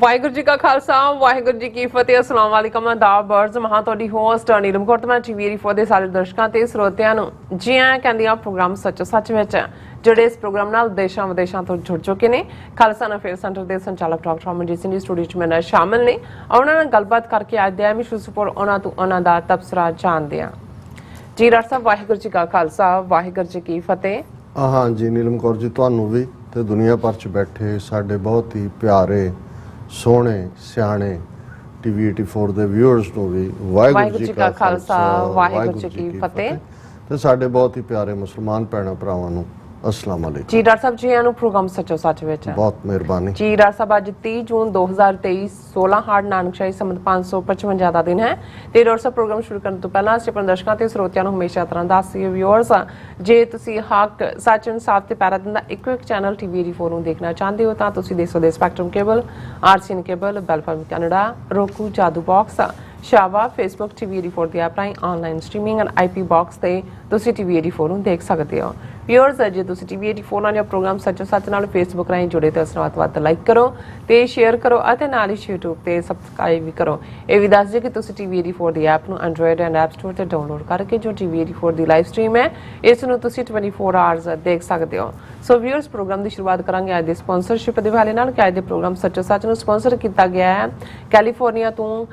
ਵਾਹਿਗੁਰੂ ਜੀ ਕਾ ਖਾਲਸਾ ਵਾਹਿਗੁਰੂ ਜੀ ਕੀ ਫਤਿਹ। अस्सलाम वालेकुम आदाब बर्ज महा ਤੁਹਾਡੀ ਹੋਸਟ ਨੀਲਮ ਕੌਰ ਤੇ ਮੈਂ ਟੀਵੀ ਫੋਰ ਦੇ ਸਾਰੇ ਦਰਸ਼ਕਾਂ ਤੇ ਸਰੋਤਿਆਂ ਨੂੰ ਜੀ ਆਇਆਂ ਕਹਿੰਦੀ ਆ ਪ੍ਰੋਗਰਾਮ ਸੱਚੋ ਸੱਚ ਵਿੱਚ ਜਿਹੜੇ ਇਸ ਪ੍ਰੋਗਰਾਮ ਨਾਲ ਦੇਸ਼ਾਂ ਵਿਦੇਸ਼ਾਂ ਤੋਂ ਜੁੜ ਚੁੱਕੇ ਨੇ। ਖਾਲਸਾ ਅਫੇਅਰ ਸੈਂਟਰ ਦੇ ਸੰਚਾਲਕ ਡਾਕਟਰ ਅਮਨਜੀਤ ਸਿੰਘ ਜੀ ਸਟੂਡੀਓ 'ਚ ਮੇਰੇ ਨਾਲ ਸ਼ਾਮਿਲ ਨੇ। ਉਹਨਾਂ ਨਾਲ ਗੱਲਬਾਤ ਕਰਕੇ ਅੱਜ ਦੇ ਅਹਿਮ ਇਸ਼ੂਜ਼ ਉੱਪਰ ਉਹਨਾਂ ਤੋਂ ਉਹਨਾਂ ਦਾ ਤਬਸਰਾ ਜਾਣਦੇ ਹਾਂ। ਜੀ ਡਾਕਟਰ ਸਾਹਿਬ ਵਾਹਿਗੁਰੂ ਜੀ ਕਾ ਖਾਲਸਾ ਵਾਹਿਗੁਰੂ ਜੀ ਕੀ ਫਤਿਹ। हाँ जी नीलम कौर जी ਤੁਹਾਨੂੰ ਵੀ ਤੇ ਦੁਨੀਆ ਭਰ 'ਚ ਬੈਠੇ ਸਾਡੇ ਬਹੁਤ ਹੀ ਪਿਆਰੇ ਸੋਹਣੇ ਸਿਆਣੇ ਟੀਵੀ 84 ਦੇ ਵਿਊਅਰਸ ਨੂੰ ਵੀ ਵਾਹਿਗੁਰੂ ਜੀ ਕਾ ਖਾਲਸਾ ਵਾਹਿਗੁਰੂ ਜੀ ਕੀ ਫਤਿਹ ਤੇ ਸਾਡੇ ਬਹੁਤ ਹੀ ਪਿਆਰੇ ਮੁਸਲਮਾਨ ਭੈਣਾਂ ਭਰਾਵਾਂ ਨੂੰ अस्सलाम वालेकुम। जी डॉक्टर साहब जी आनू प्रोग्राम सचो सच विच बहुत मेहरबानी। जी डॉक्टर साहब आज 30 जून 2023 16 हाड़ नानकशाही संमत 555 ਦਾ ਦਿਨ ਹੈ ਤੇ ਡਾਕਟਰ ਸਾਹਿਬ ਪ੍ਰੋਗਰਾਮ ਸ਼ੁਰੂ ਕਰਨ ਤੋਂ ਪਹਿਲਾਂ ਅਸੀਂ ਆਪਣੇ ਦਰਸ਼ਕਾਂ ਤੇ ਸਰੋਤਿਆਂ ਨੂੰ ਹਮੇਸ਼ਾ ਤਰ੍ਹਾਂ ਦੱਸਦੇ ਵਿਊਅਰਸ ਜੇ ਤੁਸੀਂ ਹੱਕ ਸੱਚ ਇਨਸਾਫ ਤੇ ਪੈਰਾ ਦਿੰਦਾ ਇੱਕੋ ਇੱਕ ਚੈਨਲ ਟੀਵੀ 84 ਨੂੰ ਦੇਖਣਾ ਚਾਹੁੰਦੇ ਹੋ ਤਾਂ ਤੁਸੀਂ ਦੇਖ ਸਕਦੇ ਸਪੈਕਟਰਮ ਕੇਬਲ ਆਰਸੀਐਨ ਕੇਬਲ ਬੈਲਫਾਰਮ ਕੈਨੇਡਾ roku ਜਾਦੂ ਬਾਕਸ ਸ਼ਾਵਾ ਫੇਸਬੁੱਕ ਟੀਵੀ 84 ਦੀ ਐਪ ਰਾਹੀਂ online streaming and IP box ਤੇ ਤੁਸੀਂ ਟੀਵੀ 84 ਨੂੰ ਦੇਖ ਸਕਦੇ ਹੋ। ਵਿਊਅਰਸ ਜੇ ਤੁਸੀਂ ਟੀਵੀ 84 ਨਾਲ ਜਾਂ ਪ੍ਰੋਗਰਾਮ ਸੱਚੋ ਸੱਚ ਨਾਲ ਫੇਸਬੁੱਕ ਰਾਹੀਂ ਜੁੜੇ ਤੇ ਉਸ ਨੂੰ ਵੱਧ ਲਾਈਕ ਕਰੋ ਤੇ ਸ਼ੇਅਰ ਕਰੋ ਅਤੇ ਨਾਲ ਹੀ YouTube ਤੇ ਸਬਸਕ੍ਰਾਈਬ ਵੀ ਕਰੋ। ਇਹ ਵੀ ਦੱਸ ਦਿਓ ਕਿ ਤੁਸੀਂ ਟੀਵੀ 84 ਦੀ ਐਪ ਨੂੰ ਐਂਡਰੋਇਡ ਐਂਡ ਐਪ ਸਟੋਰ ਤੇ ਡਾਊਨਲੋਡ ਕਰਕੇ ਜੋ ਟੀਵੀ 84 ਦੀ ਲਾਈਵ ਸਟ੍ਰੀਮ ਹੈ ਇਸ ਨੂੰ ਤੁਸੀਂ 24 ਆਵਰਸ ਦੇਖ ਸਕਦੇ ਹੋ। ਸੋ ਵਿਊਅਰਸ ਪ੍ਰੋਗਰਾਮ ਦੀ ਸ਼ੁਰੂਆਤ ਕਰਾਂਗੇ ਅੱਜ ਦੇ ਸਪਾਂਸਰਸ਼ਿਪ ਦੇ ਹਵਾਲੇ ਨਾਲ ਕਿ ਅੱਜ ਦੇ ਪ੍ਰੋਗਰਾਮ ਸੱਚੋ ਸੱਚ ਨੂੰ ਸਪਾਂਸਰ ਕੀਤਾ ਗਿਆ ਹੈ ਕੈਲੀਫੋਰਨੀਆ ਤੋਂ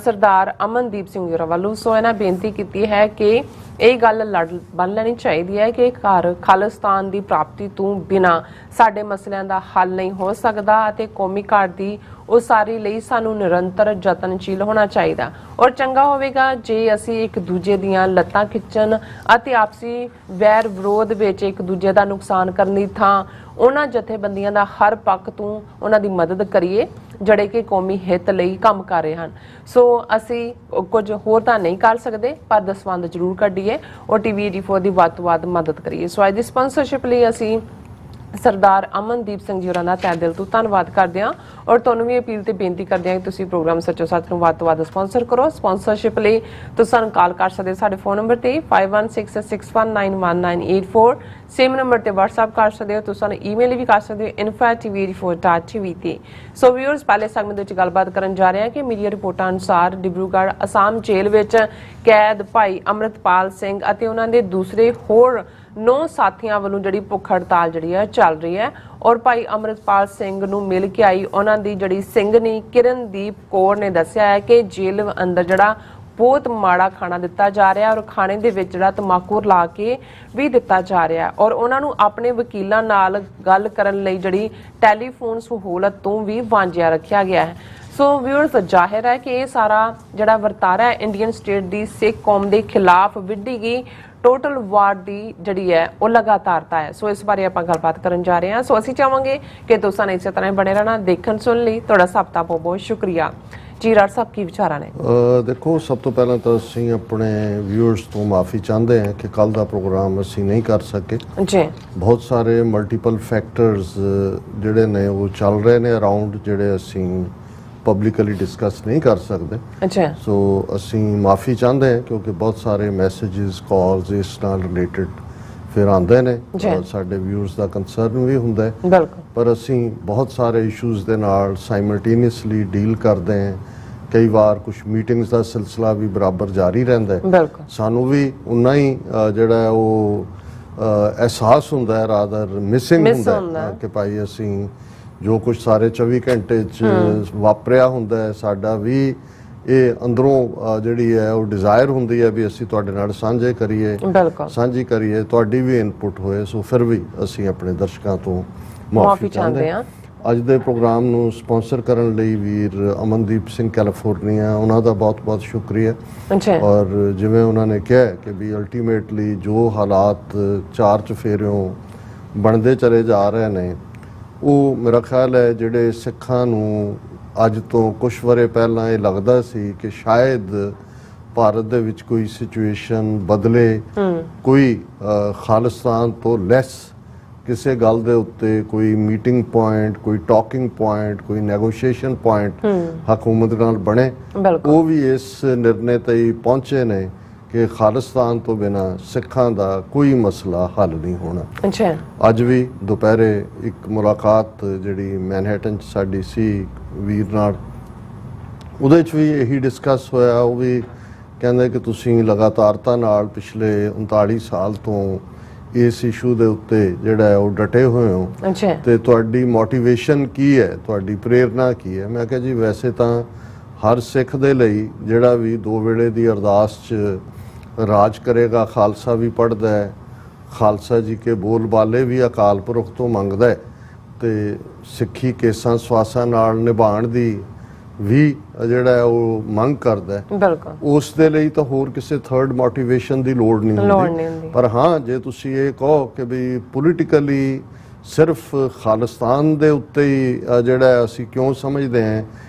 ਸਰਦਾਰ ਅਮਨਦੀਪ ਸਿੰਘ ਜੀ ਵੱਲੋਂ। ਸੋ ਇਹਨਾਂ ਬੇਨਤੀ ਕੀਤੀ ਹੈ ਕਿ ਇਹ ਗੱਲ ਲੜ ਬਣ ਲੈਣੀ ਚਾਹੀਦੀ ਹੈ ਕਿ ਘਰ ਖਾਲਿਸਤਾਨ ਦੀ ਪ੍ਰਾਪਤੀ ਤੋਂ ਬਿਨਾਂ ਸਾਡੇ ਮਸਲਿਆਂ ਦਾ ਹੱਲ ਨਹੀਂ ਹੋ ਸਕਦਾ ਅਤੇ ਕੌਮੀ ਘਾਟ ਦੀ ਉਸਾਰੀ ਲਈ ਸਾਨੂੰ ਨਿਰੰਤਰ ਯਤਨਸ਼ੀਲ ਹੋਣਾ ਚਾਹੀਦਾ ਔਰ ਚੰਗਾ ਹੋਵੇਗਾ ਜੇ ਅਸੀਂ ਇੱਕ ਦੂਜੇ ਦੀਆਂ ਲੱਤਾਂ ਖਿੱਚਣ ਅਤੇ ਆਪਸੀ ਵੈਰ ਵਿਰੋਧ ਵਿੱਚ ਇੱਕ ਦੂਜੇ ਦਾ ਨੁਕਸਾਨ ਕਰਨ ਦੀ ਥਾਂ ਉਹਨਾਂ ਜਥੇਬੰਦੀਆਂ ਦਾ ਹਰ ਪੱਖ ਤੋਂ ਉਹਨਾਂ ਦੀ ਮਦਦ ਕਰੀਏ ਜਿਹੜੇ ਕਿ ਕੌਮੀ ਹਿੱਤ ਲਈ ਕੰਮ ਕਰ ਰਹੇ ਹਨ। ਸੋ ਅਸੀਂ ਕੁਝ ਹੋਰ ਤਾਂ ਨਹੀਂ ਕਰ ਸਕਦੇ ਪਰ ਦਸਵੰਧ ਜ਼ਰੂਰ ਕੱਢੀਏ ਔਰ ਟੀਵੀ 84 ਦੀ ਵੱਧ ਤੋਂ ਵੱਧ ਮਦਦ ਕਰੀਏ। ਸੋ ਅੱਜ ਦੀ ਸਪਾਂਸਰਸ਼ਿਪ ਲਈ ਅਸੀਂ ਸਰਦਾਰ ਅਮਨਦੀਪ ਸਿੰਘ ਜੀ ਹੋਰਾਂ ਦਾ ਤਹਿ ਦਿਲ ਤੋਂ ਧੰਨਵਾਦ ਕਰਦੇ ਹਾਂ ਔਰ ਤੁਹਾਨੂੰ ਵੀ ਅਪੀਲ ਤੇ ਬੇਨਤੀ ਕਰਦੇ ਹਾਂ ਕਿ ਤੁਸੀਂ ਪ੍ਰੋਗਰਾਮ ਸੱਚੋ ਸੱਚ ਨੂੰ ਵੱਧ ਤੋਂ ਵੱਧ ਸਪਾਂਸਰ ਕਰੋ। ਸਪਾਂਸਰਸ਼ਿਪ ਲਈ ਤੁਸੀਂ ਸਾਨੂੰ ਕਾਲ ਕਰ ਸਕਦੇ ਸਾਡੇ ਫੋਨ ਨੰਬਰ ਤੇ 5166191984 ਸੇਮ ਨੰਬਰ ਤੇ WhatsApp ਕਰ ਸਕਦੇ ਹੋ। ਤੁਸੀਂ ਸਾਨੂੰ ਈਮੇਲ ਵੀ ਕਰ ਸਕਦੇ ਹੋ info@tv84.tv ਤੇ। ਸੋ ਵਿਊਅਰਸ ਪਹਿਲੇ ਸੈਗਮੈਂਟ ਵਿੱਚ ਗੱਲਬਾਤ ਕਰਨ ਜਾ ਰਹੇ ਹਾਂ ਕਿ ਮੀਡੀਆ ਰਿਪੋਰਟਾਂ ਅਨੁਸਾਰ ਡਿਬਰੂਗੜ੍ਹ ਅਸਾਮ ਜੇਲ੍ਹ ਵਿੱਚ ਕੈਦ ਭਾਈ ਅੰਮ੍ਰਿਤਪਾਲ ਸਿੰਘ ਅਤੇ ਉਹਨਾਂ ਦੇ ਦੂਸਰੇ ਹੋਰ 9 ਸਾਥੀਆਂ ਵੱਲੋਂ ਜਿਹੜੀ ਭੁੱਖ ਹੜਤਾਲ ਜਿਹੜੀ ਹੈ ਚੱਲ ਰਹੀ ਹੈ ਔਰ ਭਾਈ ਅੰਮ੍ਰਿਤਪਾਲ ਸਿੰਘ ਨੂੰ ਮਿਲ ਕੇ ਆਈ ਉਹਨਾਂ ਦੀ ਜਿਹੜੀ ਸਿੰਘਣੀ ਕਿਰਨਦੀਪ ਕੌਰ ਨੇ ਦੱਸਿਆ ਹੈ ਕਿ ਜੇਲ੍ਹ ਅੰਦਰ ਜਿਹੜਾ ਬਹੁਤ ਮਾੜਾ ਖਾਣਾ ਦਿੱਤਾ ਜਾ ਰਿਹਾ ਔਰ ਖਾਣੇ ਦੇ ਵਿੱਚ ਜਿਹੜਾ ਤਮਾਕੂ ਲਾ ਕੇ ਵੀ ਦਿੱਤਾ ਜਾ ਰਿਹਾ ਔਰ ਉਹਨਾਂ ਨੂੰ ਆਪਣੇ ਵਕੀਲਾਂ ਨਾਲ ਗੱਲ ਕਰਨ ਲਈ ਜਿਹੜੀ ਟੈਲੀਫੋਨ ਸਹੂਲਤ ਤੋਂ ਵੀ ਵਾਂਝਿਆ ਰੱਖਿਆ ਗਿਆ ਹੈ। ਸੋ ਵਿਊਅਰਸ ਜ਼ਾਹਿਰ ਹੈ ਕਿ ਇਹ ਸਾਰਾ ਜਿਹੜਾ ਵਰਤਾਰਾ ਹੈ ਇੰਡੀਅਨ ਸਟੇਟ ਦੀ ਸਿੱਖ ਕੌਮ ਦੇ ਖਿਲਾਫ ਵਿੱਢੀ ਗਈ ਟੋਟਲ ਵਾਰ ਦੀ ਜਿਹੜੀ ਹੈ ਉਹ ਲਗਾਤਾਰਤਾ ਹੈ। ਸੋ ਇਸ ਬਾਰੇ ਆਪਾਂ ਗੱਲਬਾਤ ਕਰਨ ਜਾ ਰਹੇ ਹਾਂ। ਸੋ ਅਸੀਂ ਚਾਹਾਂਗੇ ਕਿ ਤੁਸੀਂ ਇਸੇ ਤਰ੍ਹਾਂ ਬਣੇ ਰਹਿਣਾ ਦੇਖਣ ਸੁਣ ਲਈ ਤੁਹਾਡਾ ਸਭ ਦਾ ਬਹੁਤ ਬਹੁਤ ਸ਼ੁਕਰੀਆ। ਜੀ ਡਾਕਟਰ ਸਾਹਿਬ ਕੀ ਵਿਚਾਰਾਂ ਨੇ? ਦੇਖੋ ਸਭ ਤੋਂ ਪਹਿਲਾਂ ਤਾਂ ਅਸੀਂ ਆਪਣੇ ਵਿਊਅਰਸ ਤੋਂ ਮਾਫੀ ਚਾਹੁੰਦੇ ਹਾਂ ਕਿ ਕੱਲ ਦਾ ਪ੍ਰੋਗਰਾਮ ਅਸੀਂ ਨਹੀਂ ਕਰ ਸਕੇ ਜੀ। ਬਹੁਤ ਸਾਰੇ ਮਲਟੀਪਲ ਫੈਕਟਰਸ ਜਿਹੜੇ ਨੇ ਉਹ ਚੱਲ ਰਹੇ ਨੇ ਅਰਾਊਂਡ ਜਿਹੜੇ ਅਸੀਂ ਪਬਲਿਕਲੀ ਡਿਸਕਸ ਨਹੀਂ ਕਰ ਸਕਦੇ। ਅੱਛਾ। ਸੋ ਅਸੀਂ ਮਾਫੀ ਚਾਹੁੰਦੇ ਹਾਂ ਕਿਉਂਕਿ ਬਹੁਤ ਸਾਰੇ ਮੈਸੇजेस ਕਾਲਸ ਇਸ ਨਾਲ ਰਿਲੇਟਡ ਫਿਰ ਆਉਂਦੇ ਨੇ ਔਰ ਸਾਡੇ ਵਿਊਅਰਸ ਦਾ ਕੰਸਰਨ ਵੀ ਹੁੰਦਾ ਹੈ। ਬਿਲਕੁਲ। ਪਰ ਅਸੀਂ ਬਹੁਤ ਸਾਰੇ ਇਸ਼ੂਜ਼ ਦੇ ਨਾਲ ਸਾਈਮਲਟੇਨੀਅਸਲੀ ਡੀਲ ਕਰਦੇ ਹਾਂ। ਕਈ ਵਾਰ ਕੁਝ ਮੀਟਿੰਗਸ ਦਾ ਸਿਲਸਿਲਾ ਵੀ ਬਰਾਬਰ ਜਾਰੀ ਰਹਿੰਦਾ ਹੈ। ਬਿਲਕੁਲ। ਸਾਨੂੰ ਵੀ ਉਨਾ ਹੀ ਜਿਹੜਾ ਉਹ ਅਹਿਸਾਸ ਹੁੰਦਾ ਹੈ ਰਾਦਰ ਮਿਸਿੰਗ ਹੁੰਦਾ ਕਿ ਭਾਈ ਅਸੀਂ ਜੋ ਕੁਝ ਸਾਰੇ 24 ਘੰਟੇ 'ਚ ਵਾਪਰਿਆ ਹੁੰਦਾ ਹੈ ਸਾਡਾ ਵੀ ਇਹ ਅੰਦਰੋਂ ਜਿਹੜੀ ਹੈ ਉਹ ਡਿਜ਼ਾਇਰ ਹੁੰਦੀ ਹੈ ਵੀ ਅਸੀਂ ਤੁਹਾਡੇ ਨਾਲ ਸਾਂਝੀ ਕਰੀਏ ਤੁਹਾਡੀ ਵੀ ਇਨਪੁਟ ਹੋਏ। ਸੋ ਫਿਰ ਵੀ ਅਸੀਂ ਆਪਣੇ ਦਰਸ਼ਕਾਂ ਤੋਂ ਮਾਫੀ ਚਾਹੁੰਦੇ ਹਾਂ। ਅੱਜ ਦੇ ਪ੍ਰੋਗਰਾਮ ਨੂੰ ਸਪਾਂਸਰ ਕਰਨ ਲਈ ਵੀਰ ਅਮਨਦੀਪ ਸਿੰਘ ਕੈਲੀਫੋਰਨੀਆ ਉਹਨਾਂ ਦਾ ਬਹੁਤ-ਬਹੁਤ ਸ਼ੁਕਰੀਆ। ਔਰ ਜਿਵੇਂ ਉਹਨਾਂ ਨੇ ਕਿਹਾ ਕਿ ਵੀ ਅਲਟੀਮੇਟਲੀ ਜੋ ਹਾਲਾਤ ਚਾਰ ਚੁਫੇਰਿਓਂ ਬਣਦੇ ਚਲੇ ਜਾ ਰਹੇ ਨੇ ਉਹ ਮੇਰਾ ਖਿਆਲ ਹੈ ਜਿਹੜੇ ਸਿੱਖਾਂ ਨੂੰ ਅੱਜ ਤੋਂ ਕੁਝ ਵਰੇ ਪਹਿਲਾਂ ਇਹ ਲੱਗਦਾ ਸੀ ਕਿ ਸ਼ਾਇਦ ਭਾਰਤ ਦੇ ਵਿੱਚ ਕੋਈ ਸਿਚੁਏਸ਼ਨ ਬਦਲੇ ਕੋਈ ਖਾਲਿਸਤਾਨ ਤੋਂ ਲੈਸ ਕਿਸੇ ਗੱਲ ਦੇ ਉੱਤੇ ਕੋਈ ਮੀਟਿੰਗ ਪੁਆਇੰਟ ਕੋਈ ਟਾਕਿੰਗ ਪੁਆਇੰਟ ਕੋਈ ਨੈਗੋਸ਼ੀਏਸ਼ਨ ਪੁਆਇੰਟ ਹਕੂਮਤ ਨਾਲ ਬਣੇ ਉਹ ਵੀ ਇਸ ਨਿਰਣੇ ਤੇ ਪਹੁੰਚੇ ਨੇ ਕਿ ਖਾਲਿਸਤਾਨ ਤੋਂ ਬਿਨਾਂ ਸਿੱਖਾਂ ਦਾ ਕੋਈ ਮਸਲਾ ਹੱਲ ਨਹੀਂ ਹੋਣਾ। ਅੱਛਾ, ਅੱਜ ਵੀ ਦੁਪਹਿਰੇ ਇੱਕ ਮੁਲਾਕਾਤ ਜਿਹੜੀ ਮੈਨਹਟਨ 'ਚ ਸਾਡੀ ਸੀ ਵੀਰ ਨਾਲ, ਉਹਦੇ 'ਚ ਵੀ ਇਹੀ ਡਿਸਕਸ ਹੋਇਆ। ਉਹ ਵੀ ਕਹਿੰਦੇ ਕਿ ਤੁਸੀਂ ਲਗਾਤਾਰਤਾ ਨਾਲ ਪਿਛਲੇ 39 ਸਾਲ ਤੋਂ ਇਸ ਇਸ਼ੂ ਦੇ ਉੱਤੇ ਜਿਹੜਾ ਹੈ ਉਹ ਡਟੇ ਹੋਏ ਹੋ, ਅੱਛਾ, ਤੇ ਤੁਹਾਡੀ ਮੋਟੀਵੇਸ਼ਨ ਕੀ ਹੈ, ਤੁਹਾਡੀ ਪ੍ਰੇਰਨਾ ਕੀ ਹੈ? ਮੈਂ ਕਿਹਾ ਜੀ ਵੈਸੇ ਤਾਂ ਹਰ ਸਿੱਖ ਦੇ ਲਈ ਜਿਹੜਾ ਵੀ ਦੋ ਵੇਲੇ ਦੀ ਅਰਦਾਸ 'ਚ ਰਾਜ ਕਰੇਗਾ, ਖਾਲਸਾ ਵੀ ਪੜ੍ਹਦਾ ਹੈ, ਖਾਲਸਾ ਜੀ ਕੇ ਬੋਲ ਬਾਲੇ ਵੀ ਅਕਾਲ ਪੁਰਖ ਤੋਂ ਮੰਗਦਾ ਹੈ, ਤੇ ਸਿੱਖੀ ਕੇਸਾਂ ਸਵਾਸਾਂ ਨਾਲ ਨਿਭਾਉਣ ਦੀ ਵੀ ਜਿਹੜਾ ਹੈ ਉਹ ਮੰਗ ਕਰਦਾ ਹੈ। ਬਿਲਕੁਲ, ਉਸ ਦੇ ਲਈ ਤਾਂ ਹੋਰ ਕਿਸੇ ਥਰਡ ਮੋਟੀਵੇਸ਼ਨ ਦੀ ਲੋੜ ਨਹੀਂ ਹੁੰਦੀ। ਪਰ ਹਾਂ, ਜੇ ਤੁਸੀਂ ਇਹ ਕਹੋ ਕਿ ਵੀ ਪੋਲੀਟੀਕਲੀ ਸਿਰਫ ਖਾਲਿਸਤਾਨ ਦੇ ਉੱਤੇ ਹੀ ਜਿਹੜਾ ਅਸੀਂ ਕਿਉਂ ਸਮਝਦੇ ਹਾਂ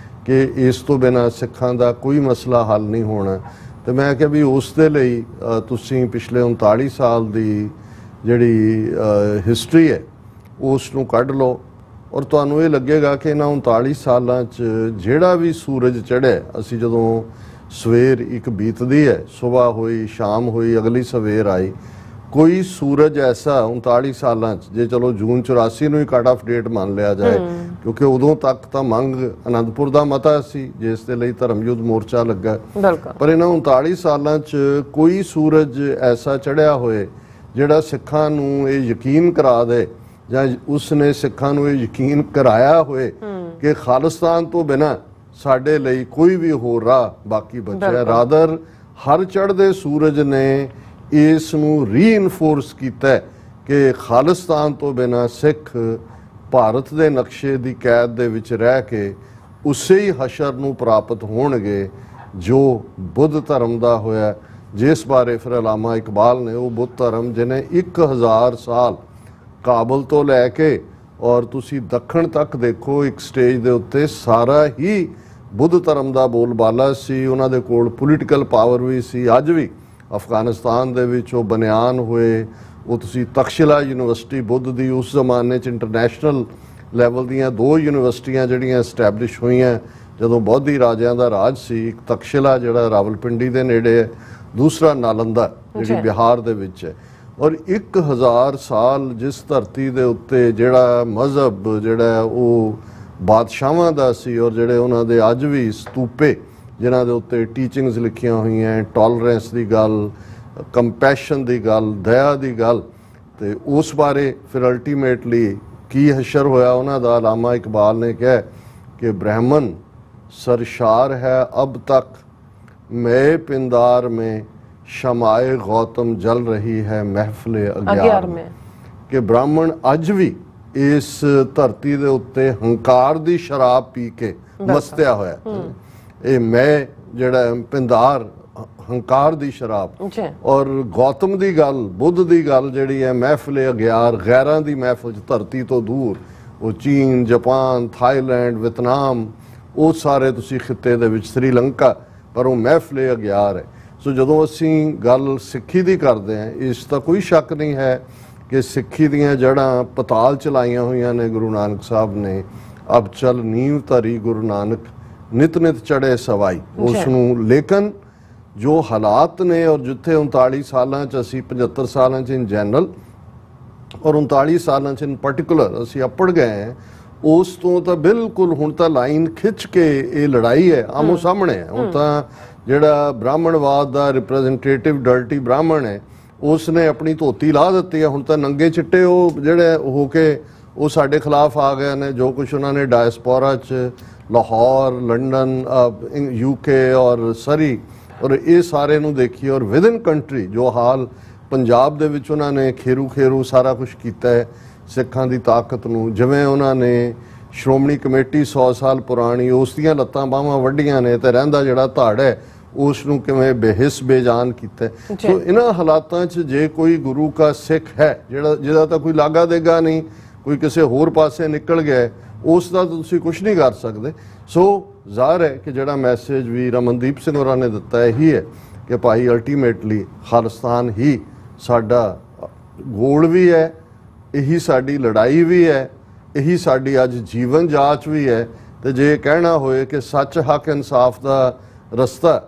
ਕਿ ਇਸ ਤੋਂ ਬਿਨਾਂ ਸਿੱਖਾਂ ਦਾ ਕੋਈ ਮਸਲਾ ਹੱਲ ਨਹੀਂ ਹੋਣਾ, ਤੇ ਮੈਂ ਕਿਹਾ ਵੀ ਉਸ ਦੇ ਲਈ ਤੁਸੀਂ ਪਿਛਲੇ 39 ਸਾਲ ਦੀ ਜਿਹੜੀ ਹਿਸਟਰੀ ਹੈ ਉਸ ਨੂੰ ਕੱਢ ਲਓ, ਔਰ ਤੁਹਾਨੂੰ ਇਹ ਲੱਗੇਗਾ ਕਿ ਇਹਨਾਂ 39 ਸਾਲਾਂ 'ਚ ਜਿਹੜਾ ਵੀ ਸੂਰਜ ਚੜ੍ਹਿਆ, ਅਸੀਂ ਜਦੋਂ ਸਵੇਰ ਇੱਕ ਬੀਤਦੀ ਹੈ, ਸਵੇਰ ਹੋਈ, ਸ਼ਾਮ ਹੋਈ, ਅਗਲੀ ਸਵੇਰ ਆਈ, ਕੋਈ ਸੂਰਜ ਐਸਾ 39 ਸਾਲਾਂ 'ਚ, ਜੇ ਚਲੋ ਜੂਨ 84 ਨੂੰ ਹੀ ਕੱਟ ਆਫ ਡੇਟ ਮੰਨ ਲਿਆ ਜਾਏ, ਕਿਉਂਕਿ ਉਦੋਂ ਤੱਕ ਤਾਂ ਮੰਗ ਅਨੰਦਪੁਰ ਦਾ ਮਤਾ ਸੀ ਜਿਸ ਦੇ ਲਈ ਧਰਮਯੁੱਧ ਮੋਰਚਾ ਲੱਗਾ, ਪਰ ਇਹਨਾਂ 39 ਸਾਲਾਂ 'ਚ ਕੋਈ ਸੂਰਜ ਐਸਾ ਚੜ੍ਹਿਆ ਹੋਏ ਜਿਹੜਾ ਸਿੱਖਾਂ ਨੂੰ ਇਹ ਯਕੀਨ ਕਰਾ ਦੇ, ਜਾਂ ਉਸਨੇ ਸਿੱਖਾਂ ਨੂੰ ਇਹ ਯਕੀਨ ਕਰਾਇਆ ਹੋਏ ਕਿ ਖਾਲਿਸਤਾਨ ਤੋਂ ਬਿਨਾਂ ਸਾਡੇ ਲਈ ਕੋਈ ਵੀ ਹੋਰ ਰਾਹ ਬਾਕੀ ਬਚਿਆ। ਰਾਦਰ ਹਰ ਚੜ੍ਹਦੇ ਸੂਰਜ ਨੇ ਇਸ ਨੂੰ ਰੀਇਨਫੋਰਸ ਕੀਤਾ ਕਿ ਖਾਲਿਸਤਾਨ ਤੋਂ ਬਿਨਾਂ ਸਿੱਖ ਭਾਰਤ ਦੇ ਨਕਸ਼ੇ ਦੀ ਕੈਦ ਦੇ ਵਿੱਚ ਰਹਿ ਕੇ ਉਸੇ ਹੀ ਹਸ਼ਰ ਨੂੰ ਪ੍ਰਾਪਤ ਹੋਣਗੇ ਜੋ ਬੁੱਧ ਧਰਮ ਦਾ ਹੋਇਆ, ਜਿਸ ਬਾਰੇ ਫਿਰ ਅਲਾਮਾ ਇਕਬਾਲ ਨੇ, ਉਹ ਬੁੱਧ ਧਰਮ ਜਿਹਨੇ 1000 ਸਾਲ ਕਾਬਲ ਤੋਂ ਲੈ ਕੇ ਔਰ ਤੁਸੀਂ ਦੱਖਣ ਤੱਕ ਦੇਖੋ, ਇੱਕ ਸਟੇਜ ਦੇ ਉੱਤੇ ਸਾਰਾ ਹੀ ਬੁੱਧ ਧਰਮ ਦਾ ਬੋਲਬਾਲਾ ਸੀ। ਉਹਨਾਂ ਦੇ ਕੋਲ ਪੋਲੀਟੀਕਲ ਪਾਵਰ ਵੀ ਸੀ। ਅੱਜ ਵੀ ਅਫਗਾਨਿਸਤਾਨ ਦੇ ਵਿੱਚ ਉਹ ਬਨਿਆਨ ਹੋਏ, ਉਹ ਤੁਸੀਂ ਤਕਸ਼ਿਲਾ ਯੂਨੀਵਰਸਿਟੀ ਬੁੱਧ ਦੀ, ਉਸ ਜ਼ਮਾਨੇ 'ਚ ਇੰਟਰਨੈਸ਼ਨਲ ਲੈਵਲ ਦੀਆਂ 2 ਯੂਨੀਵਰਸਿਟੀਆਂ ਜਿਹੜੀਆਂ ਐਸਟੈਬਲਿਸ਼ ਹੋਈਆਂ ਜਦੋਂ ਬੌਧੀ ਰਾਜਿਆਂ ਦਾ ਰਾਜ ਸੀ। ਇੱਕ ਤਕਸ਼ਿਲਾ ਜਿਹੜਾ ਰਾਵਲਪਿੰਡੀ ਦੇ ਨੇੜੇ ਹੈ, ਦੂਸਰਾ ਨਾਲੰਦਾ ਜਿਹੜੀ ਬਿਹਾਰ ਦੇ ਵਿੱਚ ਹੈ। ਔਰ 1000 ਸਾਲ ਜਿਸ ਧਰਤੀ ਦੇ ਉੱਤੇ ਜਿਹੜਾ ਮਜ਼ਹਬ ਜਿਹੜਾ ਉਹ ਬਾਦਸ਼ਾਹਾਂ ਦਾ ਸੀ, ਔਰ ਜਿਹੜੇ ਉਹਨਾਂ ਦੇ ਅੱਜ ਵੀ ਸਤੂਪੇ ਜਿਨ੍ਹਾਂ ਦੇ ਉੱਤੇ ਟੀਚਿੰਗਸ ਲਿਖੀਆਂ ਹੋਈਆਂ, ਟੋਲਰੈਂਸ ਦੀ ਗੱਲ, ਕੰਪੈਸ਼ਨ ਦੀ ਗੱਲ, ਦਇਆ ਦੀ ਗੱਲ, ਤੇ ਉਸ ਬਾਰੇ ਫਿਰ ਅਲਟੀਮੇਟਲੀ ਕੀ ਹਸ਼ਰ ਹੋਇਆ ਉਹਨਾਂ ਦਾ। ਅਲਾਮਾ ਇਕਬਾਲ ਨੇ ਕਿਹਾ ਕਿ ਬ੍ਰਾਹਮਣ ਸਰਸ਼ਾਰ ਹੈ ਅਬ ਤੱਕ, ਮੈਂ ਪਿੰਦਾਰ में ਸ਼ਮਾਏ ਗੌਤਮ ਜਲ ਰਹੀ ਹੈ ਮਹਿਫਲੇ ਅਗਿਆਰ में, ਕਿ ਬ੍ਰਾਹਮਣ ਅੱਜ ਵੀ ਇਸ ਧਰਤੀ ਦੇ ਉੱਤੇ ਹੰਕਾਰ ਦੀ ਸ਼ਰਾਬ ਪੀ ਕੇ ਮਸਤਿਆ ਹੋਇਆ। ਇਹ ਮੈਂ ਜਿਹੜਾ ਪਿੰਦਾਰ ਹੰਕਾਰ ਦੀ ਸ਼ਰਾਬ, ਔਰ ਗੌਤਮ ਦੀ ਗੱਲ, ਬੁੱਧ ਦੀ ਗੱਲ ਜਿਹੜੀ ਹੈ ਮਹਿਫਲੇ ਅਗਿਆਰ, ਗੈਰਾਂ ਦੀ ਮਹਿਫਲ 'ਚ ਧਰਤੀ ਤੋਂ ਦੂਰ, ਉਹ ਚੀਨ, ਜਾਪਾਨ, ਥਾਈਲੈਂਡ, ਵਿਤਨਾਮ, ਉਹ ਸਾਰੇ ਤੁਸੀਂ ਖਿੱਤੇ ਦੇ ਵਿੱਚ, ਸ੍ਰੀਲੰਕਾ, ਪਰ ਉਹ ਮਹਿਫਲੇ ਅਗਿਆਰ ਹੈ। ਸੋ ਜਦੋਂ ਅਸੀਂ ਗੱਲ ਸਿੱਖੀ ਦੀ ਕਰਦੇ ਹਾਂ, ਇਸ ਦਾ ਕੋਈ ਸ਼ੱਕ ਨਹੀਂ ਹੈ ਕਿ ਸਿੱਖੀ ਦੀਆਂ ਜੜ੍ਹਾਂ ਪਤਾਲ ਚਲਾਈਆਂ ਹੋਈਆਂ ਨੇ ਗੁਰੂ ਨਾਨਕ ਸਾਹਿਬ ਨੇ। ਅਬ ਚਲ ਨੀਂਵ ਧਰੀ ਗੁਰੂ ਨਾਨਕ, ਨਿਤ ਨਿਤ ਚੜ੍ਹੇ ਸਵਾਈ, ਉਸ ਨੂੰ। ਲੇਕਿਨ ਜੋ ਹਾਲਾਤ ਨੇ, ਔਰ ਜਿੱਥੇ 39 ਸਾਲਾਂ 'ਚ ਅਸੀਂ 75 ਸਾਲਾਂ 'ਚ ਇਨ ਜਨਰਲ ਔਰ 39 ਸਾਲਾਂ 'ਚ ਇਨ ਪਾਰਟਿਕੂਲਰ ਅਸੀਂ ਅੱਪੜ ਗਏ ਹਾਂ, ਉਸ ਤੋਂ ਤਾਂ ਬਿਲਕੁਲ ਹੁਣ ਤਾਂ ਲਾਈਨ ਖਿੱਚ ਕੇ ਇਹ ਲੜਾਈ ਹੈ, ਆਮੋ ਸਾਹਮਣੇ ਹੈ। ਹੁਣ ਤਾਂ ਜਿਹੜਾ ਬ੍ਰਾਹਮਣਵਾਦ ਦਾ ਰਿਪਰੈਜ਼ੈਂਟੇਟਿਵ ਡਰਟੀ ਬ੍ਰਾਹਮਣ ਹੈ, ਉਸ ਨੇ ਆਪਣੀ ਧੋਤੀ ਲਾ ਦਿੱਤੀ ਹੈ। ਹੁਣ ਤਾਂ ਨੰਗੇ ਚਿੱਟੇ ਉਹ ਜਿਹੜੇ ਹੋ ਕੇ ਉਹ ਸਾਡੇ ਖਿਲਾਫ ਆ ਗਏ ਨੇ। ਜੋ ਕੁਛ ਉਹਨਾਂ ਨੇ ਡਾਇਸਪੋਰਾ 'ਚ ਲਾਹੌਰ, ਲੰਡਨ, UK ਔਰ ਸਰੀ, ਔਰ ਇਹ ਸਾਰੇ ਨੂੰ ਦੇਖੀਏ, ਔਰ ਵਿਦਨ ਕੰਟਰੀ ਜੋ ਹਾਲ ਪੰਜਾਬ ਦੇ ਵਿੱਚ ਉਹਨਾਂ ਨੇ ਖੇਰੂ ਸਾਰਾ ਕੁਝ ਕੀਤਾ ਹੈ ਸਿੱਖਾਂ ਦੀ ਤਾਕਤ ਨੂੰ। ਜਿਵੇਂ ਉਹਨਾਂ ਨੇ ਸ਼੍ਰੋਮਣੀ ਕਮੇਟੀ 100 ਸਾਲ ਪੁਰਾਣੀ, ਉਸ ਦੀਆਂ ਲੱਤਾਂ ਬਾਹਾਂ ਵੱਡੀਆਂ ਨੇ, ਤੇ ਰਹਿੰਦਾ ਜਿਹੜਾ ਧੜ ਹੈ ਉਸ ਨੂੰ ਕਿਵੇਂ ਬੇਹਿਸ ਬੇਜਾਨ ਕੀਤਾ। ਸੋ ਇਹਨਾਂ ਹਾਲਾਤਾਂ 'ਚ ਜੇ ਕੋਈ ਗੁਰੂ ਕਾ ਸਿੱਖ ਹੈ ਜਿਹਦਾ ਤਾਂ ਕੋਈ ਲਾਗਾ ਦੇਗਾ ਨਹੀਂ, ਕੋਈ ਕਿਸੇ ਹੋਰ ਪਾਸੇ ਨਿਕਲ ਗਿਆ, ਉਸ ਦਾ ਤੁਸੀਂ ਕੁਝ ਨਹੀਂ ਕਰ ਸਕਦੇ। ਸੋ ਜ਼ਾਹਰ ਹੈ ਕਿ ਜਿਹੜਾ ਮੈਸੇਜ ਵੀ ਰਮਨਦੀਪ ਸਿੰਘ ਹੋਰਾਂ ਨੇ ਦਿੱਤਾ ਇਹੀ ਹੈ ਕਿ ਭਾਈ ਅਲਟੀਮੇਟਲੀ ਖਾਲਿਸਤਾਨ ਹੀ ਸਾਡਾ ਗੋਲ ਵੀ ਹੈ, ਇਹੀ ਸਾਡੀ ਲੜਾਈ ਵੀ ਹੈ, ਇਹੀ ਸਾਡੀ ਅੱਜ ਜੀਵਨ ਜਾਂਚ ਵੀ ਹੈ। ਤੇ ਜੇ ਕਹਿਣਾ ਹੋਏ ਕਿ ਸੱਚ, ਹੱਕ, ਇਨਸਾਫ ਦਾ ਰਸਤਾ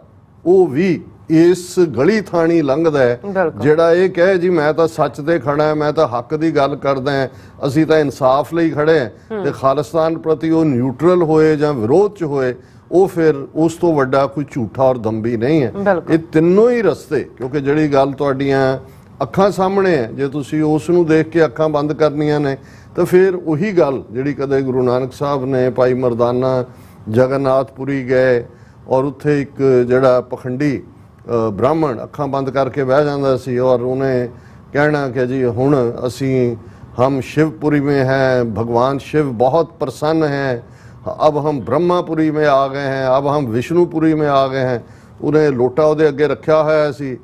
ਉਹ ਵੀ ਇਸ ਗਲੀ ਥਾਣੀ ਲੰਘਦਾ ਹੈ, ਜਿਹੜਾ ਇਹ ਕਹੇ ਜੀ ਮੈਂ ਤਾਂ ਸੱਚ ਤੇ ਖੜਾ, ਮੈਂ ਤਾਂ ਹੱਕ ਦੀ ਗੱਲ ਕਰਦਾ, ਅਸੀਂ ਤਾਂ ਇਨਸਾਫ ਲਈ ਖੜੇ ਹਾਂ, ਤੇ ਖਾਲਿਸਤਾਨ ਪ੍ਰਤੀ ਉਹ ਨਿਊਟਰਲ ਹੋਏ ਜਾਂ ਵਿਰੋਧ ਚ ਹੋਏ, ਉਹ ਫਿਰ ਉਸ ਤੋਂ ਵੱਡਾ ਕੋਈ ਝੂਠਾ ਔਰ ਦੰਭੀ ਨਹੀਂ ਹੈ। ਇਹ ਤਿੰਨੋਂ ਹੀ ਰਸਤੇ, ਕਿਉਂਕਿ ਜਿਹੜੀ ਗੱਲ ਤੁਹਾਡੀਆਂ ਅੱਖਾਂ ਸਾਹਮਣੇ ਹੈ, ਜੇ ਤੁਸੀਂ ਉਸ ਨੂੰ ਦੇਖ ਕੇ ਅੱਖਾਂ ਬੰਦ ਕਰਨੀਆਂ ਨੇ ਤਾਂ ਫਿਰ ਉਹੀ ਗੱਲ ਜਿਹੜੀ ਕਦੇ ਗੁਰੂ ਨਾਨਕ ਸਾਹਿਬ ਨੇ ਭਾਈ ਮਰਦਾਨਾ ਜਗਨਨਾਥਪੁਰੀ ਗਏ ਔਰ ਉੱਥੇ ਇੱਕ ਜਿਹੜਾ ਪਖੰਡੀ ਬ੍ਰਾਹਮਣ ਅੱਖਾਂ ਬੰਦ ਕਰਕੇ ਬਹਿ ਜਾਂਦਾ ਸੀ ਔਰ ਉਹਨੇ ਕਹਿਣਾ ਕਿ ਜੀ ਹੁਣ ਅਸੀਂ हम शिवपुरी में हैं, भगवान शिव बहुत प्रसन्न हैं, अब हम ब्रह्मापुरी में आ गए हैं, अब हम विष्णुपुरी में आ गए हैं। उन्हें लोटा ਉਹਦੇ ਅੱਗੇ ਰੱਖਿਆ ਹੋਇਆ ਸੀ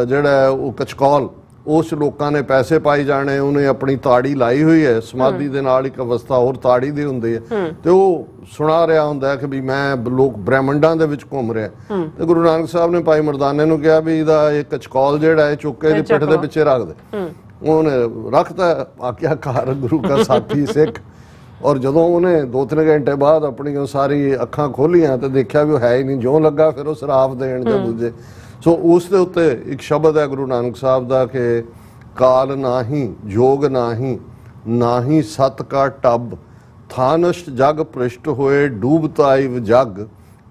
ਜਿਹੜਾ ਉਹ ਕਚਕੌਲ, ਉਸ ਲੋਕਾਂ ਨੇ ਪੈਸੇ ਪਾਈ ਜਾਣੇ, ਉਹਨੇ ਆਪਣੀ ਤਾੜੀ ਲਾਈ ਹੋਈ ਹੈ, ਸਮਾਧੀ ਦੇ ਨਾਲ ਇੱਕ ਅਵਸਥਾ ਹੋਰ ਤਾੜੀ ਦੀ ਹੁੰਦੀ ਹੈ, ਤੇ ਉਹ ਸੁਣਾ ਰਿਹਾ ਹੁੰਦਾ ਕਿ ਵੀ ਮੈਂ ਲੋਕ ਬ੍ਰਹਿਮੰਡਾਂ ਦੇ ਵਿੱਚ ਘੁੰਮ ਰਿਹਾ। ਤੇ ਗੁਰੂ ਨਾਨਕ ਸਾਹਿਬ ਨੇ ਭਾਈ ਮਰਦਾਨੇ ਨੂੰ ਕਿਹਾ ਵੀ ਇਹਦਾ ਇਹ ਕਚਕੌਲ ਜਿਹੜਾ ਹੈ ਚੁੱਕ ਕੇ ਇਹਦੀ ਪਿੱਠ ਦੇ ਪਿੱਛੇ ਰੱਖ ਦੇ। ਉਹਨੇ ਰੱਖਤਾ, ਆਗਿਆਕਾਰ ਗੁਰੂ ਕਾ ਸਾਥੀ ਸਿੱਖ। ਔਰ ਜਦੋਂ ਉਹਨੇ 2-3 ਘੰਟੇ ਬਾਅਦ ਆਪਣੀ ਸਾਰੀ ਅੱਖਾਂ ਖੋਲੀਆਂ ਤੇ ਦੇਖਿਆ ਵੀ ਉਹ ਹੈ ਹੀ ਨਹੀਂ, ਜਿਉਂ ਲੱਗਾ ਫਿਰ ਉਹ ਸ਼ਰਾਬ ਦੇਣ ਜਾਂ ਦੂਜੇ। ਸੋ ਉਸ ਦੇ ਉੱਤੇ ਇੱਕ ਸ਼ਬਦ ਹੈ ਗੁਰੂ ਨਾਨਕ ਸਾਹਿਬ ਦਾ ਕਿ ਕਾਲ ਨਾਹੀਂ ਜੋਗ ਨਾਹੀਂ, ਨਾਹੀਂ ਸਤ ਕਾ ਟੱਬ, ਥਾਨਸ਼ਟ ਜਗ ਪ੍ਰਿਸ਼ਟ ਹੋਏ ਡੂਬਤਾਈਵ ਜਗ,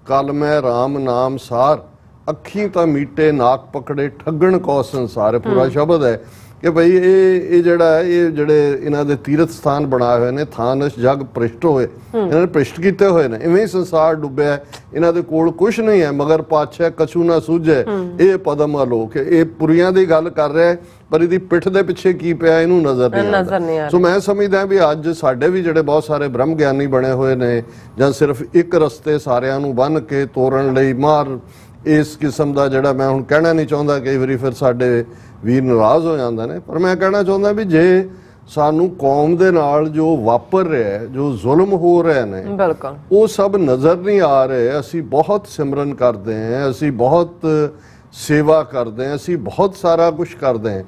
ਕਲ ਮੈਂ ਰਾਮ ਨਾਮ ਸਾਰ, ਅੱਖੀਂ ਤਾਂ ਮੀਟੇ ਨਾਕ ਪਕੜੇ ਠੱਗਣ ਕੋ ਸੰਸਾਰ। ਪੂਰਾ ਸ਼ਬਦ ਹੈ ਕਿ ਭਈ ਇਹ ਜਿਹੜਾ ਹੈ, ਇਹ ਜਿਹੜੇ ਇਹਨਾਂ ਦੇ ਤੀਰਥ ਸਥਾਨ ਬਣਾਏ ਹੋਏ ਨੇ, ਥਾਨਸ਼ ਜਗ ਪ੍ਰਿਸ਼ਟ ਹੋਏ, ਇਹਨਾਂ ਨੇ ਪ੍ਰਿਸ਼ਟ ਕੀਤੇ ਹੋਏ ਨੇ, ਇਵੇਂ ਹੀ ਸੰਸਾਰ ਡੁੱਬਿਆ, ਇਹਨਾਂ ਦੇ ਕੋਲ ਕੁਛ ਨਹੀਂ ਹੈ ਮਗਰ ਪਾਛੈ ਕਛੂ ਨਾ ਸੂਝੇ, ਇਹ ਪਦਮ ਆਲੋਕ। ਇਹ ਪੁਰੀਆਂ ਦੀ ਗੱਲ ਕਰ ਰਿਹਾ ਪਰ ਇਹਦੀ ਪਿੱਠ ਦੇ ਪਿੱਛੇ ਕੀ ਪਿਆ ਇਹਨੂੰ ਨਜ਼ਰ ਨਹੀਂ ਆਉਂਦਾ। ਸੋ ਮੈਂ ਸਮਝਦਾ ਵੀ ਅੱਜ ਸਾਡੇ ਵੀ ਜਿਹੜੇ ਬਹੁਤ ਸਾਰੇ ਬ੍ਰਹਮ ਗਿਆਨੀ ਬਣੇ ਹੋਏ ਨੇ, ਜਾਂ ਸਿਰਫ ਇੱਕ ਰਸਤੇ ਸਾਰਿਆਂ ਨੂੰ ਬੰਨ ਕੇ ਤੋਰਨ ਲਈ ਮਾਰ, ਇਸ ਕਿਸਮ ਦਾ ਜਿਹੜਾ ਮੈਂ ਹੁਣ ਕਹਿਣਾ ਨਹੀਂ ਚਾਹੁੰਦਾ, ਕਈ ਵਾਰੀ ਫਿਰ ਸਾਡੇ ਵੀਰ ਨਾਰਾਜ਼ ਹੋ ਜਾਂਦੇ ਨੇ, ਪਰ ਮੈਂ ਕਹਿਣਾ ਚਾਹੁੰਦਾ ਵੀ ਜੇ ਸਾਨੂੰ ਕੌਮ ਦੇ ਨਾਲ ਜੋ ਵਾਪਰ ਰਿਹਾ, ਜੋ ਜ਼ੁਲਮ ਹੋ ਰਹੇ ਨੇ, ਉਹ ਸਭ ਨਜ਼ਰ ਨਹੀਂ ਆ ਰਹੇ। ਅਸੀਂ ਬਹੁਤ ਸਿਮਰਨ ਕਰਦੇ ਹਾਂ, ਅਸੀਂ ਬਹੁਤ ਸੇਵਾ ਕਰਦੇ ਹਾਂ, ਅਸੀਂ ਬਹੁਤ ਸਾਰਾ ਕੁਝ ਕਰਦੇ ਹਾਂ,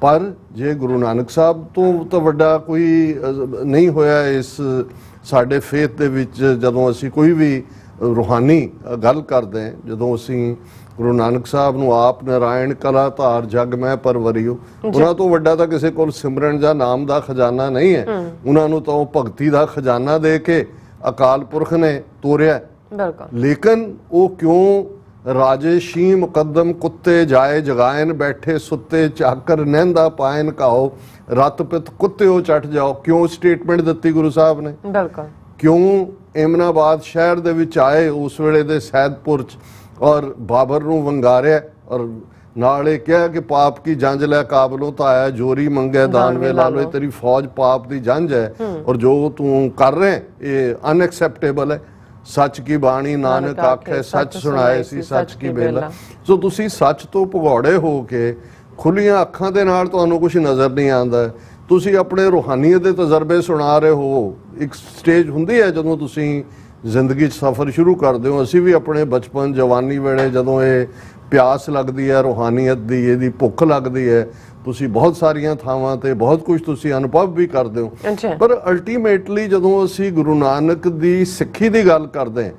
ਪਰ ਜੇ ਗੁਰੂ ਨਾਨਕ ਸਾਹਿਬ ਤੋਂ ਤਾਂ ਵੱਡਾ ਕੋਈ ਨਹੀਂ ਹੋਇਆ ਇਸ ਸਾਡੇ ਫੇਥ ਦੇ ਵਿੱਚ। ਜਦੋਂ ਅਸੀਂ ਕੋਈ ਵੀ ਰੂਹਾਨੀ ਗੱਲ ਕਰਦੇ ਹਾਂ, ਜਦੋਂ ਅਸੀਂ ਗੁਰੂ ਨਾਨਕ ਸਾਹਿਬ ਨੂੰ ਆਪ ਨਾਰਾਇਣ ਕਲਾ ਧਾਰ ਜਗ ਮੈਂ ਪਰਵਰਿਓ, ਉਹਨਾਂ ਤੋਂ ਵੱਡਾ ਤਾਂ ਕਿਸੇ ਕੋਲ ਸਿਮਰਨ ਜਾਂ ਨਾਮ ਦਾ ਖਜ਼ਾਨਾ ਨਹੀਂ ਹੈ। ਉਹਨਾਂ ਨੂੰ ਤਾਂ ਉਹ ਭਗਤੀ ਦਾ ਖਜ਼ਾਨਾ ਦੇ ਕੇ ਅਕਾਲ ਪੁਰਖ ਨੇ ਤੋਰਿਆ। ਲੇਕਿਨ ਉਹ ਕਿਉਂ ਰਾਜੇ ਸ਼ੀ ਮੁਕੱਦਮ ਕੁੱਤੇ ਜਾਏ ਜਗਾਇਨ, ਬੈਠੇ ਸੁੱਤੇ ਚਾਕਰ ਨਹਿੰਦਾ ਪਾਇਨ ਕਾਓ, ਰਤ ਪਿਤ ਕੁੱਤਿਓ ਚੱਟ ਜਾਓ, ਕਿਉਂ ਸਟੇਟਮੈਂਟ ਦਿੱਤੀ ਗੁਰੂ ਸਾਹਿਬ ਨੇ? ਕਿਉਂ ਏਮਨਾਬਾਦ ਸ਼ਹਿਰ ਦੇ ਵਿੱਚ ਆਏ ਉਸ ਵੇਲੇ ਦੇ ਸੈਦਪੁਰ ਚ ਔਰ ਬਾਬਰ ਨੂੰ ਵੰਗਾਰਿਆ ਔਰ ਨਾਲ ਇਹ ਕਿਹਾ ਕਿ ਪਾਪ ਕੀ ਜੰਜ ਲੈ ਕਾਬਲੋਂ ਤਾਂ ਆਇਆ, ਜੋਰੀ ਮੰਗੇ ਦਾਨਵੇ ਲਾਲੋ, ਤੇਰੀ ਫੌਜ ਪਾਪ ਦੀ ਜੰਜ ਹੈ ਔਰ ਜੋ ਤੂੰ ਕਰ ਰਹੇ ਇਹ ਅਨਐਕਸੈਪਟੇਬਲ ਹੈ। ਸੱਚ ਕੀ ਬਾਣੀ ਨਾਨਕ ਆਖੇ, ਸੱਚ ਸੁਣਾਏ ਸੀ ਸੱਚ ਕੀ ਬੇਲਾ। ਸੋ ਤੁਸੀਂ ਸੱਚ ਤੋਂ ਭਗੌੜੇ ਹੋ ਕੇ ਖੁੱਲੀਆਂ ਅੱਖਾਂ ਦੇ ਨਾਲ ਤੁਹਾਨੂੰ ਕੁਝ ਨਜ਼ਰ ਨਹੀਂ ਆਉਂਦਾ, ਤੁਸੀਂ ਆਪਣੇ ਰੂਹਾਨੀਅਤ ਦੇ ਤਜਰਬੇ ਸੁਣਾ ਰਹੇ ਹੋ। ਇੱਕ ਸਟੇਜ ਹੁੰਦੀ ਹੈ ਜਦੋਂ ਤੁਸੀਂ ਜ਼ਿੰਦਗੀ 'ਚ ਸਫ਼ਰ ਸ਼ੁਰੂ ਕਰਦੇ ਹੋ। ਅਸੀਂ ਵੀ ਆਪਣੇ ਬਚਪਨ ਜਵਾਨੀ ਵੇਲੇ ਜਦੋਂ ਇਹ ਪਿਆਸ ਲੱਗਦੀ ਹੈ ਰੂਹਾਨੀਅਤ ਦੀ, ਇਹਦੀ ਭੁੱਖ ਲੱਗਦੀ ਹੈ, ਤੁਸੀਂ ਬਹੁਤ ਸਾਰੀਆਂ ਥਾਵਾਂ ਤੇ ਬਹੁਤ ਕੁਝ ਤੁਸੀਂ ਅਨੁਭਵ ਵੀ ਕਰਦੇ ਹੋ। ਪਰ ਅਲਟੀਮੇਟਲੀ ਜਦੋਂ ਅਸੀਂ ਗੁਰੂ ਨਾਨਕ ਦੀ ਸਿੱਖੀ ਦੀ ਗੱਲ ਕਰਦੇ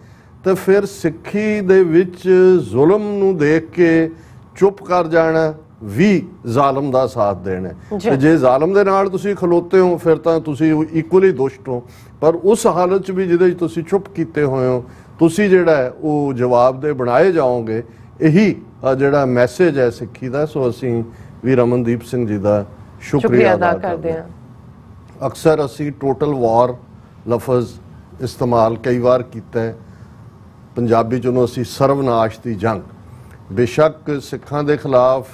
ਤਾਂ ਫਿਰ ਸਿੱਖੀ ਦੇ ਵਿੱਚ ਜ਼ੁਲਮ ਨੂੰ ਦੇਖ ਕੇ ਚੁੱਪ ਕਰ ਜਾਣਾ ਵੀ ਜ਼ਾਲਮ ਦਾ ਸਾਥ ਦੇਣਾ। ਤੇ ਜੇ ਜ਼ਾਲਮ ਦੇ ਨਾਲ ਤੁਸੀਂ ਖਲੋਤੇ ਹੋ ਫਿਰ ਤਾਂ ਤੁਸੀਂ ਇਕੁਅਲੀ ਦੁਸ਼ਟ ਹੋ, ਪਰ ਉਸ ਹਾਲਤ 'ਚ ਵੀ ਜਿਹਦੇ 'ਚ ਤੁਸੀਂ ਚੁੱਪ ਕੀਤੇ ਹੋਏ ਹੋ, ਤੁਸੀਂ ਜਿਹੜਾ ਹੈ ਉਹ ਜਵਾਬ ਦੇ ਬਣਾਏ ਜਾਓਗੇ। ਇਹੀ ਜਿਹੜਾ ਮੈਸੇਜ ਹੈ ਸਿੱਖੀ ਦਾ। ਸੋ ਅਸੀਂ ਵੀਰ ਅਮਨਦੀਪ ਸਿੰਘ ਜੀ ਦਾ ਸ਼ੁਕਰੀਆ ਅਦਾ ਕਰਦੇ ਹਾਂ। ਅਕਸਰ ਅਸੀਂ ਟੋਟਲ ਵਾਰ ਲਫ਼ਜ਼ ਇਸਤੇਮਾਲ ਕਈ ਵਾਰ ਕੀਤਾ ਹੈ, ਪੰਜਾਬੀ 'ਚ ਉਹਨੂੰ ਅਸੀਂ ਸਰਵਨਾਸ਼ ਦੀ ਜੰਗ। ਬੇਸ਼ੱਕ ਸਿੱਖਾਂ ਦੇ ਖਿਲਾਫ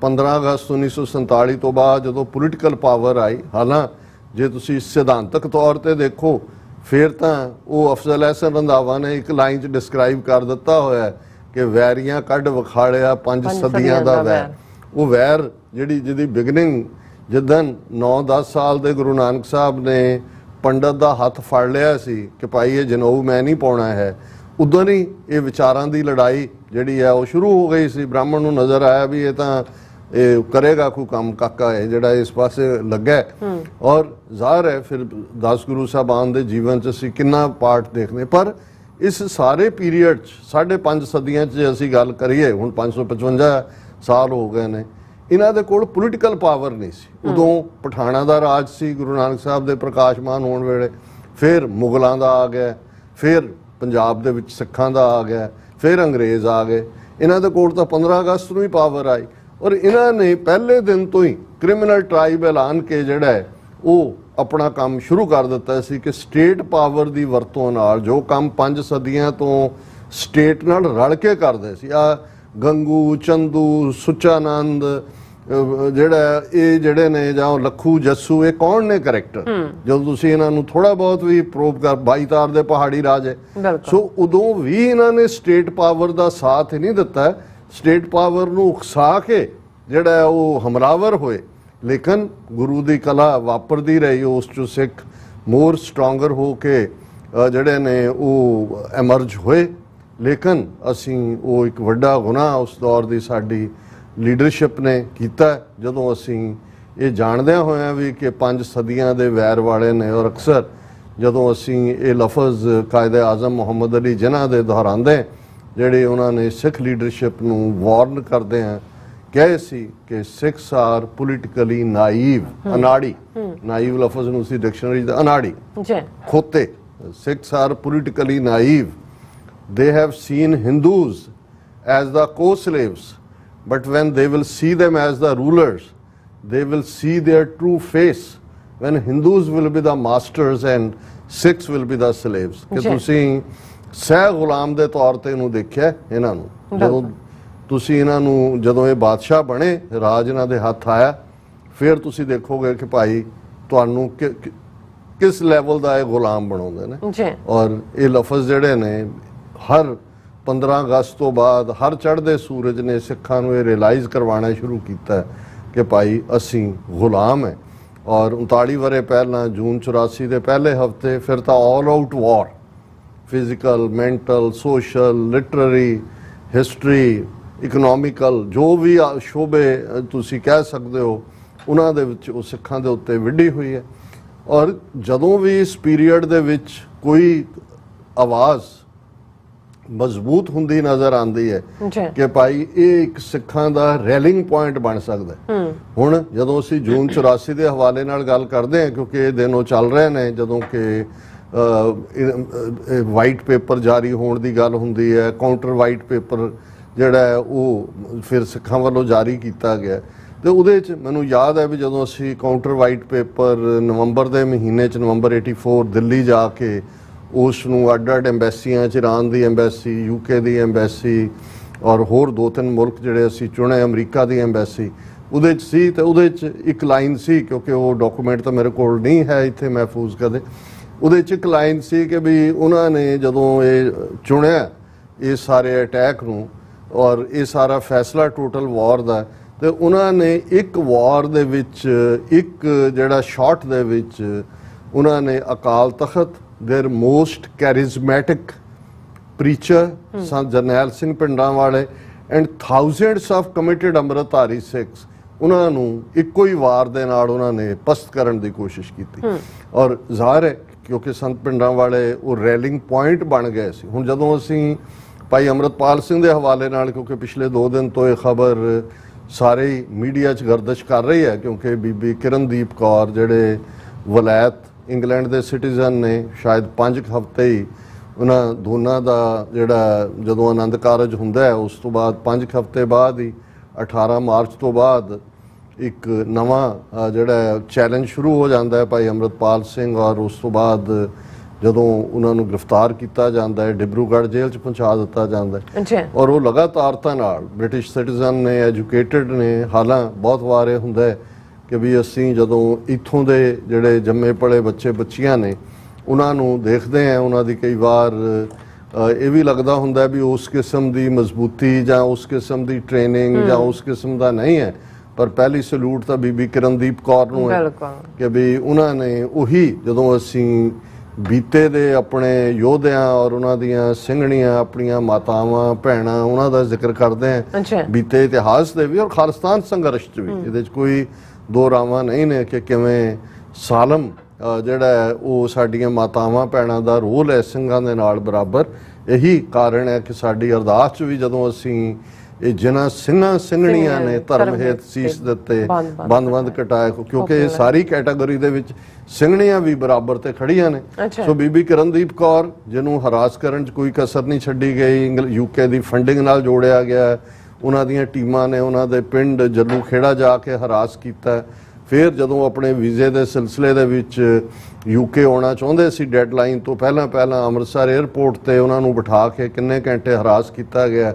15 ਅਗਸਤ 1947 ਤੋਂ ਬਾਅਦ ਜਦੋਂ ਪੋਲੀਟੀਕਲ ਪਾਵਰ ਆਈ, ਹਾਲਾਂ ਜੇ ਤੁਸੀਂ ਸਿਧਾਂਤਕ ਤੌਰ ਤੇ ਦੇਖੋ ਫਿਰ ਤਾਂ ਉਹ ਅਫਜ਼ਲ ਅਹਿਸਨ ਰੰਧਾਵਾ ਨੇ ਇੱਕ ਲਾਈਨ 'ਚ ਡਿਸਕ੍ਰਾਈਬ ਕਰ ਦਿੱਤਾ ਹੋਇਆ ਕਿ ਵੈਰੀਆਂ ਕੱਢ ਵਿਖਾੜਿਆ 5 ਸਦੀਆਂ ਦਾ ਵੈਰ। ਉਹ ਵੈਰ ਜਿਹਦੀ ਬਿਗਨਿੰਗ ਜਿੱਦਣ 9-10 ਸਾਲ ਦੇ ਗੁਰੂ ਨਾਨਕ ਸਾਹਿਬ ਨੇ ਪੰਡਤ ਦਾ ਹੱਥ ਫੜ ਲਿਆ ਸੀ ਕਿ ਭਾਈ ਇਹ ਜਨੇਊ ਮੈਂ ਨਹੀਂ ਪਾਉਣਾ ਹੈ, ਉਦੋਂ ਹੀ ਇਹ ਵਿਚਾਰਾਂ ਦੀ ਲੜਾਈ ਜਿਹੜੀ ਹੈ ਉਹ ਸ਼ੁਰੂ ਹੋ ਗਈ ਸੀ। ਬ੍ਰਾਹਮਣ ਨੂੰ ਨਜ਼ਰ ਆਇਆ ਵੀ ਇਹ ਤਾਂ ਇਹ ਕਰੇਗਾ ਕੋਈ ਕੰਮ, ਕਾਕਾ ਹੈ ਜਿਹੜਾ ਇਸ ਪਾਸੇ ਲੱਗਾ। ਔਰ ਜ਼ਾਹਰ ਹੈ ਫਿਰ 10 ਗੁਰੂ ਸਾਹਿਬਾਨ ਦੇ ਜੀਵਨ 'ਚ ਅਸੀਂ ਕਿੰਨਾ ਪਾਰਟ ਦੇਖਦੇ, ਪਰ इस सारे पीरीयड 5.5 सदियां जे असीं गल करिए हुण 555 साल हो गए ने इन्हां दे कोल पोलीटिकल पावर नहीं सी। उदों पठाणा दा राज सी गुरु नानक साहब दे प्रकाशमान होण वेले, फिर मुगलों का आ गया, फिर पंजाब दे विच सिखां दा आ गया, फिर अंग्रेज़ आ गए। इन्हां दे कोल तां 15 अगस्त नूं ही पावर आई और इन्हां ने पहले दिन तो ही क्रिमिनल ट्राइब ऐलान के जिहड़ा है वो अपना काम शुरू कर दिता सी कि स्टेट पावर की वरतों नाल जो काम 5 सदियां तो स्टेट नाल रल के करदे सी। आ गंगू, चंदू, सुचानंद ਜਿਹੜਾ ਇਹ ਜਿਹੜੇ ਨੇ ਜਾਂ ਲੱਖੂ ਜੱਸੂ ਇਹ ਕੌਣ ਨੇ ਕਰੈਕਟਰ ਜਦੋਂ ਤੁਸੀਂ ਇਹਨਾਂ ਨੂੰ ਥੋੜਾ ਬਹੁਤ ਵੀ ਪ੍ਰੂਵ ਕਰ 22 ਤਾਰ ਦੇ ਪਹਾੜੀ ਰਾਜ ਹੈ ਸੋ ਉਦੋਂ ਵੀ ਇਹਨਾਂ ਨੇ ਸਟੇਟ ਪਾਵਰ ਦਾ ਸਾਥ ਨਹੀਂ ਦਿੱਤਾ। ਸਟੇਟ ਪਾਵਰ ਨੂੰ ਉਕਸਾ ਕੇ ਜਿਹੜਾ ਉਹ ਹਮਲਾਵਰ ਹੋਏ ਲੇਕਿਨ ਗੁਰੂ ਦੀ ਕਲਾ ਵਾਪਰਦੀ ਰਹੀ। ਉਸ ਚੋਂ ਸਿੱਖ ਮੋਰ ਸਟਰੋਂਗਰ ਹੋ ਕੇ ਜਿਹੜੇ ਨੇ ਉਹ ਐਮਰਜ ਹੋਏ ਲੇਕਿਨ ਅਸੀਂ ਉਹ ਇੱਕ ਵੱਡਾ ਗੁਨਾਹ ਉਸ ਦੌਰ ਦੀ ਸਾਡੀ ਲੀਡਰਸ਼ਿਪ ਨੇ ਕੀਤਾ ਜਦੋਂ ਅਸੀਂ ਇਹ ਜਾਣਦਿਆਂ ਹੋਇਆਂ ਵੀ ਕਿ 5 ਸਦੀਆਂ ਦੇ ਵੈਰ ਵਾਲੇ ਨੇ। ਔਰ ਅਕਸਰ ਜਦੋਂ ਅਸੀਂ ਇਹ ਲਫ਼ਜ਼ ਕਾਇਦੇ ਆਜ਼ਮ ਮੁਹੰਮਦ ਅਲੀ ਜਿਨ੍ਹਾਂ ਦੇ ਦੁਹਰਾਉਂਦੇ ਜਿਹੜੇ ਉਹਨਾਂ ਨੇ ਸਿੱਖ ਲੀਡਰਸ਼ਿਪ ਨੂੰ ਵਾਰਨ ਕਰਦੇ ਆ ਕਹੇ ਸੀ ਕਿ ਸਿੱਖਸ ਆਰ ਪੋਲੀਟੀਕਲੀ ਨਾਈਵ, ਅਨਾੜੀ, ਨਾਈਵ ਲਫ਼ਜ਼ ਨੂੰ ਸੀ ਡਿਕਸ਼ਨਰੀ ਦਾ ਅਨਾੜੀ ਖੋਤੇ। Sikhs are politically naive, they have seen Hindus as the co-slaves, but when they will see them as the rulers, they will see their true face, when Hindus will be the masters and Sikhs will be the slaves। ਕਿ ਤੁਸੀਂ ਸਹਿ ਗੁਲਾਮ ਦੇ ਤੌਰ ਤੇ ਇਹਨੂੰ ਦੇਖਿਆ ਇਹਨਾਂ ਨੂੰ ਜਦੋਂ ਤੁਸੀਂ ਇਹਨਾਂ ਨੂੰ ਜਦੋਂ ਇਹ ਬਾਦਸ਼ਾਹ ਬਣੇ ਰਾਜ ਇਹਨਾਂ ਦੇ ਹੱਥ ਆਇਆ ਫਿਰ ਤੁਸੀਂ ਦੇਖੋਗੇ ਕਿ ਭਾਈ ਤੁਹਾਨੂੰ ਕਿਸ ਲੈਵਲ ਦਾ ਇਹ ਗੁਲਾਮ ਬਣਾਉਂਦੇ ਨੇ। ਔਰ ਇਹ ਲਫ਼ਜ਼ ਜਿਹੜੇ ਨੇ ਹਰ 15 ਅਗਸਤ ਤੋਂ ਬਾਅਦ ਹਰ ਚੜ੍ਹਦੇ ਸੂਰਜ ਨੇ ਸਿੱਖਾਂ ਨੂੰ ਇਹ ਰਿਅਲਾਈਜ਼ ਕਰਵਾਉਣਾ ਸ਼ੁਰੂ ਕੀਤਾ ਕਿ ਭਾਈ ਅਸੀਂ ਗੁਲਾਮ ਹੈ। ਔਰ 39 ਵਰੇ ਪਹਿਲਾਂ ਜੂਨ 84 ਦੇ ਪਹਿਲੇ ਹਫਤੇ ਫਿਰ ਤਾਂ all out war, physical, mental, social, literary, history, economical ਜੋ ਵੀ ਸ਼ੋਬੇ ਤੁਸੀਂ ਕਹਿ ਸਕਦੇ ਹੋ ਉਹਨਾਂ ਦੇ ਵਿੱਚ ਉਹ ਸਿੱਖਾਂ ਦੇ ਉੱਤੇ ਵਿੱਢੀ ਹੋਈ ਹੈ। ਔਰ ਜਦੋਂ ਵੀ ਇਸ ਪੀਰੀਅਡ ਦੇ ਵਿੱਚ ਕੋਈ ਆਵਾਜ਼ ਮਜ਼ਬੂਤ ਹੁੰਦੀ ਨਜ਼ਰ ਆਉਂਦੀ ਹੈ ਕਿ ਭਾਈ ਇਹ ਇੱਕ ਸਿੱਖਾਂ ਦਾ ਰੈਲਿੰਗ ਪੁਆਇੰਟ ਬਣ ਸਕਦਾ। ਹੁਣ ਜਦੋਂ ਅਸੀਂ ਜੂਨ 84 ਦੇ ਹਵਾਲੇ ਨਾਲ ਗੱਲ ਕਰਦੇ ਹਾਂ ਕਿਉਂਕਿ ਇਹ ਦਿਨ ਉਹ ਚੱਲ ਰਹੇ ਨੇ ਜਦੋਂ ਕਿ ਵਾਈਟ ਪੇਪਰ ਜਾਰੀ ਹੋਣ ਦੀ ਗੱਲ ਹੁੰਦੀ ਹੈ, ਕਾਊਂਟਰ ਵਾਈਟ ਪੇਪਰ ਜਿਹੜਾ ਹੈ ਉਹ ਫਿਰ ਸਿੱਖਾਂ ਵੱਲੋਂ ਜਾਰੀ ਕੀਤਾ ਗਿਆ ਤੇ ਉਹਦੇ 'ਚ ਮੈਨੂੰ ਯਾਦ ਹੈ ਵੀ ਜਦੋਂ ਅਸੀਂ ਕਾਊਂਟਰ ਵਾਈਟ ਪੇਪਰ ਨਵੰਬਰ ਦੇ ਮਹੀਨੇ 'ਚ ਨਵੰਬਰ 84 ਦਿੱਲੀ ਜਾ ਕੇ ਉਸ ਨੂੰ ਅੱਡ-ਅੱਡ ਐਂਬੈਸੀਆਂ 'ਚ ਇਰਾਨ ਦੀ ਐਂਬੈਸੀ, UK ਦੀ ਐਂਬੈਸੀ ਔਰ ਹੋਰ 2-3 ਮੁਲਕ ਜਿਹੜੇ ਅਸੀਂ ਚੁਣੇ, ਅਮਰੀਕਾ ਦੀ ਐਂਬੈਸੀ ਉਹਦੇ 'ਚ ਸੀ ਤੇ ਉਹਦੇ 'ਚ ਇੱਕ ਲਾਈਨ ਸੀ ਕਿਉਂਕਿ ਉਹ ਡਾਕੂਮੈਂਟ ਤਾਂ ਮੇਰੇ ਕੋਲ ਨਹੀਂ ਹੈ ਇੱਥੇ ਮਹਿਫੂਜ਼ ਕਦੇ। ਉਹਦੇ 'ਚ ਇੱਕ ਲਾਈਨ ਸੀ ਕਿ ਵੀ ਉਹਨਾਂ ਨੇ ਜਦੋਂ ਇਹ ਚੁਣਿਆ ਇਹ ਸਾਰੇ ਅਟੈਕ ਨੂੰ ਔਰ ਇਹ ਸਾਰਾ ਫੈਸਲਾ ਟੋਟਲ ਵਾਰ ਦਾ ਤੇ ਉਹਨਾਂ ਨੇ ਇੱਕ ਵਾਰ ਦੇ ਵਿੱਚ ਇੱਕ ਜਿਹੜਾ ਸ਼ਾਟ ਦੇ ਵਿੱਚ ਉਹਨਾਂ ਨੇ Akal Takht their most charismatic preacher Sant Jarnail Singh Pindranwale and thousands of committed Amritdhari Sikhs ਉਹਨਾਂ ਨੂੰ ਇੱਕੋ ਹੀ ਵਾਰ ਦੇ ਨਾਲ ਉਹਨਾਂ ਨੇ ਪਸਤ ਕਰਨ ਦੀ ਕੋਸ਼ਿਸ਼ ਕੀਤੀ। ਔਰ ਜ਼ਾਹਰ ਹੈ ਕਿਉਂਕਿ ਸੰਤ ਪਿੰਡਰਾਂਵਾਲੇ ਉਹ ਰੈਲਿੰਗ ਪੁਆਇੰਟ ਬਣ ਗਏ ਸੀ। ਹੁਣ ਜਦੋਂ ਅਸੀਂ ਭਾਈ ਅੰਮ੍ਰਿਤਪਾਲ ਸਿੰਘ ਦੇ ਹਵਾਲੇ ਨਾਲ ਕਿਉਂਕਿ ਪਿਛਲੇ 2 ਦਿਨ ਤੋਂ ਇਹ ਖਬਰ ਸਾਰੇ ਮੀਡੀਆ 'ਚ ਗਰਦਸ਼ ਕਰ ਰਹੀ ਹੈ ਕਿਉਂਕਿ ਬੀਬੀ ਕਿਰਨਦੀਪ ਕੌਰ ਜਿਹੜੇ ਵਲਾਇਤ ਇੰਗਲੈਂਡ ਦੇ ਸਿਟੀਜ਼ਨ ਨੇ ਸ਼ਾਇਦ 5 ਹਫ਼ਤੇ ਹੀ ਉਹਨਾਂ ਦੋਨਾਂ ਦਾ ਜਿਹੜਾ ਜਦੋਂ ਆਨੰਦ ਕਾਰਜ ਹੁੰਦਾ ਹੈ ਉਸ ਤੋਂ ਬਾਅਦ 5 ਹਫ਼ਤੇ ਬਾਅਦ ਹੀ 18 ਮਾਰਚ ਤੋਂ ਬਾਅਦ ਇੱਕ ਨਵਾਂ ਜਿਹੜਾ ਚੈਲੰਜ ਸ਼ੁਰੂ ਹੋ ਜਾਂਦਾ ਹੈ ਭਾਈ ਅੰਮ੍ਰਿਤਪਾਲ ਸਿੰਘ ਔਰ ਉਸ ਤੋਂ ਬਾਅਦ ਜਦੋਂ ਉਹਨਾਂ ਨੂੰ ਗ੍ਰਿਫਤਾਰ ਕੀਤਾ ਜਾਂਦਾ ਹੈ ਡਿਬਰੂਗੜ੍ਹ ਜੇਲ੍ਹ 'ਚ ਪਹੁੰਚਾ ਦਿੱਤਾ ਜਾਂਦਾ ਹੈ ਔਰ ਉਹ ਲਗਾਤਾਰਤਾ ਨਾਲ ਬ੍ਰਿਟਿਸ਼ ਸਿਟੀਜ਼ਨ ਨੇ, ਐਜੂਕੇਟਡ ਨੇ। ਹਾਲਾਂ ਬਹੁਤ ਵਾਰ ਇਹ ਹੁੰਦਾ ਹੈ ਕਿ ਵੀ ਅਸੀਂ ਜਦੋਂ ਇੱਥੋਂ ਦੇ ਜਿਹੜੇ ਜੰਮੇ ਪਲੇ ਬੱਚੇ ਬੱਚੀਆਂ ਨੇ ਉਹਨਾਂ ਨੂੰ ਦੇਖਦੇ ਹਾਂ ਉਹਨਾਂ ਦੀ ਕਈ ਵਾਰ ਇਹ ਵੀ ਲੱਗਦਾ ਹੁੰਦਾ ਵੀ ਉਸ ਕਿਸਮ ਦੀ ਮਜ਼ਬੂਤੀ ਜਾਂ ਉਸ ਕਿਸਮ ਦੀ ਟ੍ਰੇਨਿੰਗ ਜਾਂ ਉਸ ਕਿਸਮ ਦਾ ਨਹੀਂ ਹੈ। ਪਰ ਪਹਿਲੀ ਸਲੂਟ ਤਾਂ ਬੀਬੀ ਕਿਰਨਦੀਪ ਕੌਰ ਨੂੰ ਹੈ ਕਿ ਵੀ ਉਹਨਾਂ ਨੇ ਉਹੀ ਜਦੋਂ ਅਸੀਂ ਬੀਤੇ ਦੇ ਆਪਣੇ ਯੋਧਿਆਂ ਔਰ ਉਹਨਾਂ ਦੀਆਂ ਸਿੰਘਣੀਆਂ ਆਪਣੀਆਂ ਮਾਤਾਵਾਂ ਭੈਣਾਂ ਉਹਨਾਂ ਦਾ ਜ਼ਿਕਰ ਕਰਦੇ ਹਾਂ ਬੀਤੇ ਇਤਿਹਾਸ ਦੇ ਵੀ ਔਰ ਖਾਲਿਸਤਾਨ ਸੰਘਰਸ਼ 'ਚ ਵੀ ਇਹਦੇ 'ਚ ਕੋਈ ਦੋ ਰਾਵਾਂ ਨਹੀਂ ਨੇ ਕਿ ਕਿਵੇਂ ਸਾਲਮ ਜਿਹੜਾ ਹੈ ਉਹ ਸਾਡੀਆਂ ਮਾਤਾਵਾਂ ਭੈਣਾਂ ਦਾ ਰੋਲ ਹੈ ਸਿੰਘਾਂ ਦੇ ਨਾਲ ਬਰਾਬਰ। ਇਹੀ ਕਾਰਨ ਹੈ ਕਿ ਸਾਡੀ ਅਰਦਾਸ 'ਚ ਵੀ ਜਦੋਂ ਅਸੀਂ ਇਹ ਜਿਨ੍ਹਾਂ ਸਿੰਘਾਂ ਸਿੰਘਣੀਆਂ ਨੇ ਧਰਮ ਹੇਤ ਸੀਸ ਦਿੱਤੇ ਬੰਦ ਕਟਾਏ, ਕਿਉਂਕਿ ਇਹ ਸਾਰੀ ਕੈਟਾਗਰੀ ਦੇ ਵਿੱਚ ਸਿੰਘਣੀਆਂ ਵੀ ਬਰਾਬਰ ਤੇ ਖੜੀਆਂ ਨੇ। ਸੋ ਬੀਬੀ ਕਿਰਨਦੀਪ ਕੌਰ ਜਿਹਨੂੰ ਹਰਾਸ ਕਰਨ 'ਚ ਕੋਈ ਕਸਰ ਨਹੀਂ ਛੱਡੀ ਗਈ, UK ਦੀ ਫੰਡਿੰਗ ਨਾਲ ਜੋੜਿਆ ਗਿਆ, ਉਹਨਾਂ ਦੀਆਂ ਟੀਮਾਂ ਨੇ ਉਹਨਾਂ ਦੇ ਪਿੰਡ ਜੱਲੂ ਖੇੜਾ ਜਾ ਕੇ ਹਰਾਸ ਕੀਤਾ। ਫਿਰ ਜਦੋਂ ਆਪਣੇ ਵੀਜ਼ੇ ਦੇ ਸਿਲਸਿਲੇ ਦੇ ਵਿੱਚ UK ਆਉਣਾ ਚਾਹੁੰਦੇ ਸੀ ਡੈਡਲਾਈਨ ਤੋਂ ਪਹਿਲਾਂ ਅੰਮ੍ਰਿਤਸਰ 에ਅਰਪੋਰਟ ਤੇ ਉਹਨਾਂ ਨੂੰ ਬਿਠਾ ਕੇ ਕਿੰਨੇ ਘੰਟੇ ਹਰਾਸ ਕੀਤਾ ਗਿਆ,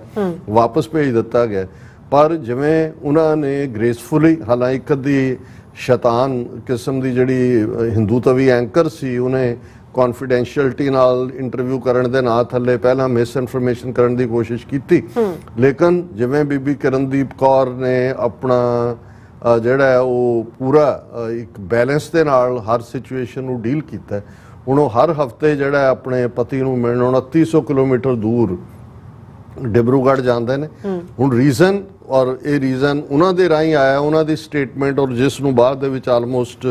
ਵਾਪਸ ਭੇਜ ਦਿੱਤਾ ਗਿਆ। ਪਰ ਜਿਵੇਂ ਉਹਨਾਂ ਨੇ ਗ੍ਰੇਸਫੁਲੀ, ਹਾਲਾਂਕਿ ਇੱਕ ਅੱਧੀ ਸ਼ੈਤਾਨ ਕਿਸਮ ਦੀ ਜਿਹੜੀ ਹਿੰਦੂਤਵੀ ਐਂਕਰ ਸੀ, ਉਹਨੇ ਕੌਨਫੀਡੈਂਸ਼ੀਅਲਟੀ ਨਾਲ ਇੰਟਰਵਿਊ ਕਰਨ ਦੇ ਨਾਂ ਥੱਲੇ ਪਹਿਲਾਂ ਮਿਸ ਇਨਫੋਰਮੇਸ਼ਨ ਕਰਨ ਦੀ ਕੋਸ਼ਿਸ਼ ਕੀਤੀ। ਲੇਕਿਨ ਜਿਵੇਂ ਬੀਬੀ ਕਿਰਨਦੀਪ ਕੌਰ ਨੇ ਆਪਣਾ ਜਿਹੜਾ ਉਹ ਪੂਰਾ ਇੱਕ ਬੈਲੈਂਸ ਦੇ ਨਾਲ ਹਰ ਸਿਚੁਏਸ਼ਨ ਨੂੰ ਡੀਲ ਕੀਤਾ। ਹੁਣ ਉਹ ਹਰ ਹਫਤੇ ਜਿਹੜਾ ਆਪਣੇ ਪਤੀ ਨੂੰ ਮਿਲਣ 2900 ਕਿਲੋਮੀਟਰ ਦੂਰ ਡਿਬਰੂਗੜ੍ਹ ਜਾਂਦੇ ਨੇ। ਹੁਣ ਰੀਜ਼ਨ, ਔਰ ਇਹ ਰੀਜ਼ਨ ਉਹਨਾਂ ਦੇ ਰਾਹੀਂ ਆਇਆ, ਉਹਨਾਂ ਦੀ ਸਟੇਟਮੈਂਟ, ਔਰ ਜਿਸ ਨੂੰ ਬਾਅਦ ਦੇ ਵਿੱਚ ਆਲਮੋਸਟ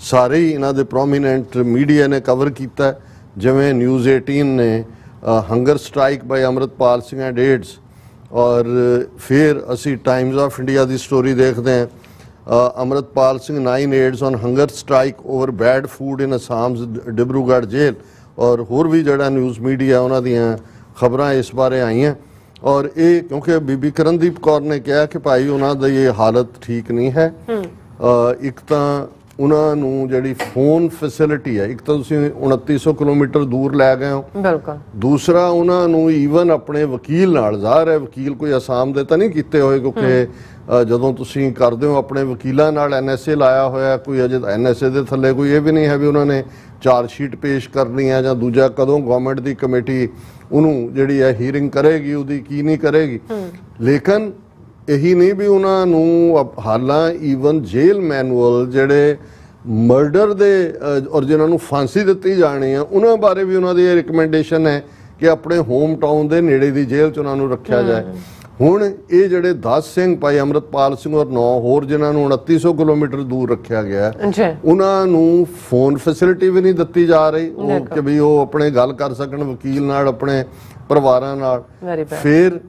ਸਾਰੇ ਹੀ ਇਹਨਾਂ ਦੇ ਪ੍ਰੋਮੀਨੈਂਟ ਮੀਡੀਆ ਨੇ ਕਵਰ ਕੀਤਾ। ਜਿਵੇਂ ਨਿਊਜ਼ 18 ਨੇ hunger strike by Amritpal Singh and aides, ਔਰ ਫਿਰ ਅਸੀਂ ਟਾਈਮਜ਼ ਆਫ ਇੰਡੀਆ ਦੀ ਸਟੋਰੀ ਦੇਖਦੇ ਹਾਂ, Amritpal Singh 9 aides on hunger strike over bad food in Assam's Dibrugarh jail, ਔਰ ਹੋਰ ਵੀ ਜਿਹੜਾ ਨਿਊਜ਼ ਮੀਡੀਆ ਉਹਨਾਂ ਦੀਆਂ ਖਬਰਾਂ ਇਸ ਬਾਰੇ ਆਈਆਂ। ਔਰ ਇਹ ਕਿਉਂਕਿ ਬੀਬੀ ਕਿਰਨਦੀਪ ਕੌਰ ਨੇ ਕਿਹਾ ਕਿ ਭਾਈ ਉਹਨਾਂ ਦੀ ਇਹ ਹਾਲਤ ਠੀਕ ਨਹੀਂ ਹੈ। ਇੱਕ ਤਾਂ ਉਹਨਾਂ ਨੂੰ ਜਿਹੜੀ ਫੋਨ ਫੈਸਿਲਿਟੀ ਹੈ, ਇੱਕ ਤਾਂ ਤੁਸੀਂ 2900 ਕਿਲੋਮੀਟਰ ਦੂਰ ਲੈ ਗਏ ਹੋ, ਬਿਲਕੁਲ। ਦੂਸਰਾ ਉਹਨਾਂ ਨੂੰ ਈਵਨ ਆਪਣੇ ਵਕੀਲ ਨਾਲ, ਜ਼ਾਹਰ ਹੈ ਵਕੀਲ ਕੋਈ ਅਸਾਮ ਦੇ ਤਾਂ ਨਹੀਂ ਕੀਤੇ ਹੋਏ, ਕਿਉਂਕਿ ਜਦੋਂ ਤੁਸੀਂ ਕਰਦੇ ਹੋ ਆਪਣੇ ਵਕੀਲਾਂ ਨਾਲ NSA ਲਾਇਆ ਹੋਇਆ, ਕੋਈ ਅਜੇ NSA ਦੇ ਥੱਲੇ ਕੋਈ ਇਹ ਵੀ ਨਹੀਂ ਹੈ ਵੀ ਉਹਨਾਂ ਨੇ ਚਾਰਜ ਸ਼ੀਟ ਪੇਸ਼ ਕਰਨੀ ਹੈ, ਜਾਂ ਦੂਜਾ ਕਦੋਂ ਗਵਰਨਮੈਂਟ ਦੀ ਕਮੇਟੀ ਉਹਨੂੰ ਜਿਹੜੀ ਹੈ ਹੀਅਰਿੰਗ ਕਰੇਗੀ, ਉਹਦੀ ਕੀ ਨਹੀਂ ਕਰੇਗੀ। ਲੇਕਿਨ ਇਹੀ ਨਹੀਂ ਵੀ ਉਹਨਾਂ ਨੂੰ ਹਾਲਾਂ ਈਵਨ ਜੇਲ ਮੈਨੂਅਲ ਜਿਹੜੇ ਮਰਡਰ ਦੇ ਔਰ ਜਿਨ੍ਹਾਂ ਨੂੰ ਫਾਂਸੀ ਦਿੱਤੀ ਜਾਣੀ ਆ, ਉਹਨਾਂ ਬਾਰੇ ਵੀ ਉਹਨਾਂ ਦੀ ਇਹ ਰਿਕਮੈਂਡੇਸ਼ਨ ਹੈ ਕਿ ਆਪਣੇ ਹੋਮ ਟਾਊਨ ਦੇ ਨੇੜੇ ਦੀ ਜੇਲ੍ਹ 'ਚ ਉਹਨਾਂ ਨੂੰ ਰੱਖਿਆ ਜਾਏ। ਹੁਣ ਇਹ ਜਿਹੜੇ 10 ਸਿੰਘ ਭਾਈ ਅੰਮ੍ਰਿਤਪਾਲ ਸਿੰਘ ਔਰ 9 ਹੋਰ ਜਿਨ੍ਹਾਂ ਨੂੰ 2900 ਕਿਲੋਮੀਟਰ ਦੂਰ ਰੱਖਿਆ ਗਿਆ, ਉਹਨਾਂ ਨੂੰ ਫੋਨ ਫੈਸਿਲਿਟੀ ਵੀ ਨਹੀਂ ਦਿੱਤੀ ਜਾ ਰਹੀ ਕਿ ਵੀ ਉਹ ਆਪਣੇ ਗੱਲ ਕਰ ਸਕਣ ਵਕੀਲ ਨਾਲ, ਆਪਣੇ ਪਰਿਵਾਰਾਂ ਨਾਲ। ਫਿਰ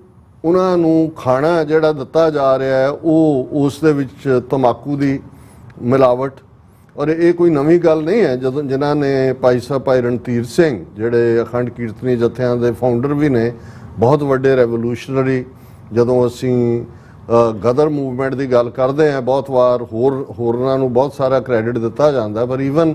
ਉਹਨਾਂ ਨੂੰ ਖਾਣਾ ਜਿਹੜਾ ਦਿੱਤਾ ਜਾ ਰਿਹਾ ਹੈ ਉਹ ਉਸ ਦੇ ਵਿੱਚ ਤੰਬਾਕੂ ਦੀ ਮਿਲਾਵਟ। ਔਰ ਇਹ ਕੋਈ ਨਵੀਂ ਗੱਲ ਨਹੀਂ ਹੈ। ਜਦੋਂ ਜਿਨ੍ਹਾਂ ਨੇ ਭਾਈ ਸਾਹਿਬ ਭਾਈ ਰਣਧੀਰ ਸਿੰਘ ਜਿਹੜੇ ਅਖੰਡ ਕੀਰਤਨੀ ਜਥਿਆਂ ਦੇ ਫਾਊਂਡਰ ਵੀ ਨੇ, ਬਹੁਤ ਵੱਡੇ ਰੈਵੋਲੂਸ਼ਨਰੀ, ਜਦੋਂ ਅਸੀਂ ਗਦਰ ਮੂਵਮੈਂਟ ਦੀ ਗੱਲ ਕਰਦੇ ਹਾਂ ਬਹੁਤ ਵਾਰ ਹੋਰਨਾਂ ਨੂੰ ਬਹੁਤ ਸਾਰਾ ਕ੍ਰੈਡਿਟ ਦਿੱਤਾ ਜਾਂਦਾ, ਪਰ ਈਵਨ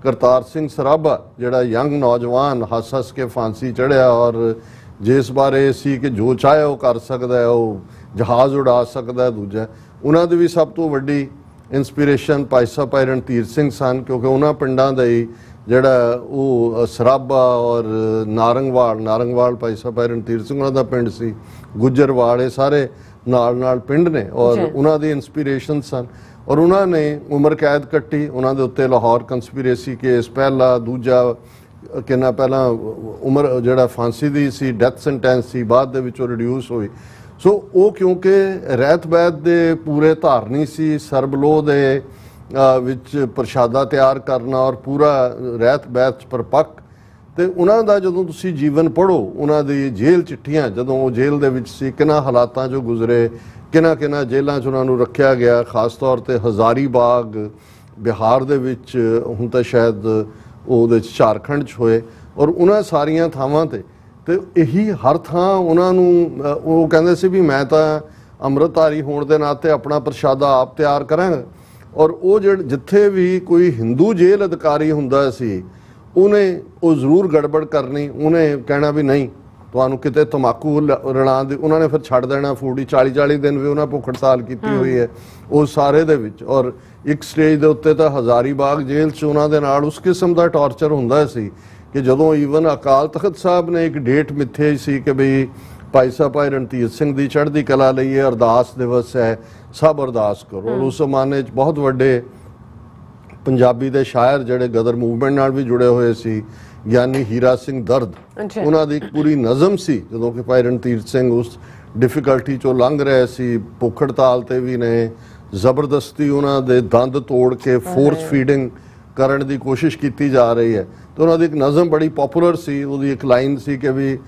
ਕਰਤਾਰ ਸਿੰਘ ਸਰਾਭਾ ਜਿਹੜਾ ਯੰਗ ਨੌਜਵਾਨ ਹੱਸ ਕੇ ਫਾਂਸੀ ਚੜ੍ਹਿਆ, ਔਰ ਜਿਸ ਬਾਰੇ ਸੀ ਕਿ ਜੋ ਚਾਹੇ ਉਹ ਕਰ ਸਕਦਾ ਹੈ, ਉਹ ਜਹਾਜ਼ ਉਡਾ ਸਕਦਾ ਹੈ, ਦੂਜਾ ਉਹਨਾਂ ਦੀ ਵੀ ਸਭ ਤੋਂ ਵੱਡੀ ਇੰਸਪੀਰੇਸ਼ਨ ਭਾਈ ਸਾਹਿਬ ਭਾਈ ਰਣਧੀਰ ਸਿੰਘ ਸਨ, ਕਿਉਂਕਿ ਉਹਨਾਂ ਪਿੰਡਾਂ ਦਾ ਹੀ ਜਿਹੜਾ ਉਹ ਸਰਾਭਾ ਔਰ ਨਾਰੰਗਵਾਲ ਭਾਈ ਸਾਹਿਬ ਭਾਈ ਰਣਧੀਰ ਸਿੰਘ ਉਹਨਾਂ ਦਾ ਪਿੰਡ ਸੀ, ਗੁੱਜਰਵਾਲ, ਇਹ ਸਾਰੇ ਨਾਲ ਪਿੰਡ ਨੇ, ਔਰ ਉਹਨਾਂ ਦੀ ਇੰਸਪੀਰੇਸ਼ਨ ਸਨ। ਔਰ ਉਹਨਾਂ ਨੇ ਉਮਰ ਕੈਦ ਕੱਟੀ, ਉਹਨਾਂ ਦੇ ਉੱਤੇ ਲਾਹੌਰ ਕੰਸਪੀਰੇਸੀ ਕੇਸ ਪਹਿਲਾ, ਦੂਜਾ ਕਿੰਨਾ ਪਹਿਲਾਂ ਉਮਰ ਜਿਹੜਾ ਫਾਂਸੀ ਦੀ ਸੀ, ਡੈਥ ਸੈਂਟੈਂਸ ਸੀ, ਬਾਅਦ ਦੇ ਵਿੱਚ ਉਹ ਰਿਡਿਊਸ ਹੋਈ। ਸੋ ਉਹ ਕਿਉਂਕਿ ਰਹਿਤ ਬੈਤ ਦੇ ਪੂਰੇ ਧਾਰਨੀ ਸੀ, ਸਰਬਲੋਹ ਦੇ ਵਿੱਚ ਪ੍ਰਸ਼ਾਦਾ ਤਿਆਰ ਕਰਨਾ ਔਰ ਪੂਰਾ ਰਹਿਤ ਬੈਤ 'ਚ ਪਰਪੱਕ, ਤੇ ਉਹਨਾਂ ਦਾ ਜਦੋਂ ਤੁਸੀਂ ਜੀਵਨ ਪੜ੍ਹੋ, ਉਹਨਾਂ ਦੀ ਜੇਲ੍ਹ ਚਿੱਠੀਆਂ, ਜਦੋਂ ਉਹ ਜੇਲ੍ਹ ਦੇ ਵਿੱਚ ਸੀ, ਕਿੰਨਾ ਹਾਲਾਤਾਂ 'ਚੋਂ ਗੁਜ਼ਰੇ, ਕਿੰਨਾ ਜੇਲ੍ਹਾਂ 'ਚ ਉਹਨਾਂ ਨੂੰ ਰੱਖਿਆ ਗਿਆ, ਖਾਸ ਤੌਰ ਤੇ ਹਜ਼ਾਰੀ ਬਾਗ ਬਿਹਾਰ ਦੇ ਵਿੱਚ, ਹੁਣ ਤਾਂ ਸ਼ਾਇਦ ਉਹਦੇ 'ਚ ਝਾਰਖੰਡ 'ਚ ਹੋਏ, ਔਰ ਉਹਨਾਂ ਸਾਰੀਆਂ ਥਾਵਾਂ ਤੇ ਇਹੀ ਹਰ ਥਾਂ ਉਹਨਾਂ ਨੂੰ ਉਹ ਕਹਿੰਦੇ ਸੀ ਵੀ ਮੈਂ ਤਾਂ ਅੰਮ੍ਰਿਤਧਾਰੀ ਹੋਣ ਦੇ ਨਾਤੇ ਆਪਣਾ ਪ੍ਰਸ਼ਾਦਾ ਆਪ ਤਿਆਰ ਕਰਾਂਗਾ। ਔਰ ਉਹ ਜਿੱਥੇ ਵੀ ਕੋਈ ਹਿੰਦੂ ਜੇਲ੍ਹ ਅਧਿਕਾਰੀ ਹੁੰਦਾ ਸੀ, ਉਹਨੇ ਉਹ ਜ਼ਰੂਰ ਗੜਬੜ ਕਰਨੀ, ਉਹਨੇ ਕਹਿਣਾ ਵੀ ਨਹੀਂ ਤੁਹਾਨੂੰ ਕਿਤੇ ਤੰਬਾਕੂ ਰਲਾਉਣ ਦੀ, ਉਹਨਾਂ ਨੇ ਫਿਰ ਛੱਡ ਦੇਣਾ ਫੂਡ ਹੀ। 40 ਦਿਨ ਵੀ ਉਹਨਾਂ ਭੁੱਖ ਹੜਤਾਲ ਕੀਤੀ ਹੋਈ ਹੈ ਉਹ ਸਾਰੇ ਦੇ ਵਿੱਚ। ਔਰ ਇੱਕ ਸਟੇਜ ਦੇ ਉੱਤੇ ਤਾਂ ਹਜ਼ਾਰੀ ਬਾਗ ਜੇਲ੍ਹ 'ਚ ਉਹਨਾਂ ਦੇ ਨਾਲ ਉਸ ਕਿਸਮ ਦਾ ਟਾਰਚਰ ਹੁੰਦਾ ਸੀ ਕਿ ਜਦੋਂ ਈਵਨ ਅਕਾਲ ਤਖਤ ਸਾਹਿਬ ਨੇ ਇੱਕ ਡੇਟ ਮਿੱਥੇ ਸੀ ਕਿ ਬਈ ਭਾਈ ਸਾਹਿਬ ਭਾਈ ਰਣਧੀਰ ਸਿੰਘ ਦੀ ਚੜ੍ਹਦੀ ਕਲਾ ਲਈ ਇਹ ਅਰਦਾਸ ਦਿਵਸ ਹੈ, ਸਭ ਅਰਦਾਸ ਕਰੋ। ਔਰ ਉਸ ਜ਼ਮਾਨੇ 'ਚ ਬਹੁਤ ਵੱਡੇ ਪੰਜਾਬੀ ਦੇ ਸ਼ਾਇਰ ਜਿਹੜੇ ਗਦਰ ਮੂਵਮੈਂਟ ਨਾਲ ਵੀ ਜੁੜੇ ਹੋਏ ਸੀ, ਗਿਆਨੀ ਹੀਰਾ ਸਿੰਘ ਦਰਦ, ਉਹਨਾਂ ਦੀ ਇੱਕ ਪੂਰੀ ਨਜ਼ਮ ਸੀ। ਜਦੋਂ ਕਿ ਭਾਈ ਰਣਧੀਰ ਸਿੰਘ ਉਸ ਡਿਫਿਕਲਟੀ 'ਚੋਂ ਲੰਘ ਰਹੇ ਸੀ, ਭੁੱਖ ਹੜਤਾਲ ਤੇ ਵੀ ਨੇ, ਜ਼ਬਰਦਸਤੀ ਉਹਨਾਂ ਦੇ ਦੰਦ ਤੋੜ ਕੇ ਫੋਰਸ ਫੀਡਿੰਗ ਕਰਨ ਦੀ ਕੋਸ਼ਿਸ਼ ਕੀਤੀ ਜਾ ਰਹੀ ਹੈ। ਤੇ ਉਹਨਾਂ ਦੀ ਇੱਕ ਨਜ਼ਮ ਬੜੀ ਪਪੂਲਰ ਸੀ, ਉਹਦੀ ਇੱਕ ਲਾਈਨ ਸੀ ਕਿ ਵੀ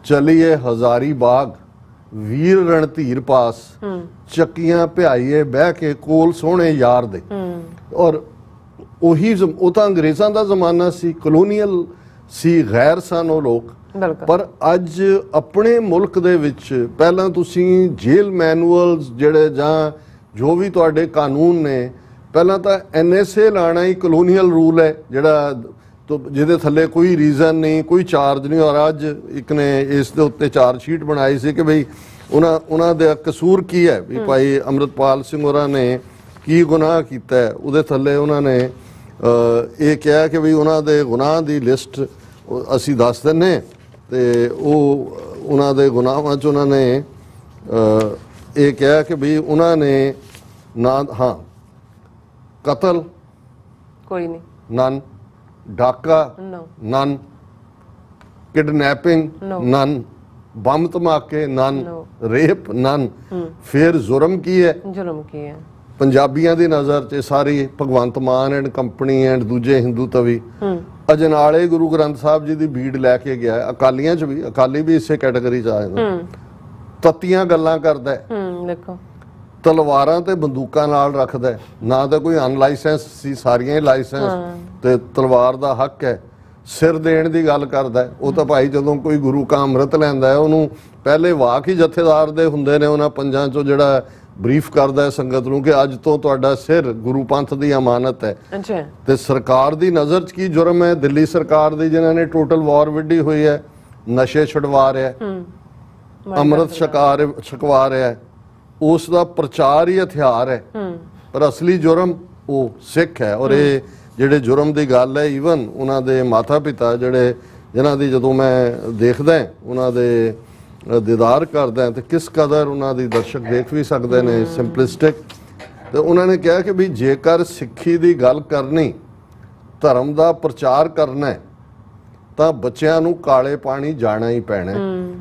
ਚਲੀਏ ਹਜ਼ਾਰੀ ਬਾਗ ਵੀਰ ਰਣਧੀਰ ਪਾਸ, ਚੱਕੀਆਂ ਭਿਆਈਏ ਬਹਿ ਕੇ ਕੋਲ ਸੋਹਣੇ ਯਾਰ ਦੇ। ਔਰ ਉਹੀ ਉਹ ਤਾਂ ਅੰਗਰੇਜ਼ਾਂ ਦਾ ਜ਼ਮਾਨਾ ਸੀ, ਕਲੋਨੀਅਲ ਸੀ, ਗੈਰ ਸਨ ਉਹ ਲੋਕ। ਪਰ ਅੱਜ ਆਪਣੇ ਮੁਲਕ ਦੇ ਵਿੱਚ ਪਹਿਲਾਂ ਤੁਸੀਂ ਜੇਲ ਮੈਨੂਅਲਸ ਜਿਹੜੇ ਜਾਂ ਜੋ ਵੀ ਤੁਹਾਡੇ ਕਾਨੂੰਨ ਨੇ, ਪਹਿਲਾਂ ਤਾਂ NSA ਲਾਣਾ ਹੀ ਕਲੋਨੀਅਲ ਰੂਲ ਹੈ ਜਿਹੜਾ ਜਿਹਦੇ ਥੱਲੇ ਕੋਈ ਰੀਜ਼ਨ ਨਹੀਂ, ਕੋਈ ਚਾਰਜ ਨਹੀਂ। ਔਰ ਅੱਜ ਇੱਕ ਨੇ ਇਸ ਦੇ ਉੱਤੇ ਚਾਰਜ ਸ਼ੀਟ ਬਣਾਈ ਸੀ ਕਿ ਬਈ ਉਹਨਾਂ ਦਾ ਕਸੂਰ ਕੀ ਹੈ, ਵੀ ਭਾਈ ਅੰਮ੍ਰਿਤਪਾਲ ਸਿੰਘ ਹੋਰਾਂ ਨੇ ਕੀ ਗੁਨਾਹ ਕੀਤਾ ਹੈ। ਉਹਦੇ ਥੱਲੇ ਉਹਨਾਂ ਨੇ ਇਹ ਕਿਹਾ ਕਿ ਵੀ ਉਹਨਾਂ ਦੇ ਗੁਨਾਹ ਦੀ ਲਿਸਟ ਅਸੀਂ ਦੱਸ ਦਿੰਨੇ, ਤੇ ਉਹ ਉਹਨਾਂ ਦੇ ਗੁਨਾਹਾਂ 'ਚ ਉਹਨਾਂ ਨੇ ਇਹ ਕਿਹਾ ਕਿ ਵੀ ਉਹਨਾਂ ਨੇ ਕਤਲ ਕੋਈ ਨਹੀਂ, ਨਨ, ਡਾਕਾ ਨਨ, ਕਿਡਨੈਪਿੰਗ ਨਨ, ਬੰਬ ਧਮਾਕੇ ਨਨ, ਰੇਪ ਨਨ। ਫਿਰ ਜ਼ੁਰਮ ਕੀ ਹੈ? ਜ਼ੁਰਮ ਕੀ ਹੈ? ਪੰਜਾਬੀਆਂ ਦੀ ਨਜ਼ਰ 'ਚ ਸਾਰੀ Bhagwant Mann and company and ਦੂਜੇ ਹਿੰਦੂ ਤਵੀ ਅਜਨਾਲੇ ਗੁਰੂ ਗ੍ਰੰਥ ਸਾਹਿਬ ਜੀ ਦੀ ਭੀੜ ਲੈ ਕੇ ਗਿਆ। ਅਕਾਲੀਆਂ 'ਚ ਵੀ, ਅਕਾਲੀ ਵੀ ਇਸੇ ਕੈਟਾਗਰੀ 'ਚ ਆ ਜਾਂਦਾ। ਤੱਤੀਆਂ ਗੱਲਾਂ ਕਰਦਾ, ਦੇਖੋ ਤਲਵਾਰਾਂ ਤੇ ਬੰਦੂਕਾਂ ਨਾਲ ਰੱਖਦਾ, ਨਾ ਤਾਂ ਕੋਈ ਅਨਲਾਇਸੈਂਸ ਸੀ, ਸਾਰੀਆਂ ਹੀ ਲਾਇਸੈਂਸ, ਤੇ ਤਲਵਾਰ ਦਾ ਹੱਕ ਹੈ। ਸਿਰ ਦੇਣ ਦੀ ਗੱਲ ਕਰਦਾ। ਉਹ ਤਾਂ ਭਾਈ ਜਦੋਂ ਕੋਈ ਗੁਰੂ ਕਾ ਅੰਮ੍ਰਿਤ ਲੈਂਦਾ ਹੈ ਉਹਨੂੰ ਪਹਿਲੇ ਵਾਕ ਹੀ ਜਥੇਦਾਰ ਦੇ ਹੁੰਦੇ ਨੇ ਉਹਨਾਂ ਪੰਜਾਂ 'ਚੋਂ, ਜਿਹੜਾ ਬਰੀਫ ਕਰਦਾ ਹੈ ਸੰਗਤ ਨੂੰ ਕਿ ਅੱਜ ਤੋਂ ਤੁਹਾਡਾ ਸਿਰ ਗੁਰੂ ਪੰਥ ਦੀ ਅਮਾਨਤ ਹੈ। ਤੇ ਸਰਕਾਰ ਦੀ ਨਜ਼ਰ 'ਚ ਕੀ ਜੁਰਮ ਹੈ? ਦਿੱਲੀ ਸਰਕਾਰ ਦੀ ਜਿਨ੍ਹਾਂ ਨੇ ਟੋਟਲ ਵਾਰ ਵਿੱਢੀ ਹੋਈ ਹੈ, ਨਸ਼ੇ ਛੁਡਵਾ ਰਿਹਾ, ਅੰਮ੍ਰਿਤ ਛਕਵਾ ਰਿਹਾ, ਉਸ ਦਾ ਪ੍ਰਚਾਰ ਹੀ ਹਥਿਆਰ ਹੈ। ਪਰ ਅਸਲੀ ਜੁਰਮ ਉਹ ਸਿੱਖ ਹੈ। ਔਰ ਇਹ ਜਿਹੜੇ ਜੁਰਮ ਦੀ ਗੱਲ ਹੈ, ਈਵਨ ਉਹਨਾਂ ਦੇ ਮਾਤਾ ਪਿਤਾ ਜਿਨ੍ਹਾਂ ਦੀ ਜਦੋਂ ਮੈਂ ਦੇਖਦਾ ਉਹਨਾਂ ਦੇ ਦੀਦਾਰ ਕਰਦਾ ਤੇ ਕਿਸ ਕਦਰ ਉਹਨਾਂ ਦੀ ਦਰਸ਼ਕ ਦੇਖ ਵੀ ਸਕਦੇ ਨੇ, ਸਿੰਪਲਿਸਟਿਕ। ਤੇ ਉਹਨਾਂ ਨੇ ਕਿਹਾ ਕਿ ਵੀ ਜੇਕਰ ਸਿੱਖੀ ਦੀ ਗੱਲ ਕਰਨੀ, ਧਰਮ ਦਾ ਪ੍ਰਚਾਰ ਕਰਨਾ ਹੈ, ਤਾਂ ਬੱਚਿਆਂ ਨੂੰ ਕਾਲੇ ਪਾਣੀ ਜਾਣਾ ਹੀ ਪੈਣਾ।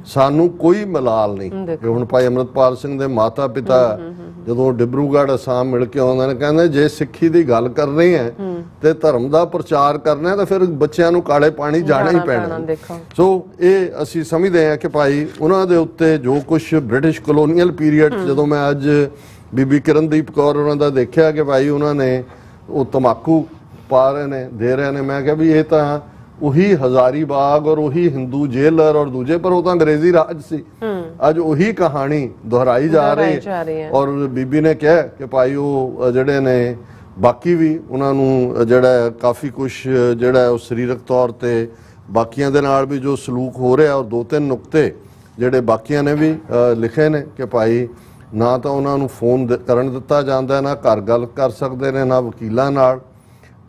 ਸਾਨੂੰ ਕੋਈ ਮਲਾਲ ਨਹੀਂ। ਹੁਣ ਭਾਈ ਅੰਮ੍ਰਿਤਪਾਲ ਸਿੰਘ ਦੇ ਮਾਤਾ ਪਿਤਾ ਜਦੋਂ ਡਿਬਰੂਗੜ੍ਹ ਅਸਾਮ ਮਿਲ ਕੇ ਆਉਂਦੇ ਨੇ, ਕਹਿੰਦੇ ਜੇ ਸਿੱਖੀ ਦੀ ਗੱਲ ਕਰਨੀ ਹੈ ਤੇ ਧਰਮ ਦਾ ਪ੍ਰਚਾਰ ਕਰਨਾ ਹੈ ਤਾਂ ਫਿਰ ਬੱਚਿਆਂ ਨੂੰ ਕਾਲੇ ਪਾਣੀ ਜਾਣਾ ਹੀ ਪੈਣਾ। ਸੋ ਇਹ ਅਸੀਂ ਸਮਝਦੇ ਹਾਂ ਕਿ ਭਾਈ ਉਹਨਾਂ ਦੇ ਉੱਤੇ ਜੋ ਕੁਝ ਬ੍ਰਿਟਿਸ਼ ਕਲੋਨੀਅਲ ਪੀਰੀਅਡ, ਜਦੋਂ ਮੈਂ ਅੱਜ ਬੀਬੀ ਕਿਰਨਦੀਪ ਕੌਰ ਉਹਨਾਂ ਦਾ ਦੇਖਿਆ ਕਿ ਭਾਈ ਉਹਨਾਂ ਨੇ ਉਹ ਤਮਾਕੂ ਪਾ ਰਹੇ ਨੇ, ਦੇ ਰਹੇ ਨੇ, ਮੈਂ ਕਿਹਾ ਵੀ ਇਹ ਤਾਂ ਉਹੀ ਹਜ਼ਾਰੀ ਬਾਗ ਔਰ ਉਹੀ ਹਿੰਦੂ ਜੇਲਰ ਔਰ ਦੂਜੇ, ਪਰ ਉਹ ਤਾਂ ਅੰਗਰੇਜ਼ੀ ਰਾਜ ਸੀ। ਅੱਜ ਉਹੀ ਕਹਾਣੀ ਦੁਹਰਾਈ ਜਾ ਰਹੀ ਹੈ। ਔਰ ਬੀਬੀ ਨੇ ਕਿਹਾ ਕਿ ਭਾਈ ਉਹ ਜਿਹੜੇ ਨੇ ਬਾਕੀ ਵੀ ਉਹਨਾਂ ਨੂੰ ਜਿਹੜਾ ਕਾਫੀ ਕੁਝ ਜਿਹੜਾ ਉਹ ਸਰੀਰਕ ਤੌਰ ਤੇ ਬਾਕੀਆਂ ਦੇ ਨਾਲ ਵੀ ਜੋ ਸਲੂਕ ਹੋ ਰਿਹਾ, ਔਰ 2-3 ਨੁਕਤੇ ਜਿਹੜੇ ਬਾਕੀਆਂ ਨੇ ਵੀ ਲਿਖੇ ਨੇ ਕਿ ਭਾਈ ਨਾ ਤਾਂ ਉਹਨਾਂ ਨੂੰ ਫੋਨ ਕਰਨ ਦਿੱਤਾ ਜਾਂਦਾ, ਨਾ ਘਰ ਗੱਲ ਕਰ ਸਕਦੇ ਨੇ, ਨਾ ਵਕੀਲਾਂ ਨਾਲ।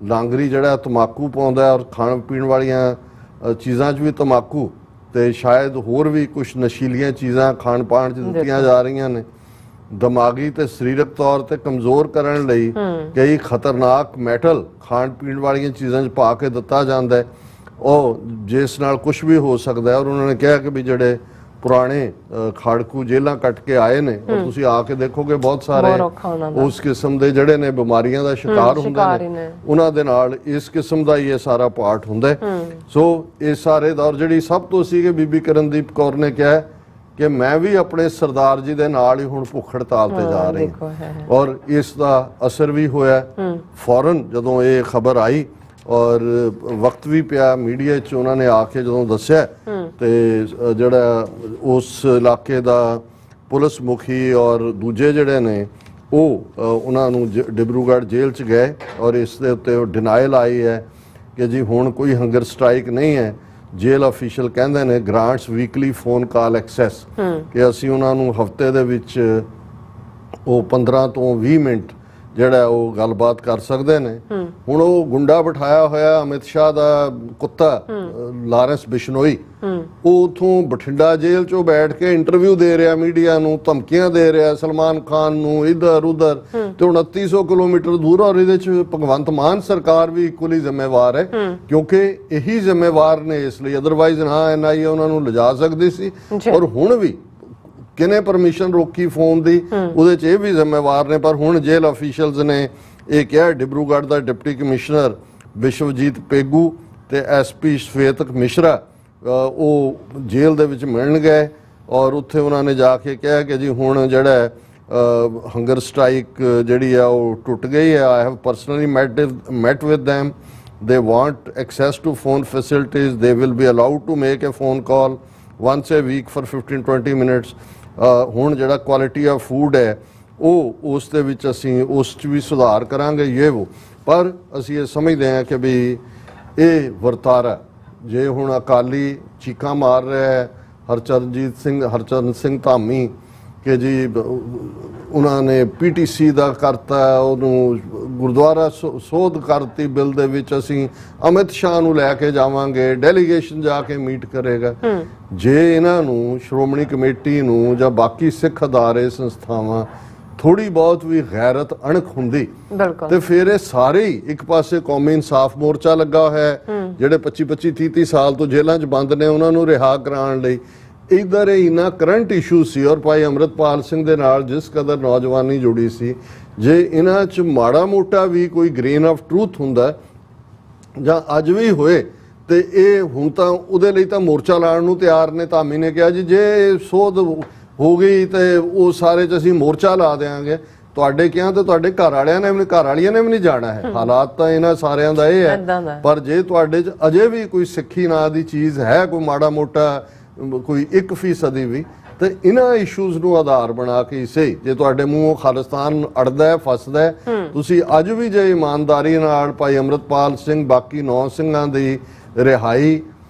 ਲਾਂਗਰੀ ਜਿਹੜਾ ਤਮਾਕੂ ਪਾਉਂਦਾ ਔਰ ਖਾਣ ਪੀਣ ਵਾਲੀਆਂ ਚੀਜ਼ਾਂ 'ਚ ਵੀ ਤਮਾਕੂ, ਤੇ ਸ਼ਾਇਦ ਹੋਰ ਵੀ ਕੁਝ ਨਸ਼ੀਲੀਆਂ ਚੀਜ਼ਾਂ ਖਾਣ ਪਾਣ 'ਚ ਦਿੱਤੀਆਂ ਜਾ ਰਹੀਆਂ ਨੇ। ਦਿਮਾਗੀ ਤੇ ਸਰੀਰਕ ਤੌਰ ਤੇ ਕਮਜ਼ੋਰ ਕਰਨ ਲਈ ਕਈ ਖਤਰਨਾਕ ਮੈਟਲ ਖਾਣ ਪੀਣ ਵਾਲੀਆਂ ਚੀਜ਼ਾਂ 'ਚ ਪਾ ਕੇ ਦਿੱਤਾ ਜਾਂਦਾ ਹੈ, ਉਹ ਜਿਸ ਨਾਲ ਕੁਝ ਵੀ ਹੋ ਸਕਦਾ ਹੈ। ਔਰ ਉਹਨਾਂ ਨੇ ਕਿਹਾ ਕਿ ਵੀ ਜਿਹੜੇ ਪੁਰਾਣੇ ਖਾੜਕੂ ਜੇਲਾਂ ਕੱਟ ਕੇ ਆਏ ਨੇ, ਔਰ ਤੁਸੀਂ ਆ ਕੇ ਦੇਖੋਗੇ ਬਹੁਤ ਸਾਰੇ ਉਸ ਕਿਸਮ ਦੇ ਜਿਹੜੇ ਨੇ ਬਿਮਾਰੀਆਂ ਦਾ ਸ਼ਿਕਾਰ ਹੁੰਦੇ ਨੇ, ਉਹਨਾਂ ਦੇ ਨਾਲ ਇਸ ਕਿਸਮ ਦਾ ਹੀ ਇਹ ਸਾਰਾ ਪਾਰਟ ਹੁੰਦਾ ਹੈ। ਸੋ ਇਹ ਸਾਰੇ ਦੌਰ ਜਿਹੜੀ ਸਭ ਤੋਂ ਸੀ ਕਿ ਬੀਬੀ ਕਿਰਨਦੀਪ ਕੌਰ ਨੇ ਕਿਹਾ ਕਿ ਮੈਂ ਵੀ ਆਪਣੇ ਸਰਦਾਰ ਜੀ ਦੇ ਨਾਲ ਹੀ ਹੁਣ ਭੁੱਖ ਹੜਤਾਲ ਤੇ ਜਾ ਰਹੀ ਹਾਂ। ਔਰ ਇਸ ਦਾ ਅਸਰ ਵੀ ਹੋਇਆ। ਫੌਰਨ ਜਦੋਂ ਇਹ ਖਬਰ ਆਈ ਔਰ ਵਕਤ ਵੀ ਪਿਆ ਮੀਡੀਆ 'ਚ, ਉਹਨਾਂ ਨੇ ਆ ਕੇ ਜਦੋਂ ਦੱਸਿਆ ਤੇ ਜਿਹੜਾ ਉਸ ਇਲਾਕੇ ਦਾ ਪੁਲਿਸ ਮੁਖੀ ਔਰ ਦੂਜੇ ਜਿਹੜੇ ਨੇ ਉਹ ਉਹਨਾਂ ਨੂੰ ਡਿਬਰੂਗੜ੍ਹ ਜੇਲ੍ਹ 'ਚ ਗਏ ਔਰ ਇਸ ਦੇ ਉੱਤੇ ਡਿਨਾਈਲ ਆਈ ਹੈ ਕਿ ਜੀ ਹੁਣ ਕੋਈ ਹੰਗਰ ਸਟ੍ਰਾਈਕ ਨਹੀਂ ਹੈ। ਜੇਲ੍ਹ ਅਫੀਸ਼ੀਅਲ ਕਹਿੰਦੇ ਨੇ grants weekly phone call access, ਕਿ ਅਸੀਂ ਉਹਨਾਂ ਨੂੰ ਹਫਤੇ ਦੇ ਵਿੱਚ ਉਹ 15 ਤੋਂ 20 ਮਿੰਟ ਜਿਹੜਾ ਉਹ ਗੱਲਬਾਤ ਕਰ ਸਕਦੇ ਨੇ। ਹੁਣ ਉਹ ਗੁੰਡਾ ਬਿਠਾਇਆ ਹੋਇਆ ਅਮਿਤ ਸ਼ਾਹ ਦਾ ਕੁੱਤਾ ਲਾਰੈਂਸ ਬਿਸ਼ਨੋਈ, ਉਹ ਉਥੋਂ ਬਠਿੰਡਾ ਜੇਲ੍ਹ 'ਚੋਂ ਬੈਠ ਕੇ ਇੰਟਰਵਿਊ ਦੇ ਰਿਹਾ ਮੀਡੀਆ ਨੂੰ, ਧਮਕੀਆਂ ਦੇ ਰਿਹਾ ਸਲਮਾਨ ਖਾਨ ਨੂੰ, ਇੱਧਰ ਉੱਧਰ। ਤੇ 2900 ਕਿਲੋਮੀਟਰ ਦੂਰ, ਔਰ ਇਹਦੇ 'ਚ ਭਗਵੰਤ ਮਾਨ ਸਰਕਾਰ ਵੀ ਇਕੁਅਲੀ ਜ਼ਿੰਮੇਵਾਰ ਹੈ, ਕਿਉਂਕਿ ਇਹੀ ਜ਼ਿੰਮੇਵਾਰ ਨੇ ਇਸ ਲਈ। ਅਦਰਵਾਈਜ਼ ਨਾ NIA ਉਹਨਾਂ ਨੂੰ ਲਿਜਾ ਸਕਦੀ ਸੀ। ਔਰ ਹੁਣ ਵੀ ਕਿਨੇ ਪਰਮਿਸ਼ਨ ਰੋਕੀ ਫੋਨ ਦੀ, ਉਹਦੇ 'ਚ ਇਹ ਵੀ ਜ਼ਿੰਮੇਵਾਰ ਨੇ। ਪਰ ਹੁਣ ਜੇਲ੍ਹ ਅਫੀਸ਼ੀਅਲਸ ਨੇ ਇਹ ਕਿਹਾ, ਡਿਬਰੂਗੜ੍ਹ ਦਾ ਡਿਪਟੀ ਕਮਿਸ਼ਨਰ ਵਿਸ਼ਵਜੀਤ ਪੇਗੂ ਤੇ ਐਸਪੀ ਸ਼ਵੇਤਕ ਮਿਸ਼ਰਾ ਉਹ ਜੇਲ੍ਹ ਦੇ ਵਿੱਚ ਮਿਲਣ ਗਏ ਔਰ ਉੱਥੇ ਉਹਨਾਂ ਨੇ ਜਾ ਕੇ ਕਿਹਾ ਕਿ ਜੀ ਹੁਣ ਜਿਹੜਾ ਹੰਗਰ ਸਟ੍ਰਾਈਕ ਜਿਹੜੀ ਆ ਉਹ ਟੁੱਟ ਗਈ ਹੈ। I have personally met with them. They want access to phone facilities. They will be allowed to make a phone call once a week for 15-20 minutes. ਹੁਣ ਜਿਹੜਾ ਕੁਆਲਿਟੀ ਆਫ ਫੂਡ ਹੈ ਉਹ ਉਸ ਦੇ ਵਿੱਚ ਅਸੀਂ ਉਸ 'ਚ ਵੀ ਸੁਧਾਰ ਕਰਾਂਗੇ ਇਹ ਉਹ। ਪਰ ਅਸੀਂ ਇਹ ਸਮਝਦੇ ਹਾਂ ਕਿ ਵੀ ਇਹ ਵਰਤਾਰਾ ਜੇ ਹੁਣ ਅਕਾਲੀ ਚੀਕਾਂ ਮਾਰ ਰਿਹਾ ਹੈ ਹਰਚਰਨ ਸਿੰਘ ਧਾਮੀ ਕਿ ਜੀ ਉਹਨਾਂ ਨੇ ਪੀਟੀਸੀ ਦਾ ਕਰਤਾ ਉਹਨੂੰ ਗੁਰਦੁਆਰਾ ਸੋਧ ਕਰਤੀ ਬਿੱਲ ਦੇ ਵਿੱਚ ਅਸੀਂ ਅਮਿਤ ਸ਼ਾਹ ਨੂੰ ਲੈ ਕੇ ਜਾਵਾਂਗੇ ਡੈਲੀਗੇਸ਼ਨ ਜਾ ਕੇ ਮੀਟ ਕਰੇਗਾ। ਜੇ ਇਹਨਾਂ ਨੂੰ ਸ਼੍ਰੋਮਣੀ ਕਮੇਟੀ ਨੂੰ ਜਾਂ ਬਾਕੀ ਸਿੱਖ ਅਦਾਰੇ ਸੰਸਥਾਵਾਂ ਥੋੜੀ ਬਹੁਤ ਵੀ ਗੈਰਤ ਅਣਖ ਹੁੰਦੀ ਤੇ ਫਿਰ ਇਹ ਸਾਰੇ ਹੀ ਇੱਕ ਪਾਸੇ ਕੌਮੀ ਇਨਸਾਫ ਮੋਰਚਾ ਲੱਗਾ ਹੋਇਆ ਜਿਹੜੇ 25-30 ਸਾਲ ਤੋਂ ਜੇਲ੍ਹਾਂ 'ਚ ਬੰਦ ਨੇ ਉਹਨਾਂ ਨੂੰ ਰਿਹਾ ਕਰਾਉਣ ਲਈ। ਇਧਰ ਇਹਨਾਂ ਕਰੰਟ ਇਸ਼ੂ ਸੀ ਔਰ ਭਾਈ ਅੰਮ੍ਰਿਤਪਾਲ ਸਿੰਘ ਦੇ ਨਾਲ ਜਿਸ ਕਦਰ ਨੌਜਵਾਨੀ ਜੁੜੀ ਸੀ ਜੇ ਇਹਨਾਂ 'ਚ ਮਾੜਾ ਮੋਟਾ ਵੀ ਕੋਈ ਗ੍ਰੇਨ ਆਫ ਟਰੂਥ ਹੁੰਦਾ ਜਾਂ ਅੱਜ ਵੀ ਹੋਏ ਤੇ ਇਹ ਹੁਣ ਤਾਂ ਉਹਦੇ ਲਈ ਤਾਂ ਮੋਰਚਾ ਲਾਉਣ ਨੂੰ ਤਿਆਰ ਨੇ। ਧਾਮੀ ਨੇ ਕਿਹਾ ਜੀ ਜੇ ਸੋਧ ਹੋ ਗਈ ਤੇ ਉਹ ਸਾਰੇ 'ਚ ਅਸੀਂ ਮੋਰਚਾ ਲਾ ਦੇਵਾਂਗੇ। ਤੁਹਾਡੇ ਕਿਹਾ ਤੇ ਤੁਹਾਡੇ ਘਰ ਵਾਲਿਆਂ ਨੇ ਵੀ ਘਰ ਵਾਲੀਆਂ ਨੇ ਵੀ ਨਹੀਂ ਜਾਣਾ ਹੈ। ਹਾਲਾਤ ਤਾਂ ਇਹਨਾਂ ਸਾਰਿਆਂ ਦਾ ਇਹ ਹੈ ਪਰ ਜੇ ਤੁਹਾਡੇ 'ਚ ਅਜੇ ਵੀ ਕੋਈ ਸਿੱਖੀ ਨਾਂ ਦੀ ਚੀਜ਼ ਹੈ ਕੋਈ ਮਾੜਾ ਮੋਟਾ ਕੋਈ 1% ਵੀ ਤੇ ਇਹਨਾਂ ਇਸ਼ੂਜ਼ ਨੂੰ ਆਧਾਰ ਬਣਾ ਕੇ ਸਹੀ ਜੇ ਤੁਹਾਡੇ ਮੂੰਹੋਂ ਖਾਲਿਸਤਾਨ ਅੜਦਾ ਹੈ ਫਸਦਾ ਹੈ ਤੁਸੀਂ ਅੱਜ ਵੀ ਜੇ ਇਮਾਨਦਾਰੀ ਨਾਲ ਭਾਈ ਅੰਮ੍ਰਿਤਪਾਲ ਸਿੰਘ ਬਾਕੀ 9 ਸਿੰਘਾਂ ਦੀ ਰਿਹਾਈ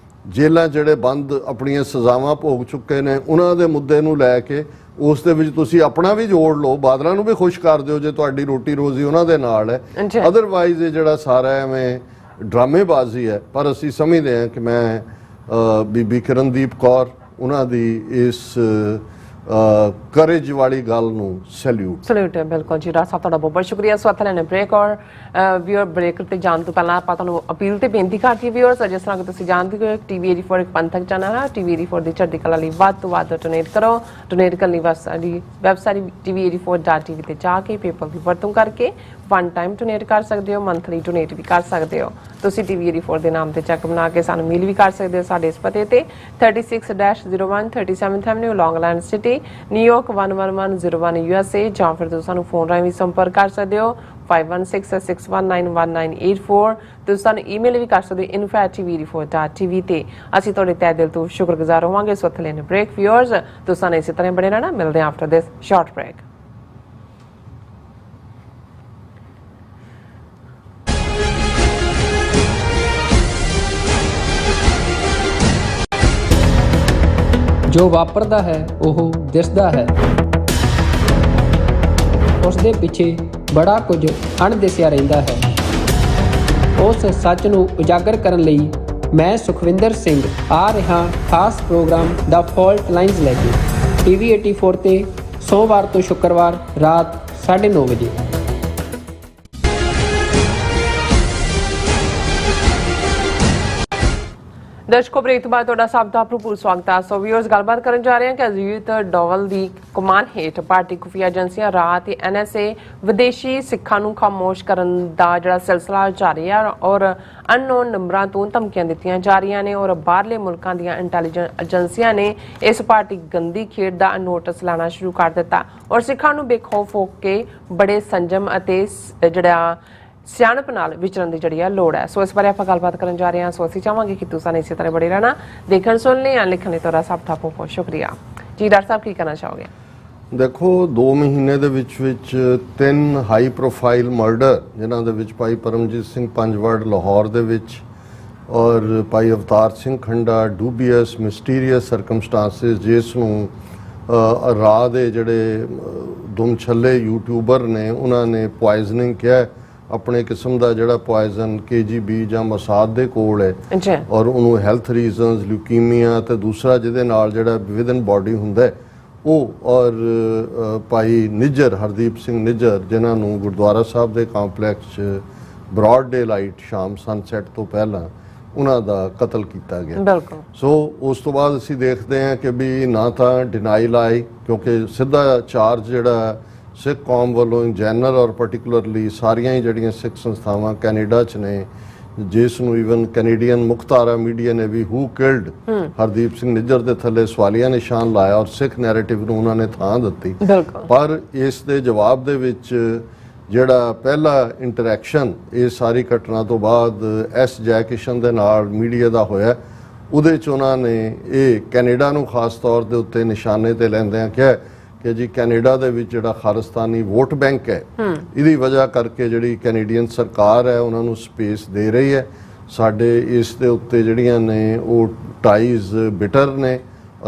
ਜੇਲ੍ਹਾਂ ਜਿਹੜੇ ਬੰਦ ਆਪਣੀਆਂ ਸਜ਼ਾਵਾਂ ਭੋਗ ਚੁੱਕੇ ਨੇ ਉਹਨਾਂ ਦੇ ਮੁੱਦੇ ਨੂੰ ਲੈ ਕੇ ਉਸ ਦੇ ਵਿੱਚ ਤੁਸੀਂ ਆਪਣਾ ਵੀ ਜੋੜ ਲਓ ਬਾਦਲਾਂ ਨੂੰ ਵੀ ਖੁਸ਼ ਕਰ ਦਿਓ ਜੇ ਤੁਹਾਡੀ ਰੋਟੀ ਰੋਜ਼ੀ ਉਹਨਾਂ ਦੇ ਨਾਲ ਹੈ। ਅਦਰਵਾਈਜ਼ ਇਹ ਜਿਹੜਾ ਸਾਰਾ ਐਵੇਂ ਡਰਾਮੇਬਾਜ਼ੀ ਹੈ। ਪਰ ਅਸੀਂ ਸਮਝਦੇ ਹਾਂ ਕਿ ਮੈਂ ਬੀਬੀ ਕਿਰਨਦੀਪ ਕੌਰ ਉਹਨਾਂ ਦੀ ਇਸ ਕਰੇਜ ਵਾਲੀ ਗੱਲ ਨੂੰ ਸੈਲੂਟ ਹੈ। ਬਿਲਕੁਲ ਜੀ ਰਾਜ ਸਾਹਿਬ ਤੁਹਾਡਾ ਬਹੁਤ ਬਹੁਤ ਸ਼ੁਕਰੀਆ। ਸੋ ਲੈਣੇ ਬ੍ਰੇਕ ਔਰ ਵੀਅਰ ਬ੍ਰੇਕ ਤੇ ਜਾਣ ਤੋਂ ਪਹਿਲਾਂ ਆਪਾਂ ਤੁਹਾਨੂੰ ਅਪੀਲ ਤੇ ਬੇਨਤੀ ਕਰਦੀ ਵੀਅਰਸ ਜਿਸ ਤਰ੍ਹਾਂ ਕਿ ਤੁਸੀਂ ਜਾਣਦੇ ਹੋ TV 84 ਇੱਕ ਪੰਥਕ ਚੈਨਲ ਹੈ। TV 84 ਦੀ ਚੜ੍ਹਦੀ ਕਲਾ ਲਈ ਵੱਧ ਤੋਂ ਵੱਧ ਡੋਨੇਟ ਕਰੋ। ਡੋਨੇਟ ਕਰਨ ਲਈ ਸਾਡੀ ਵੈਬਸਾਈਟ TV84.tv ਤੇ ਜਾ ਕੇ ਪੇਪਲ ਦੀ ਵਰਤੋਂ ਕਰਕੇ ਵਨ ਟਾਈਮ ਡੋਨੇਟ ਕਰ ਸਕਦੇ ਹੋ ਮੰਥਲੀ ਡੋਨੇਟ ਵੀ ਕਰ ਸਕਦੇ ਹੋ। ਤੁਸੀਂ TV 84 ਦੇ ਨਾਮ ਤੇ ਚੈੱਕ ਬਣਾ ਕੇ ਸਾਨੂੰ ਮੇਲ ਵੀ ਕਰ ਸਕਦੇ ਹੋ ਸਾਡੇ ਇਸ ਪਤੇ ਤੇ 36-01 37th Avenue Long Island City New York 11101 USA ਜਾਂ ਫਿਰ ਤੁਸੀਂ ਸਾਨੂੰ ਫੋਨ ਰਾਹੀਂ ਵੀ ਸੰਪਰਕ ਕਰ ਸਕਦੇ ਹੋ 5166191984। ਤੁਸੀਂ ਸਾਨੂੰ ਈਮੇਲ ਵੀ ਕਰ ਸਕਦੇ ਹੋ info@tv84.tv ਤੇ ਅਸੀਂ ਤੁਹਾਡੇ ਤਹਿ ਦਿਲ ਤੋਂ ਸ਼ੁਕਰਗੁਜ਼ਾਰ ਹੋਵਾਂਗੇ। ਸੋ ਇੱਥੇ ਲੈਣੇ ਬ੍ਰੇਕ ਵੀਅਰਸ ਤੁਸੀਂ ਇਸੇ ਤਰ੍ਹਾਂ ਬਣੇ ਰਹਿਣਾ। ਮਿਲਦੇ ਹਾਂ ਆਫਟਰ ਦਿਸ ਸ਼ਾਰਟ ਬ੍ਰੇਕ। ਜੋ ਵਾਪਰਦਾ ਹੈ ਉਹ ਦਿਸਦਾ ਹੈ ਉਸ ਦੇ ਪਿੱਛੇ ਬੜਾ ਕੁਝ ਅਣਦਿਸਿਆ ਰਹਿੰਦਾ ਹੈ। ਉਸ ਸੱਚ ਨੂੰ ਉਜਾਗਰ ਕਰਨ ਲਈ ਮੈਂ ਸੁਖਵਿੰਦਰ ਸਿੰਘ ਆ ਰਿਹਾ ਖਾਸ ਪ੍ਰੋਗਰਾਮ ਦਾ ਫਾਲਟ ਲਾਈਨਸ ਲੈ ਕੇ TV 84 ਤੇ ਸੋਮਵਾਰ ਤੋਂ ਸ਼ੁੱਕਰਵਾਰ ਰਾਤ 9:30 ਵਜੇ। ਦਰਸ਼ਕੋ ਬ੍ਰੇਕ ਤੋਂ ਬਾਅਦ ਤੁਹਾਡਾ ਸਭ ਦਾ ਭਰਪੂਰ ਸਵਾਗਤ ਹੈ। ਸੋ ਵੀਅਰਸ ਗੱਲਬਾਤ ਕਰਨ ਜਾ ਰਹੇ ਹਾਂ ਕਿ ਅਜੀਤ ਡੋਵਲ ਦੀ ਕਮਾਨ ਹੇਠ ਭਾਰਤੀ ਖੁਫੀਆ ਏਜੰਸੀਆਂ ਰਾਹ ਤੇ NSA ਵਿਦੇਸ਼ੀ ਸਿੱਖਾਂ ਨੂੰ ਖਾਮੋਸ਼ ਕਰਨ ਦਾ ਜਿਹੜਾ ਸਿਲਸਿਲਾ ਜਾਰੀ ਹੈ ਔਰ ਅਨਨੋਨ ਨੰਬਰਾਂ ਤੋਂ ਧਮਕੀਆਂ ਦਿੱਤੀਆਂ ਜਾ ਰਹੀਆਂ ਨੇ ਔਰ ਬਾਹਰਲੇ ਮੁਲਕਾਂ ਦੀਆਂ ਇੰਟੈਲੀਜੈਂਸ ਏਜੰਸੀਆਂ ਨੇ ਇਸ ਭਾਰਤੀ ਗੰਦੀ ਖੇਡ ਦਾ ਨੋਟਿਸ ਲੈਣਾ ਸ਼ੁਰੂ ਕਰ ਦਿੱਤਾ ਔਰ ਸਿੱਖਾਂ ਨੂੰ ਬੇਖੌਫ ਹੋ ਕੇ ਬੜੇ ਸੰਜਮ ਅਤੇ ਜਿਹੜਾ ਸਿਆਣਪ ਨਾਲ ਵਿਚਰਨ ਦੀ ਜਿਹੜੀ ਆ ਲੋੜ ਹੈ। ਸੋ ਇਸ ਬਾਰੇ ਆਪਾਂ ਗੱਲਬਾਤ ਕਰਨ ਜਾ ਰਹੇ ਹਾਂ। ਸੋ ਅਸੀਂ ਚਾਹਾਂਗੇ ਕਿ ਤੁਸੀਂ ਇਸੇ ਤਰ੍ਹਾਂ ਬੜੇ ਰਹਿਣਾ ਦੇਖਣ ਸੁਣ ਲਈ ਜਾਂ ਲਿਖਣ ਲਈ ਤੁਹਾਡਾ ਸਭ ਦਾ ਬਹੁਤ ਸ਼ੁਕਰੀਆ ਜੀ। ਡਾਕਟਰ ਸਾਹਿਬ ਕੀ ਕਹਿਣਾ ਚਾਹੋਗੇ? ਦੇਖੋ 2 ਮਹੀਨੇ ਦੇ ਵਿੱਚ 3 ਹਾਈ ਪ੍ਰੋਫਾਈਲ ਮਰਡਰ ਜਿਨ੍ਹਾਂ ਦੇ ਵਿੱਚ ਭਾਈ ਪਰਮਜੀਤ ਸਿੰਘ ਪੰਜਵੜ ਲਾਹੌਰ ਦੇ ਵਿੱਚ ਔਰ ਭਾਈ ਅਵਤਾਰ ਸਿੰਘ ਖੰਡਾ ਡੂਬੀਅਸ ਮਿਸਟੀਰੀਅਸ ਸਰਕਮਸਟੈਂਸਿਸ ਜਿਸ ਨੂੰ ਰਾਹ ਦੇ ਜਿਹੜੇ ਦੁਮਛੱਲੇ ਯੂਟਿਊਬਰ ਨੇ ਉਹਨਾਂ ਨੇ ਪੁਆਇਜ਼ਨਿੰਗ ਕਿਹਾ ਆਪਣੇ ਕਿਸਮ ਦਾ ਜਿਹੜਾ ਪੁਆਇਜ਼ਨ KGB ਜਾਂ ਮਸਾਦ ਦੇ ਕੋਲ ਹੈ ਔਰ ਉਹਨੂੰ ਹੈਲਥ ਰੀਜ਼ਨਸ ਲਿਊਕੀਮੀਆ ਤੇ ਦੂਸਰਾ ਜਿਹਦੇ ਨਾਲ ਜਿਹੜਾ ਵਿਦਨ ਬਾਡੀ ਹੁੰਦਾ ਉਹ ਔਰ ਭਾਈ ਨਿੱਜਰ ਹਰਦੀਪ ਸਿੰਘ ਨਿੱਜਰ ਜਿਨ੍ਹਾਂ ਨੂੰ ਗੁਰਦੁਆਰਾ ਸਾਹਿਬ ਦੇ ਕੰਪਲੈਕਸ 'ਚ ਬ੍ਰੌਡ ਡੇ ਲਾਈਟ ਸ਼ਾਮ ਸਨਸੈਟ ਤੋਂ ਪਹਿਲਾਂ ਉਹਨਾਂ ਦਾ ਕਤਲ ਕੀਤਾ ਗਿਆ। ਬਿਲਕੁਲ। ਸੋ ਉਸ ਤੋਂ ਬਾਅਦ ਅਸੀਂ ਦੇਖਦੇ ਹਾਂ ਕਿ ਵੀ ਨਾ ਤਾਂ ਡਿਨਾਈਲ ਆਈ ਕਿਉਂਕਿ ਸਿੱਧਾ ਚਾਰਜ ਜਿਹੜਾ ਸਿੱਖ ਕੌਮ ਵੱਲੋਂ ਇਨ ਜਨਰਲ ਔਰ ਪਾਰਟਿਕੂਲਰਲੀ ਸਾਰੀਆਂ ਹੀ ਜਿਹੜੀਆਂ ਸਿੱਖ ਸੰਸਥਾਵਾਂ ਕੈਨੇਡਾ 'ਚ ਨੇ ਜਿਸ ਨੂੰ ਈਵਨ ਕੈਨੇਡੀਅਨ ਮੁਖਤਾਰਾ ਮੀਡੀਆ ਨੇ ਵੀ ਹੂ ਕਿਲਡ ਹਰਦੀਪ ਸਿੰਘ ਨਿੱਜਰ ਦੇ ਥੱਲੇ ਸਵਾਲੀਆ ਨਿਸ਼ਾਨ ਲਾਇਆ ਔਰ ਸਿੱਖ ਨੈਰੇਟਿਵ ਨੂੰ ਉਹਨਾਂ ਨੇ ਥਾਂ ਦਿੱਤੀ। ਪਰ ਇਸ ਦੇ ਜਵਾਬ ਦੇ ਵਿੱਚ ਜਿਹੜਾ ਪਹਿਲਾ ਇੰਟਰੈਕਸ਼ਨ ਇਹ ਸਾਰੀ ਘਟਨਾ ਤੋਂ ਬਾਅਦ ਐਸ ਜੈ ਕਿਸ਼ਨ ਦੇ ਨਾਲ ਮੀਡੀਆ ਦਾ ਹੋਇਆ, ਉਹਦੇ 'ਚ ਉਹਨਾਂ ਨੇ ਇਹ ਕੈਨੇਡਾ ਨੂੰ ਖਾਸ ਤੌਰ ਦੇ ਉੱਤੇ ਨਿਸ਼ਾਨੇ ਤੇ ਲੈਂਦਿਆਂ ਕਿਹਾ ਕਿ ਜੀ ਕੈਨੇਡਾ ਦੇ ਵਿੱਚ ਜਿਹੜਾ ਖਾਲਿਸਤਾਨੀ ਵੋਟ ਬੈਂਕ ਹੈ ਇਹਦੀ ਵਜ੍ਹਾ ਕਰਕੇ ਜਿਹੜੀ ਕੈਨੇਡੀਅਨ ਸਰਕਾਰ ਹੈ ਉਹਨਾਂ ਨੂੰ ਸਪੇਸ ਦੇ ਰਹੀ ਹੈ। ਸਾਡੇ ਇਸ ਦੇ ਉੱਤੇ ਜਿਹੜੀਆਂ ਨੇ ਉਹ ਟਾਈਜ਼ ਬਿਟਰ ਨੇ,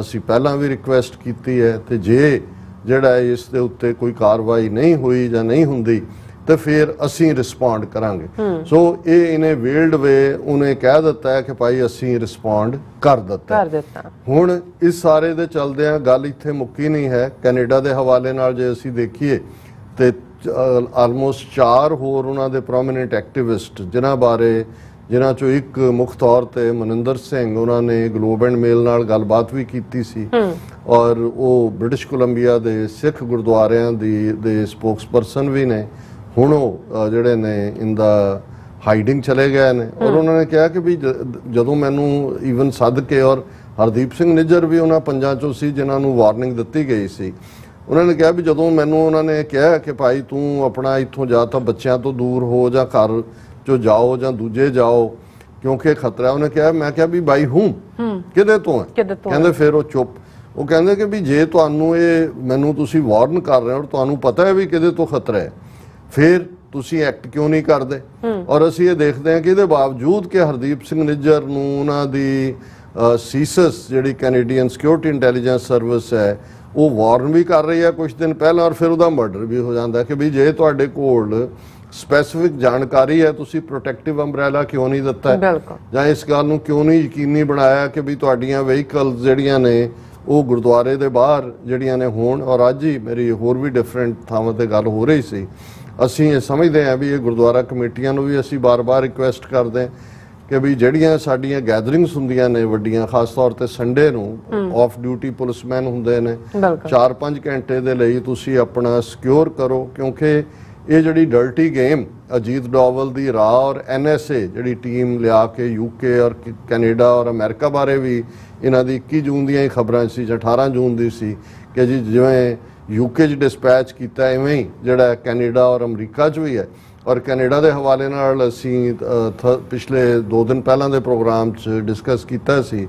ਅਸੀਂ ਪਹਿਲਾਂ ਵੀ ਰਿਕੁਐਸਟ ਕੀਤੀ ਹੈ ਤੇ ਜੇ ਜਿਹੜਾ ਇਸ ਦੇ ਉੱਤੇ ਕੋਈ ਕਾਰਵਾਈ ਨਹੀਂ ਹੋਈ ਜਾਂ ਨਹੀਂ ਹੁੰਦੀ ਤੇ ਫਿਰ ਅਸੀਂ ਰਿਸਪੌਂਡ ਕਰਾਂਗੇ। ਸੋ ਇਹ ਇਹਨੇ ਵੇਲਡ ਵੇ ਉਹਨੇ ਕਹਿ ਦਿੱਤਾ ਹੈ ਕਿ ਭਾਈ ਅਸੀਂ ਰਿਸਪੌਂਡ ਕਰ ਦਿੱਤਾ। ਹੁਣ ਇਸ ਸਾਰੇ ਦੇ ਚਲਦਿਆਂ ਗੱਲ ਇੱਥੇ ਮੁੱਕੀ ਨਹੀਂ ਹੈ। ਕੈਨੇਡਾ ਦੇ ਹਵਾਲੇ ਨਾਲ ਜੇ ਅਸੀਂ ਦੇਖੀਏ ਤੇ ਆਲਮੋਸਟ 4 ਹੋਰ ਉਹਨਾਂ ਦੇ ਪ੍ਰੋਮਿਨੈਂਟ ਐਕਟਿਵਿਸਟ ਜਿਨ੍ਹਾਂ ਚੋਂ ਇੱਕ ਮੁੱਖ ਤੌਰ ਤੇ ਮਨਿੰਦਰ ਸਿੰਘ, ਉਹਨਾਂ ਨੇ ਗਲੋਬ ਐਂਡ ਮੇਲ ਨਾਲ ਗੱਲਬਾਤ ਵੀ ਕੀਤੀ ਸੀ ਔਰ ਉਹ ਬ੍ਰਿਟਿਸ਼ ਕੋਲੰਬੀਆ ਦੇ ਸਿੱਖ ਗੁਰਦੁਆਰਿਆਂ ਦੇ ਸਪੋਕਸਪਰਸਨ ਵੀ ਨੇ। ਹੁਣ ਉਹ ਜਿਹੜੇ ਨੇ ਇੰਦਾ ਹਾਈਡਿੰਗ ਚਲੇ ਗਏ ਨੇ ਔਰ ਉਹਨਾਂ ਨੇ ਕਿਹਾ ਕਿ ਵੀ ਜਦੋਂ ਮੈਨੂੰ ਈਵਨ ਸੱਦ ਕੇ ਔਰ ਹਰਦੀਪ ਸਿੰਘ ਨਿੱਜਰ ਵੀ ਉਹਨਾਂ 5 ਚੋਂ ਸੀ ਜਿਨ੍ਹਾਂ ਨੂੰ ਵਾਰਨਿੰਗ ਦਿੱਤੀ ਗਈ ਸੀ, ਉਹਨਾਂ ਨੇ ਕਿਹਾ ਵੀ ਜਦੋਂ ਮੈਨੂੰ ਉਹਨਾਂ ਨੇ ਕਿਹਾ ਕਿ ਭਾਈ ਤੂੰ ਆਪਣਾ ਇੱਥੋਂ ਜਾ ਤਾਂ ਬੱਚਿਆਂ ਤੋਂ ਦੂਰ ਹੋ ਜਾਂ ਘਰ ਚੋਂ ਜਾਓ ਜਾਂ ਦੂਜੇ ਜਾਓ ਕਿਉਂਕਿ ਖਤਰਾ, ਉਹਨੇ ਕਿਹਾ, ਮੈਂ ਕਿਹਾ ਵੀ ਬਾਈ ਹੂੰ ਕਿਹਦੇ ਤੋਂ ਹੈ? ਕਹਿੰਦੇ ਫਿਰ ਉਹ ਚੁੱਪ। ਉਹ ਕਹਿੰਦੇ ਕਿ ਵੀ ਜੇ ਤੁਹਾਨੂੰ ਮੈਨੂੰ ਤੁਸੀਂ ਵਾਰਨ ਕਰ ਰਹੇ ਹੋ ਔਰ ਤੁਹਾਨੂੰ ਪਤਾ ਹੈ ਵੀ ਕਿਹਦੇ ਤੋਂ ਖਤਰਾ ਹੈ, ਫਿਰ ਤੁਸੀਂ ਐਕਟ ਕਿਉਂ ਨਹੀਂ ਕਰਦੇ? ਔਰ ਅਸੀਂ ਇਹ ਦੇਖਦੇ ਹਾਂ ਕਿ ਇਹਦੇ ਬਾਵਜੂਦ ਕਿ ਹਰਦੀਪ ਸਿੰਘ ਨਿੱਜਰ ਨੂੰ ਉਹਨਾਂ ਦੀ ਸੀਸਸ ਜਿਹੜੀ ਕੈਨੇਡੀਅਨ ਸਿਕਿਉਰਿਟੀ ਇੰਟੈਲੀਜੈਂਸ ਸਰਵਿਸ ਹੈ ਉਹ ਵਾਰਨ ਵੀ ਕਰ ਰਹੀ ਹੈ ਕੁਝ ਦਿਨ ਪਹਿਲਾਂ ਔਰ ਫਿਰ ਉਹਦਾ ਮਰਡਰ ਵੀ ਹੋ ਜਾਂਦਾ ਕਿ ਵੀ ਜੇ ਤੁਹਾਡੇ ਕੋਲ ਸਪੈਸੀਫਿਕ ਜਾਣਕਾਰੀ ਹੈ ਤੁਸੀਂ ਪ੍ਰੋਟੈਕਟਿਵ ਅੰਬ੍ਰੈਲਾ ਕਿਉਂ ਨਹੀਂ ਦਿੱਤਾ ਜਾਂ ਇਸ ਗੱਲ ਨੂੰ ਕਿਉਂ ਨਹੀਂ ਯਕੀਨੀ ਬਣਾਇਆ ਕਿ ਵੀ ਤੁਹਾਡੀਆਂ ਵਹੀਕਲਸ ਜਿਹੜੀਆਂ ਨੇ ਉਹ ਗੁਰਦੁਆਰੇ ਦੇ ਬਾਹਰ ਜਿਹੜੀਆਂ ਨੇ ਹੋਣ। ਔਰ ਅੱਜ ਹੀ ਮੇਰੀ ਹੋਰ ਵੀ ਡਿਫਰੈਂਟ ਥਾਵਾਂ ਤੇ ਗੱਲ ਹੋ ਰਹੀ ਸੀ। ਅਸੀਂ ਇਹ ਸਮਝਦੇ ਹਾਂ ਵੀ ਇਹ ਗੁਰਦੁਆਰਾ ਕਮੇਟੀਆਂ ਨੂੰ ਵੀ ਅਸੀਂ ਬਾਰ-ਬਾਰ ਰਿਕੁਐਸਟ ਕਰਦੇ ਹਾਂ ਕਿ ਵੀ ਜਿਹੜੀਆਂ ਸਾਡੀਆਂ ਗੈਦਰਿੰਗਸ ਹੁੰਦੀਆਂ ਨੇ ਵੱਡੀਆਂ, ਖਾਸ ਤੌਰ ਤੇ ਸੰਡੇ ਨੂੰ ਆਫ ਡਿਊਟੀ ਪੁਲਿਸਮੈਨ ਹੁੰਦੇ ਨੇ 4-5 ਘੰਟੇ ਦੇ ਲਈ ਤੁਸੀਂ ਆਪਣਾ ਸਿਕਿਉਰ ਕਰੋ ਕਿਉਂਕਿ ਇਹ ਜਿਹੜੀ ਡਰਟੀ ਗੇਮ ਅਜੀਤ ਡੋਵਲ ਦੀ ਰਾਹ ਔਰ NSA ਜਿਹੜੀ ਟੀਮ ਲਿਆ ਕੇ UK ਔਰ ਕੈਨੇਡਾ ਔਰ ਅਮਰੀਕਾ ਬਾਰੇ ਵੀ ਇਹਨਾਂ ਦੀ 21 ਜੂਨ ਦੀਆਂ ਹੀ ਖਬਰਾਂ ਸੀ ਜਾਂ 18 ਜੂਨ ਦੀ ਸੀ ਕਿ ਜੀ ਜਿਵੇਂ UK 'ਚ ਡਿਸਪੈਚ ਕੀਤਾ ਇਵੇਂ ਹੀ ਜਿਹੜਾ ਕੈਨੇਡਾ ਔਰ ਅਮਰੀਕਾ 'ਚ ਵੀ ਹੈ। ਔਰ ਕੈਨੇਡਾ ਦੇ ਹਵਾਲੇ ਨਾਲ ਅਸੀਂ ਪਿਛਲੇ 2 ਦਿਨ ਪਹਿਲਾਂ ਦੇ ਪ੍ਰੋਗਰਾਮ 'ਚ ਡਿਸਕਸ ਕੀਤਾ ਸੀ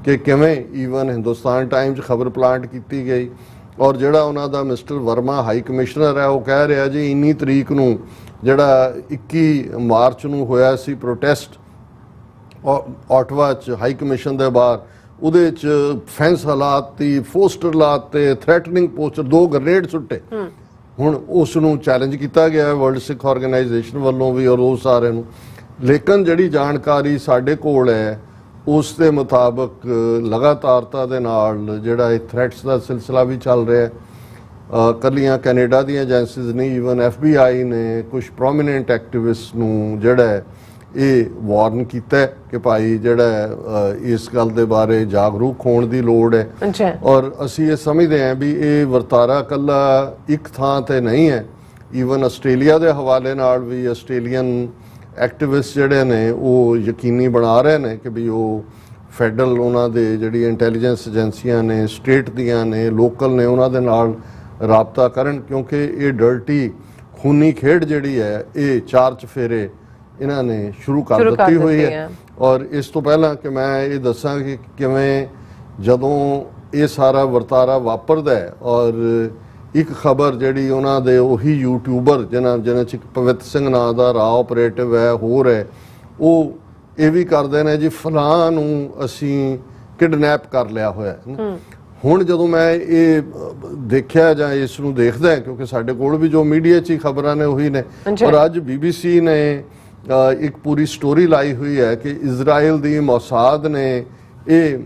ਕਿ ਕਿਵੇਂ ਈਵਨ ਹਿੰਦੁਸਤਾਨ ਟਾਈਮ 'ਚ ਖਬਰ ਪਲਾਂਟ ਕੀਤੀ ਗਈ ਔਰ ਜਿਹੜਾ ਉਹਨਾਂ ਦਾ ਮਿਸਟਰ ਵਰਮਾ ਹਾਈ ਕਮਿਸ਼ਨਰ ਹੈ ਉਹ ਕਹਿ ਰਿਹਾ ਜੀ 19 ਤਰੀਕ ਨੂੰ ਜਿਹੜਾ 21 ਮਾਰਚ ਨੂੰ ਹੋਇਆ ਸੀ ਪ੍ਰੋਟੈਸਟ ਆਟਵਾ 'ਚ ਹਾਈ ਕਮਿਸ਼ਨ ਦੇ ਬਾਹਰ, ਉਹਦੇ 'ਚ ਫੈਂਸ ਲਾਤੀ, ਪੋਸਟਰ ਲਾਤੇ, ਥ੍ਰੈਟਨਿੰਗ ਪੋਸਟਰ, 2 ਗ੍ਰੇਨੇਡ ਸੁੱਟੇ। ਹੁਣ ਉਸ ਨੂੰ ਚੈਲੰਜ ਕੀਤਾ ਗਿਆ ਵਰਲਡ ਸਿੱਖ ਆਰਗੇਨਾਈਜੇਸ਼ਨ ਵੱਲੋਂ ਵੀ ਔਰ ਉਹ ਸਾਰਿਆਂ ਨੂੰ। ਲੇਕਿਨ ਜਿਹੜੀ ਜਾਣਕਾਰੀ ਸਾਡੇ ਕੋਲ ਹੈ ਉਸ ਦੇ ਮੁਤਾਬਕ ਲਗਾਤਾਰਤਾ ਦੇ ਨਾਲ ਜਿਹੜਾ ਇਹ ਥ੍ਰੈਟਸ ਦਾ ਸਿਲਸਿਲਾ ਵੀ ਚੱਲ ਰਿਹਾ ਹੈ। ਕੱਲੀਆਂ ਕੈਨੇਡਾ ਦੀਆਂ ਏਜੰਸੀਜ਼ ਨਹੀਂ, ਈਵਨ FBI ਨੇ ਕੁਝ ਪ੍ਰੋਮਿਨੈਂਟ ਐਕਟਿਵਿਸਟ ਨੂੰ ਜਿਹੜਾ ਇਹ ਵਾਰਨ ਕੀਤਾ ਕਿ ਭਾਈ ਜਿਹੜਾ ਇਸ ਗੱਲ ਦੇ ਬਾਰੇ ਜਾਗਰੂਕ ਹੋਣ ਦੀ ਲੋੜ ਹੈ। ਔਰ ਅਸੀਂ ਇਹ ਸਮਝਦੇ ਹਾਂ ਵੀ ਇਹ ਵਰਤਾਰਾ ਕੱਲਾ ਇੱਕ ਥਾਂ ਤੇ ਨਹੀਂ ਹੈ। ਈਵਨ ਆਸਟ੍ਰੇਲੀਆ ਦੇ ਹਵਾਲੇ ਨਾਲ ਵੀ ਆਸਟ੍ਰੇਲੀਅਨ ਐਕਟਿਵਿਸਟ ਜਿਹੜੇ ਨੇ ਉਹ ਯਕੀਨੀ ਬਣਾ ਰਹੇ ਨੇ ਕਿ ਵੀ ਉਹ ਫੈਡਰਲ ਉਹਨਾਂ ਦੇ ਜਿਹੜੀ ਇੰਟੈਲੀਜੈਂਸ ਏਜੰਸੀਆਂ ਨੇ, ਸਟੇਟ ਦੀਆਂ ਨੇ, ਲੋਕਲ ਨੇ, ਉਹਨਾਂ ਦੇ ਨਾਲ ਰਾਬਤਾ ਕਰਨ ਕਿਉਂਕਿ ਇਹ ਡਰਟੀ ਖੂਨੀ ਖੇਡ ਜਿਹੜੀ ਹੈ ਇਹ 4 ਚਫੇਰੇ ਇਹਨਾਂ ਨੇ ਸ਼ੁਰੂ ਕਰ ਦਿੱਤੀ ਹੋਈ ਹੈ। ਔਰ ਇਸ ਤੋਂ ਪਹਿਲਾਂ ਕਿ ਮੈਂ ਇਹ ਦੱਸਾਂ ਕਿ ਕਿਵੇਂ ਜਦੋਂ ਇਹ ਸਾਰਾ ਵਰਤਾਰਾ ਵਾਪਰਦਾ ਹੈ ਔਰ ਇੱਕ ਖਬਰ ਜਿਹੜੀ ਉਹਨਾਂ ਦੇ ਉਹੀ ਯੂਟਿਊਬਰ ਜਿਹਨਾਂ 'ਚ ਪਵਿੱਤ ਸਿੰਘ ਨਾਂ ਦਾ ਰਾਹ ਆਪਰੇਟਿਵ ਹੈ ਹੋਰ ਹੈ, ਉਹ ਇਹ ਵੀ ਕਰਦੇ ਨੇ ਜੀ ਫਲਾਂ ਨੂੰ ਅਸੀਂ ਕਿਡਨੈਪ ਕਰ ਲਿਆ ਹੋਇਆ। ਹੁਣ ਜਦੋਂ ਮੈਂ ਇਹ ਦੇਖਿਆ ਜਾਂ ਇਸ ਨੂੰ ਦੇਖਦਾ ਕਿਉਂਕਿ ਸਾਡੇ ਕੋਲ ਵੀ ਜੋ ਮੀਡੀਆ 'ਚ ਹੀ ਖਬਰਾਂ ਨੇ ਉਹੀ ਨੇ ਔਰ ਅੱਜ BBC ਨੇ ਇੱਕ ਪੂਰੀ ਸਟੋਰੀ ਲਾਈ ਹੋਈ ਹੈ ਕਿ ਇਜ਼ਰਾਈਲ ਦੀ ਮੋਸਾਦ ਨੇ ਇਹ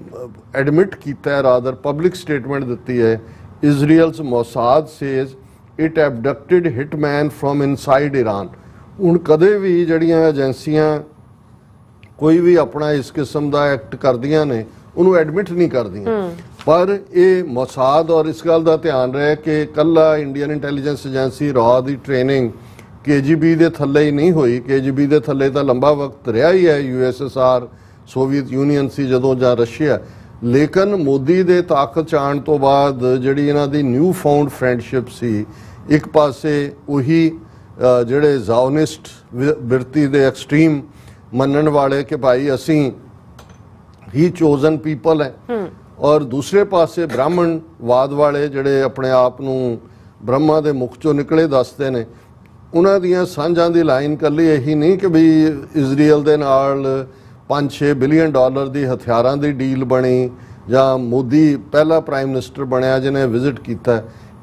ਐਡਮਿਟ ਕੀਤਾ ਹੈ, ਰਾਦਰ ਪਬਲਿਕ ਸਟੇਟਮੈਂਟ ਦਿੱਤੀ ਹੈ। Israel's Mossad says it abducted hitman from inside Iran। ਹੁਣ ਕਦੇ ਵੀ ਜਿਹੜੀਆਂ ਏਜੰਸੀਆਂ ਕੋਈ ਵੀ ਆਪਣਾ ਇਸ ਕਿਸਮ ਦਾ ਐਕਟ ਕਰਦੀਆਂ ਨੇ ਉਹਨੂੰ ਐਡਮਿਟ ਨਹੀਂ ਕਰਦੀਆਂ, ਪਰ ਇਹ ਮੋਸਾਦ ਔਰ ਇਸ ਗੱਲ ਦਾ ਧਿਆਨ ਰਹੇ ਕਿ ਕੱਲਾ ਇੰਡੀਅਨ ਇੰਟੈਲੀਜੈਂਸ ਏਜੰਸੀ ਰਾਅ ਦੀ ਟ੍ਰੇਨਿੰਗ KGB ਦੇ ਥੱਲੇ ਹੀ ਨਹੀਂ ਹੋਈ। KGB ਦੇ ਥੱਲੇ ਤਾਂ ਲੰਬਾ ਵਕਤ ਰਿਹਾ ਹੀ ਹੈ, USSR ਸੋਵੀਅਤ ਯੂਨੀਅਨ ਸੀ ਜਦੋਂ, ਜਾਂ ਰਸ਼ੀਆ। ਲੇਕਿਨ ਮੋਦੀ ਦੇ ਤਾਕਤ 'ਚ ਆਉਣ ਤੋਂ ਬਾਅਦ ਜਿਹੜੀ ਇਹਨਾਂ ਦੀ ਨਿਊ ਫਾਊਂਡ ਫਰੈਂਡਸ਼ਿਪ ਸੀ, ਇੱਕ ਪਾਸੇ ਉਹੀ ਜਿਹੜੇ ਜ਼ਾਓਨਿਸਟ ਬਿਰਤੀ ਦੇ ਐਕਸਟ੍ਰੀਮ ਮੰਨਣ ਵਾਲੇ ਕਿ ਭਾਈ ਅਸੀਂ ਹੀ ਚੋਜ਼ਨ ਪੀਪਲ ਹੈ, ਔਰ ਦੂਸਰੇ ਪਾਸੇ ਬ੍ਰਾਹਮਣਵਾਦ ਵਾਲੇ ਜਿਹੜੇ ਆਪਣੇ ਆਪ ਨੂੰ ਬ੍ਰਹਮਾ ਦੇ ਮੁਖ ਚੋਂ ਨਿਕਲੇ ਦੱਸਦੇ ਨੇ। ਉਹਨਾਂ ਦੀਆਂ ਸਾਂਝਾਂ ਦੀ ਲਾਈਨ ਇਕੱਲੀ ਇਹੀ ਨਹੀਂ ਕਿ ਵੀ ਇਜ਼ਰਾਈਲ ਦੇ ਨਾਲ 5-6 ਬਿਲੀਅਨ ਡਾਲਰ ਦੀ ਹਥਿਆਰਾਂ ਦੀ ਡੀਲ ਬਣੀ, ਜਾਂ ਮੋਦੀ ਪਹਿਲਾ ਪ੍ਰਾਈਮ ਮਿਨਿਸਟਰ ਬਣਿਆ ਜਿਹਨੇ ਵਿਜ਼ਿਟ ਕੀਤਾ।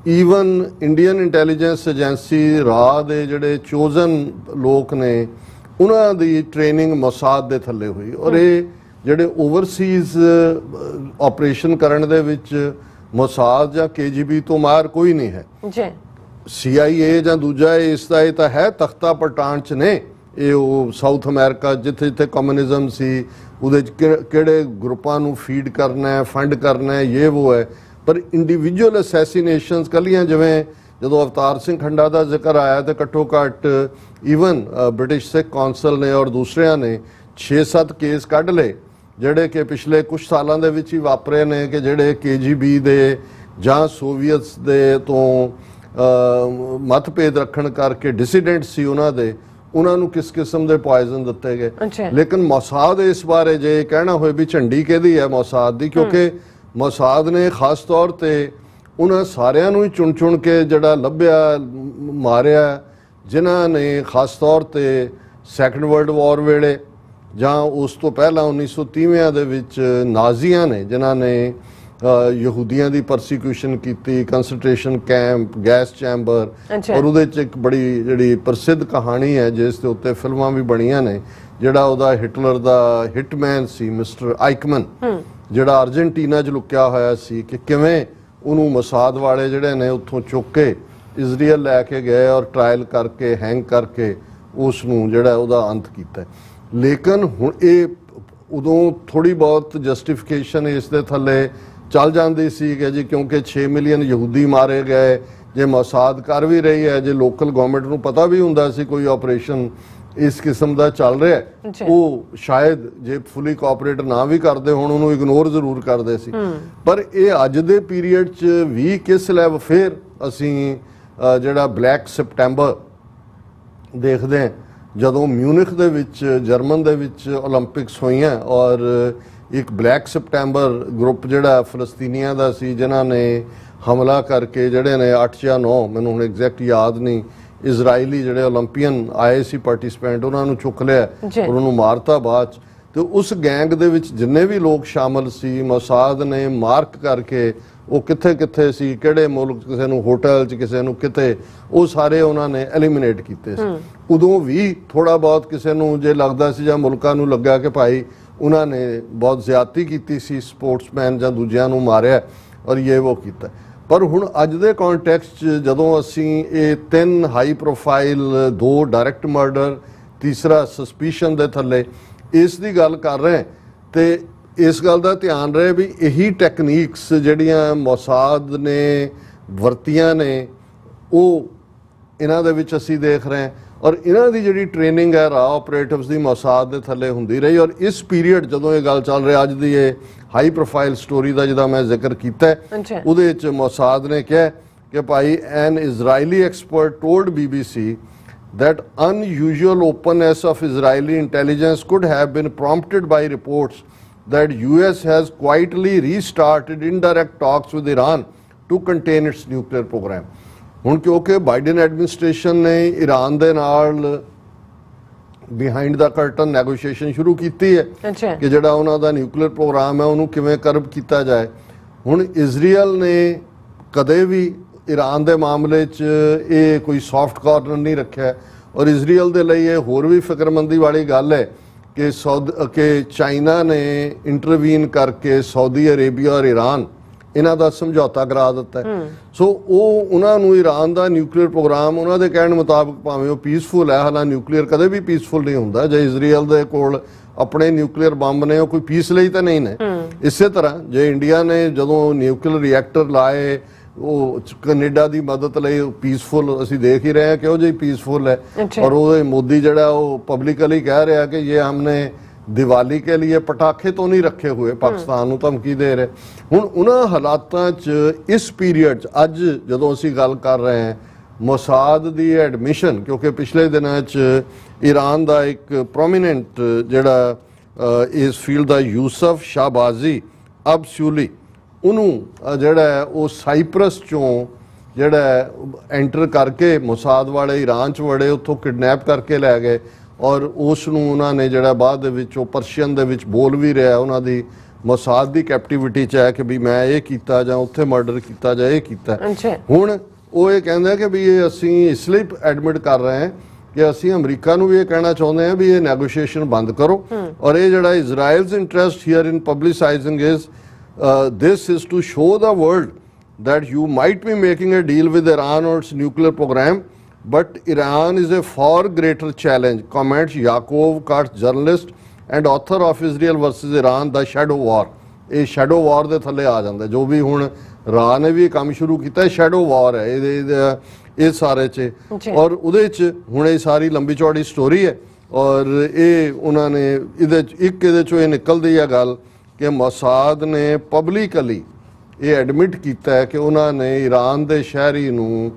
ਈਵਨ ਇੰਡੀਅਨ ਇੰਟੈਲੀਜੈਂਸ ਏਜੰਸੀ ਰਾਹ ਦੇ ਜਿਹੜੇ ਚੋਜ਼ਨ ਲੋਕ ਨੇ, ਉਹਨਾਂ ਦੀ ਟ੍ਰੇਨਿੰਗ ਮੋਸਾਦ ਦੇ ਥੱਲੇ ਹੋਈ। ਔਰ ਇਹ ਜਿਹੜੇ ਓਵਰਸੀਜ਼ ਆਪਰੇਸ਼ਨ ਕਰਨ ਦੇ ਵਿੱਚ ਮੋਸਾਦ ਜਾਂ KGB ਤੋਂ ਮਾਰ ਕੋਈ ਨਹੀਂ ਹੈ ਜੀ। CIA ਜਾਂ ਦੂਜਾ ਇਸ ਦਾ ਇਹ ਤਾਂ ਹੈ ਤਖਤਾ ਪਲਟਾਨ 'ਚ ਨੇ। ਇਹ ਉਹ ਸਾਊਥ ਅਮਰੀਕਾ ਜਿੱਥੇ ਜਿੱਥੇ ਕਮਿਊਨਿਜ਼ਮ ਸੀ, ਉਹਦੇ 'ਚ ਕਿਹੜੇ ਗਰੁੱਪਾਂ ਨੂੰ ਫੀਡ ਕਰਨਾ ਹੈ, ਫੰਡ ਕਰਨਾ ਹੈ, ਇਹ ਉਹ ਹੈ। ਪਰ ਇੰਡੀਵਿਜੂਅਲ ਅਸੈਸੀਨੇਸ਼ਨਸ ਕੱਲੀਆਂ, ਜਿਵੇਂ ਜਦੋਂ ਅਵਤਾਰ ਸਿੰਘ ਖੰਡਾ ਦਾ ਜ਼ਿਕਰ ਆਇਆ ਤੇ ਘੱਟੋ ਘੱਟ ਈਵਨ ਬ੍ਰਿਟਿਸ਼ ਸਿੱਖ ਕੌਂਸਲ ਨੇ ਔਰ ਦੂਸਰਿਆਂ ਨੇ 6-7 ਕੇਸ ਕੱਢ ਲਏ ਜਿਹੜੇ ਕਿ ਪਿਛਲੇ ਕੁਝ ਸਾਲਾਂ ਦੇ ਵਿੱਚ ਹੀ ਵਾਪਰੇ ਨੇ, ਕਿ ਜਿਹੜੇ KGB ਦੇ ਜਾਂ ਸੋਵੀਅਤਸ ਦੇ ਤੋਂ ਮਤਭੇਦ ਰੱਖਣ ਕਰਕੇ ਡਿਸੀਡੈਂਟ ਸੀ ਉਹਨਾਂ ਨੂੰ ਕਿਸ ਕਿਸਮ ਦੇ ਪੋਇਜ਼ਨ ਦਿੱਤੇ ਗਏ। ਲੇਕਿਨ ਮੋਸਾਦ ਇਸ ਬਾਰੇ ਜੇ ਕਹਿਣਾ ਹੋਏ ਵੀ ਝੰਡੀ ਕਿਹਦੀ ਹੈ ਮੋਸਾਦ ਦੀ, ਕਿਉਂਕਿ ਮੋਸਾਦ ਨੇ ਖਾਸ ਤੌਰ ਤੇ ਉਹਨਾਂ ਸਾਰਿਆਂ ਨੂੰ ਹੀ ਚੁਣ ਕੇ ਜਿਹੜਾ ਲੱਭਿਆ ਮਾਰਿਆ ਜਿਨ੍ਹਾਂ ਨੇ ਖਾਸ ਤੌਰ ਤੇ ਸੈਕੰਡ ਵਰਲਡ ਵਾਰ ਵੇਲੇ ਜਾਂ ਉਸ ਤੋਂ ਪਹਿਲਾਂ 1930 ਦੇ ਵਿੱਚ ਨਾਜ਼ੀਆਂ ਨੇ ਜਿਨ੍ਹਾਂ ਨੇ ਯਹੂਦੀਆਂ ਦੀ ਪਰਸੀਕਿਊਸ਼ਨ ਕੀਤੀ, ਕੰਸੈਂਟਰੇਸ਼ਨ ਕੈਂਪ, ਗੈਸ ਚੈਂਬਰ। ਔਰ ਉਹਦੇ 'ਚ ਇੱਕ ਬੜੀ ਜਿਹੜੀ ਪ੍ਰਸਿੱਧ ਕਹਾਣੀ ਹੈ ਜਿਸ ਦੇ ਉੱਤੇ ਫਿਲਮਾਂ ਵੀ ਬਣੀਆਂ ਨੇ, ਜਿਹੜਾ ਉਹਦਾ ਹਿਟਲਰ ਦਾ ਹਿਟਮੈਨ ਸੀ ਮਿਸਟਰ ਆਈਕਮਨ, ਜਿਹੜਾ ਅਰਜਨਟੀਨਾ 'ਚ ਲੁਕਿਆ ਹੋਇਆ ਸੀ, ਕਿ ਕਿਵੇਂ ਉਹਨੂੰ ਮੋਸਾਦ ਵਾਲੇ ਜਿਹੜੇ ਨੇ ਉੱਥੋਂ ਚੁੱਕ ਕੇ ਇਜ਼ਰਾਈਲ ਲੈ ਕੇ ਗਏ ਔਰ ਟਰਾਇਲ ਕਰਕੇ ਹੈਂਗ ਕਰਕੇ ਉਸ ਨੂੰ ਜਿਹੜਾ ਉਹਦਾ ਅੰਤ ਕੀਤਾ। ਲੇਕਿਨ ਹੁਣ ਇਹ ਉਦੋਂ ਥੋੜੀ ਬਹੁਤ ਜਸਟੀਫਿਕੇਸ਼ਨ ਇਸ ਦੇ ਥੱਲੇ ਚੱਲ ਜਾਂਦੀ ਸੀ ਕਿ ਜੀ ਕਿਉਂਕਿ 6 ਮਿਲੀਅਨ ਯਹੂਦੀ ਮਾਰੇ ਗਏ, ਜੇ ਮੋਸਾਦ ਕਰ ਵੀ ਰਹੀ ਹੈ, ਜੇ ਲੋਕਲ ਗਵਰਨਮੈਂਟ ਨੂੰ ਪਤਾ ਵੀ ਹੁੰਦਾ ਸੀ ਕੋਈ ਆਪਰੇਸ਼ਨ ਇਸ ਕਿਸਮ ਦਾ ਚੱਲ ਰਿਹਾ, ਉਹ ਸ਼ਾਇਦ ਜੇ ਫੁੱਲੀ ਕੋਆਪਰੇਟ ਨਾ ਵੀ ਕਰਦੇ ਹੁਣ ਉਹਨੂੰ ਇਗਨੋਰ ਜ਼ਰੂਰ ਕਰਦੇ ਸੀ। ਪਰ ਇਹ ਅੱਜ ਦੇ ਪੀਰੀਅਡ 'ਚ ਵੀ ਕਿਸ ਲੈਵਲ ਫਿਰ ਅਸੀਂ ਜਿਹੜਾ ਬਲੈਕ ਸਪਟੈਂਬਰ ਦੇਖਦੇ ਹਾਂ, ਜਦੋਂ ਮਿਊਨਿਖ ਦੇ ਵਿੱਚ ਜਰਮਨ ਦੇ ਵਿੱਚ ਓਲੰਪਿਕਸ ਹੋਈਆਂ ਔਰ ਇੱਕ ਬਲੈਕ ਸਪਟੈਂਬਰ ਗਰੁੱਪ ਜਿਹੜਾ ਫਲਸਤੀਨੀਆਂ ਦਾ ਸੀ ਜਿਨ੍ਹਾਂ ਨੇ ਹਮਲਾ ਕਰਕੇ ਜਿਹੜੇ ਨੇ 8 ਜਾਂ 9 ਮੈਨੂੰ ਹੁਣ ਐਗਜ਼ੈਕਟ ਯਾਦ ਨਹੀਂ, ਇਜ਼ਰਾਈਲੀ ਜਿਹੜੇ ਓਲੰਪੀਅਨ ਆਏ ਸੀ ਪਾਰਟਿਸਪੈਂਟ, ਉਹਨਾਂ ਨੂੰ ਚੁੱਕ ਲਿਆ ਔਰ ਉਹਨੂੰ ਮਾਰਤਾ ਬਾਅਦ 'ਚ। ਤੇ ਉਸ ਗੈਂਗ ਦੇ ਵਿੱਚ ਜਿੰਨੇ ਵੀ ਲੋਕ ਸ਼ਾਮਲ ਸੀ ਮੋਸਾਦ ਨੇ ਮਾਰਕ ਕਰਕੇ ਉਹ ਕਿੱਥੇ ਕਿੱਥੇ ਸੀ, ਕਿਹੜੇ ਮੁਲਕ, ਕਿਸੇ ਨੂੰ ਹੋਟਲ 'ਚ, ਕਿਸੇ ਨੂੰ ਕਿਤੇ, ਉਹ ਸਾਰੇ ਉਹਨਾਂ ਨੇ ਐਲੀਮੀਨੇਟ ਕੀਤੇ ਸੀ। ਉਦੋਂ ਵੀ ਥੋੜਾ ਬਹੁਤ ਕਿਸੇ ਨੂੰ ਜੇ ਲੱਗਦਾ ਸੀ ਜਾਂ ਮੁਲਕਾਂ ਨੂੰ ਲੱਗਾ ਕਿ ਭਾਈ ਉਹਨਾਂ ਨੇ ਬਹੁਤ ਜ਼ਿਆਦਤੀ ਕੀਤੀ ਸੀ, ਸਪੋਰਟਸਮੈਨ ਜਾਂ ਦੂਜਿਆਂ ਨੂੰ ਮਾਰਿਆ ਔਰ ਇਹ ਉਹ ਕੀਤਾ। ਪਰ ਹੁਣ ਅੱਜ ਦੇ ਕੰਟੈਕਸਟ 'ਚ ਜਦੋਂ ਅਸੀਂ ਇਹ 3 ਹਾਈ ਪ੍ਰੋਫਾਈਲ, 2 ਡਾਇਰੈਕਟ ਮਰਡਰ, ਤੀਸਰਾ ਸਸਪੀਸ਼ਨ ਦੇ ਥੱਲੇ ਇਸ ਦੀ ਗੱਲ ਕਰ ਰਹੇ ਤੇ ਇਸ ਗੱਲ ਦਾ ਧਿਆਨ ਰਹੇ ਵੀ ਇਹੀ ਟੈਕਨੀਕਸ ਜਿਹੜੀਆਂ ਮੋਸਾਦ ਨੇ ਵਰਤੀਆਂ ਨੇ ਉਹ ਇਹਨਾਂ ਦੇ ਵਿੱਚ ਅਸੀਂ ਦੇਖ ਰਹੇ ਹਾਂ। ਔਰ ਇਹਨਾਂ ਦੀ ਜਿਹੜੀ ਟ੍ਰੇਨਿੰਗ ਹੈ ਰਾਹ ਆਪਰੇਟਿਵਸ ਦੀ ਮੋਸਾਦ ਦੇ ਥੱਲੇ ਹੁੰਦੀ ਰਹੀ। ਔਰ ਇਸ ਪੀਰੀਅਡ ਜਦੋਂ ਇਹ ਗੱਲ ਚੱਲ ਰਹੀ ਅੱਜ ਦੀ ਇਹ ਹਾਈ ਪ੍ਰੋਫਾਈਲ ਸਟੋਰੀ ਦਾ ਜਿਹਦਾ ਮੈਂ ਜ਼ਿਕਰ ਕੀਤਾ, ਉਹਦੇ ਵਿੱਚ ਮੋਸਾਦ ਨੇ ਕਿਹਾ ਕਿ ਭਾਈ an Israeli expert told BBC that unusual openness of Israeli intelligence could have been prompted by reports that US has quietly restarted indirect talks with Iran to contain its nuclear program. ਹੁਣ ਕਿਉਂਕਿ Biden administration ਨੇ Iran ਦੇ ਨਾਲ behind ਦਾ curtain negotiation ਸ਼ੁਰੂ ਕੀਤੀ ਹੈ ਕਿ ਜਿਹੜਾ ਉਹਨਾਂ ਦਾ ਨਿਊਕਲੀਅਰ ਪ੍ਰੋਗਰਾਮ ਹੈ ਉਹਨੂੰ ਕਿਵੇਂ ਕਰਬ ਕੀਤਾ ਜਾਏ। ਹੁਣ ਇਜ਼ਰਾਈਲ ਨੇ ਕਦੇ ਵੀ ਈਰਾਨ ਦੇ ਮਾਮਲੇ 'ਚ ਇਹ ਕੋਈ ਸੌਫਟ ਕਾਰਨਰ ਨਹੀਂ ਰੱਖਿਆ ਔਰ ਇਜ਼ਰਾਈਲ ਦੇ ਲਈ ਇਹ ਹੋਰ ਵੀ ਫਿਕਰਮੰਦੀ ਵਾਲੀ ਗੱਲ ਹੈ ਕਿ ਚਾਈਨਾ ਨੇ ਇੰਟਰਵੀਨ ਕਰਕੇ ਸਾਊਦੀ ਅਰੇਬੀਆ ਔਰ ਈਰਾਨ ਇਹਨਾਂ ਦਾ ਸਮਝੌਤਾ ਕਰਾ ਦਿੱਤਾ। ਸੋ ਉਹ ਉਹਨਾਂ ਨੂੰ ਈਰਾਨ ਦਾ ਨਿਊਕਲੀਅਰ ਪ੍ਰੋਗਰਾਮ ਉਹਨਾਂ ਦੇ ਕਹਿਣ ਮੁਤਾਬਕ ਭਾਵੇਂ ਉਹ ਪੀਸਫੁਲ ਹੈ, ਹਾਲਾਂਕਿ ਨਿਊਕਲੀਅਰ ਕਦੇ ਵੀ ਪੀਸਫੁਲ ਨਹੀਂ ਹੁੰਦਾ। ਜੇ ਇਜ਼ਰਾਈਲ ਦੇ ਕੋਲ ਆਪਣੇ ਨਿਊਕਲੀਅਰ ਬੰਬ ਨੇ ਉਹ ਕੋਈ ਪੀਸ ਲਈ ਤਾਂ ਨਹੀਂ ਨੇ। ਇਸੇ ਤਰ੍ਹਾਂ ਜੇ ਇੰਡੀਆ ਨੇ ਜਦੋਂ ਨਿਊਕਲੀਅਰ ਰਿਐਕਟਰ ਲਾਏ ਉਹ ਕੈਨੇਡਾ ਦੀ ਮਦਦ ਲਈ ਪੀਸਫੁਲ ਅਸੀਂ ਦੇਖ ਹੀ ਰਹੇ ਹਾਂ ਕਿਹੋ ਜਿਹੀ ਪੀਸਫੁਲ ਹੈ। अच्छा। ਔਰ ਉਹਦੇ ਮੋਦੀ ਜਿਹੜਾ ਉਹ ਪਬਲਿਕਲੀ ਕਹਿ ਰਿਹਾ ਕਿ ਇਹ हमने ਦੀਵਾਲੀ के लिए ਪਟਾਖੇ तो नहीं रखे हुए, ਪਾਕਿਸਤਾਨ ਨੂੰ ਧਮਕੀ ਦੇ ਰਹੇ। ਹੁਣ ਉਹਨਾਂ ਹਾਲਾਤਾਂ 'ਚ ਇਸ ਪੀਰੀਅਡ 'ਚ ਅੱਜ ਜਦੋਂ ਅਸੀਂ ਗੱਲ ਕਰ ਰਹੇ ਹਾਂ ਮੋਸਾਦ ਦੀ ਐਡਮਿਸ਼ਨ, ਕਿਉਂਕਿ ਪਿਛਲੇ ਦਿਨਾਂ 'ਚ ਈਰਾਨ ਦਾ ਇੱਕ ਪ੍ਰੋਮੀਨੈਂਟ ਜਿਹੜਾ ਇਸ ਫੀਲਡ ਦਾ ਯੂਸਫ ਸ਼ਾਹਬਾਜ਼ੀ ਅਬਸੂਲੀ, ਉਹਨੂੰ ਜਿਹੜਾ ਉਹ ਸਾਈਪਰਸ ਚੋਂ ਜਿਹੜਾ ਐਂਟਰ ਕਰਕੇ ਮੋਸਾਦ ਵਾਲੇ ਈਰਾਨ 'ਚ ਵੜੇ, ਉੱਥੋਂ ਕਿਡਨੈਪ ਕਰਕੇ ਲੈ ਗਏ ਔਰ ਉਸ ਨੂੰ ਉਹਨਾਂ ਨੇ ਜਿਹੜਾ ਬਾਅਦ ਦੇ ਵਿੱਚ ਉਹ ਪਰਸ਼ੀਅਨ ਦੇ ਵਿੱਚ ਬੋਲ ਵੀ ਰਿਹਾ, ਉਹਨਾਂ ਦੀ ਮੋਸਾਦ ਦੀ ਕੈਪਟੀਵਿਟੀ 'ਚ ਹੈ ਕਿ ਵੀ ਮੈਂ ਇਹ ਕੀਤਾ ਜਾਂ ਉੱਥੇ ਮਰਡਰ ਕੀਤਾ ਜਾਂ ਇਹ ਕੀਤਾ। ਹੁਣ ਉਹ ਇਹ ਕਹਿੰਦਾ ਕਿ ਵੀ ਇਹ ਅਸੀਂ ਇਸ ਲਈ ਐਡਮਿਟ ਕਰ ਰਹੇ ਹਾਂ ਕਿ ਅਸੀਂ ਅਮਰੀਕਾ ਨੂੰ ਵੀ ਇਹ ਕਹਿਣਾ ਚਾਹੁੰਦੇ ਹਾਂ ਵੀ ਇਹ ਨੈਗੋਸ਼ੀਏਸ਼ਨ ਬੰਦ ਕਰੋ ਔਰ ਇਹ ਜਿਹੜਾ Israel's interest here in publicising is this is to show the world that you might be making a deal with Iran or its nuclear program, but Iran is a far greater challenge, comments Yaakov Katz, journalist and author of Israel versus Iran, the shadow war। ਇਹ shadow war ਦੇ ਥੱਲੇ ਆ ਜਾਂਦਾ ਜੋ ਵੀ ਹੁਣ ਰਾ ਨੇ ਵੀ ਕੰਮ ਸ਼ੁਰੂ ਕੀਤਾ, shadow war ਹੈ ਇਹ ਸਾਰੇ 'ਚ। ਔਰ ਉਹਦੇ 'ਚ ਹੁਣ ਇਹ ਸਾਰੀ ਲੰਬੀ ਚੌੜੀ ਸਟੋਰੀ ਹੈ ਔਰ ਇਹ ਉਹਨਾਂ ਨੇ ਇਹਦੇ 'ਚੋਂ ਇਹ ਨਿਕਲਦੀ ਹੈ ਗੱਲ ਕਿ ਮੋਸਾਦ ਨੇ ਪਬਲਿਕਲੀ ਇਹ ਐਡਮਿਟ ਕੀਤਾ ਹੈ ਕਿ ਉਹਨਾਂ ਨੇ ਈਰਾਨ ਦੇ ਸ਼ਹਿਰੀ ਨੂੰ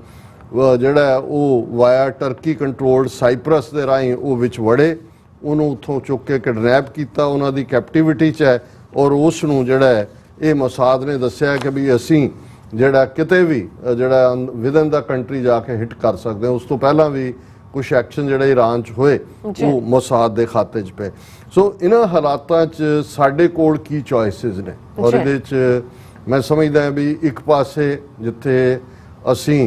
ਜਿਹੜਾ ਉਹ ਵਾਇਆ ਟਰਕੀ ਕੰਟਰੋਲਡ ਸਾਈਪਰਸ ਦੇ ਰਾਹੀਂ ਉਹ ਵਿੱਚ ਵੜੇ, ਉਹਨੂੰ ਉੱਥੋਂ ਚੁੱਕ ਕੇ ਕਿਡਨੈਪ ਕੀਤਾ, ਉਹਨਾਂ ਦੀ ਕੈਪਟੀਵਿਟੀ 'ਚ ਹੈ ਔਰ ਉਸ ਨੂੰ ਜਿਹੜਾ ਇਹ ਮੋਸਾਦ ਨੇ ਦੱਸਿਆ ਕਿ ਵੀ ਅਸੀਂ ਜਿਹੜਾ ਕਿਤੇ ਵੀ ਜਿਹੜਾ ਵਿਦਨ ਦਾ ਕੰਟਰੀ ਜਾ ਕੇ ਹਿੱਟ ਕਰ ਸਕਦੇ ਹਾਂ। ਉਸ ਤੋਂ ਪਹਿਲਾਂ ਵੀ ਕੁਝ ਐਕਸ਼ਨ ਜਿਹੜੇ ਈਰਾਨ 'ਚ ਹੋਏ ਉਹ ਮੋਸਾਦ ਦੇ ਖਾਤੇ 'ਚ ਪਏ। ਸੋ ਇਹਨਾਂ ਹਾਲਾਤਾਂ 'ਚ ਸਾਡੇ ਕੋਲ ਕੀ ਚੋਇਸਿਸ ਨੇ ਔਰ ਇਹਦੇ 'ਚ ਮੈਂ ਸਮਝਦਾ ਵੀ ਇੱਕ ਪਾਸੇ ਜਿੱਥੇ ਅਸੀਂ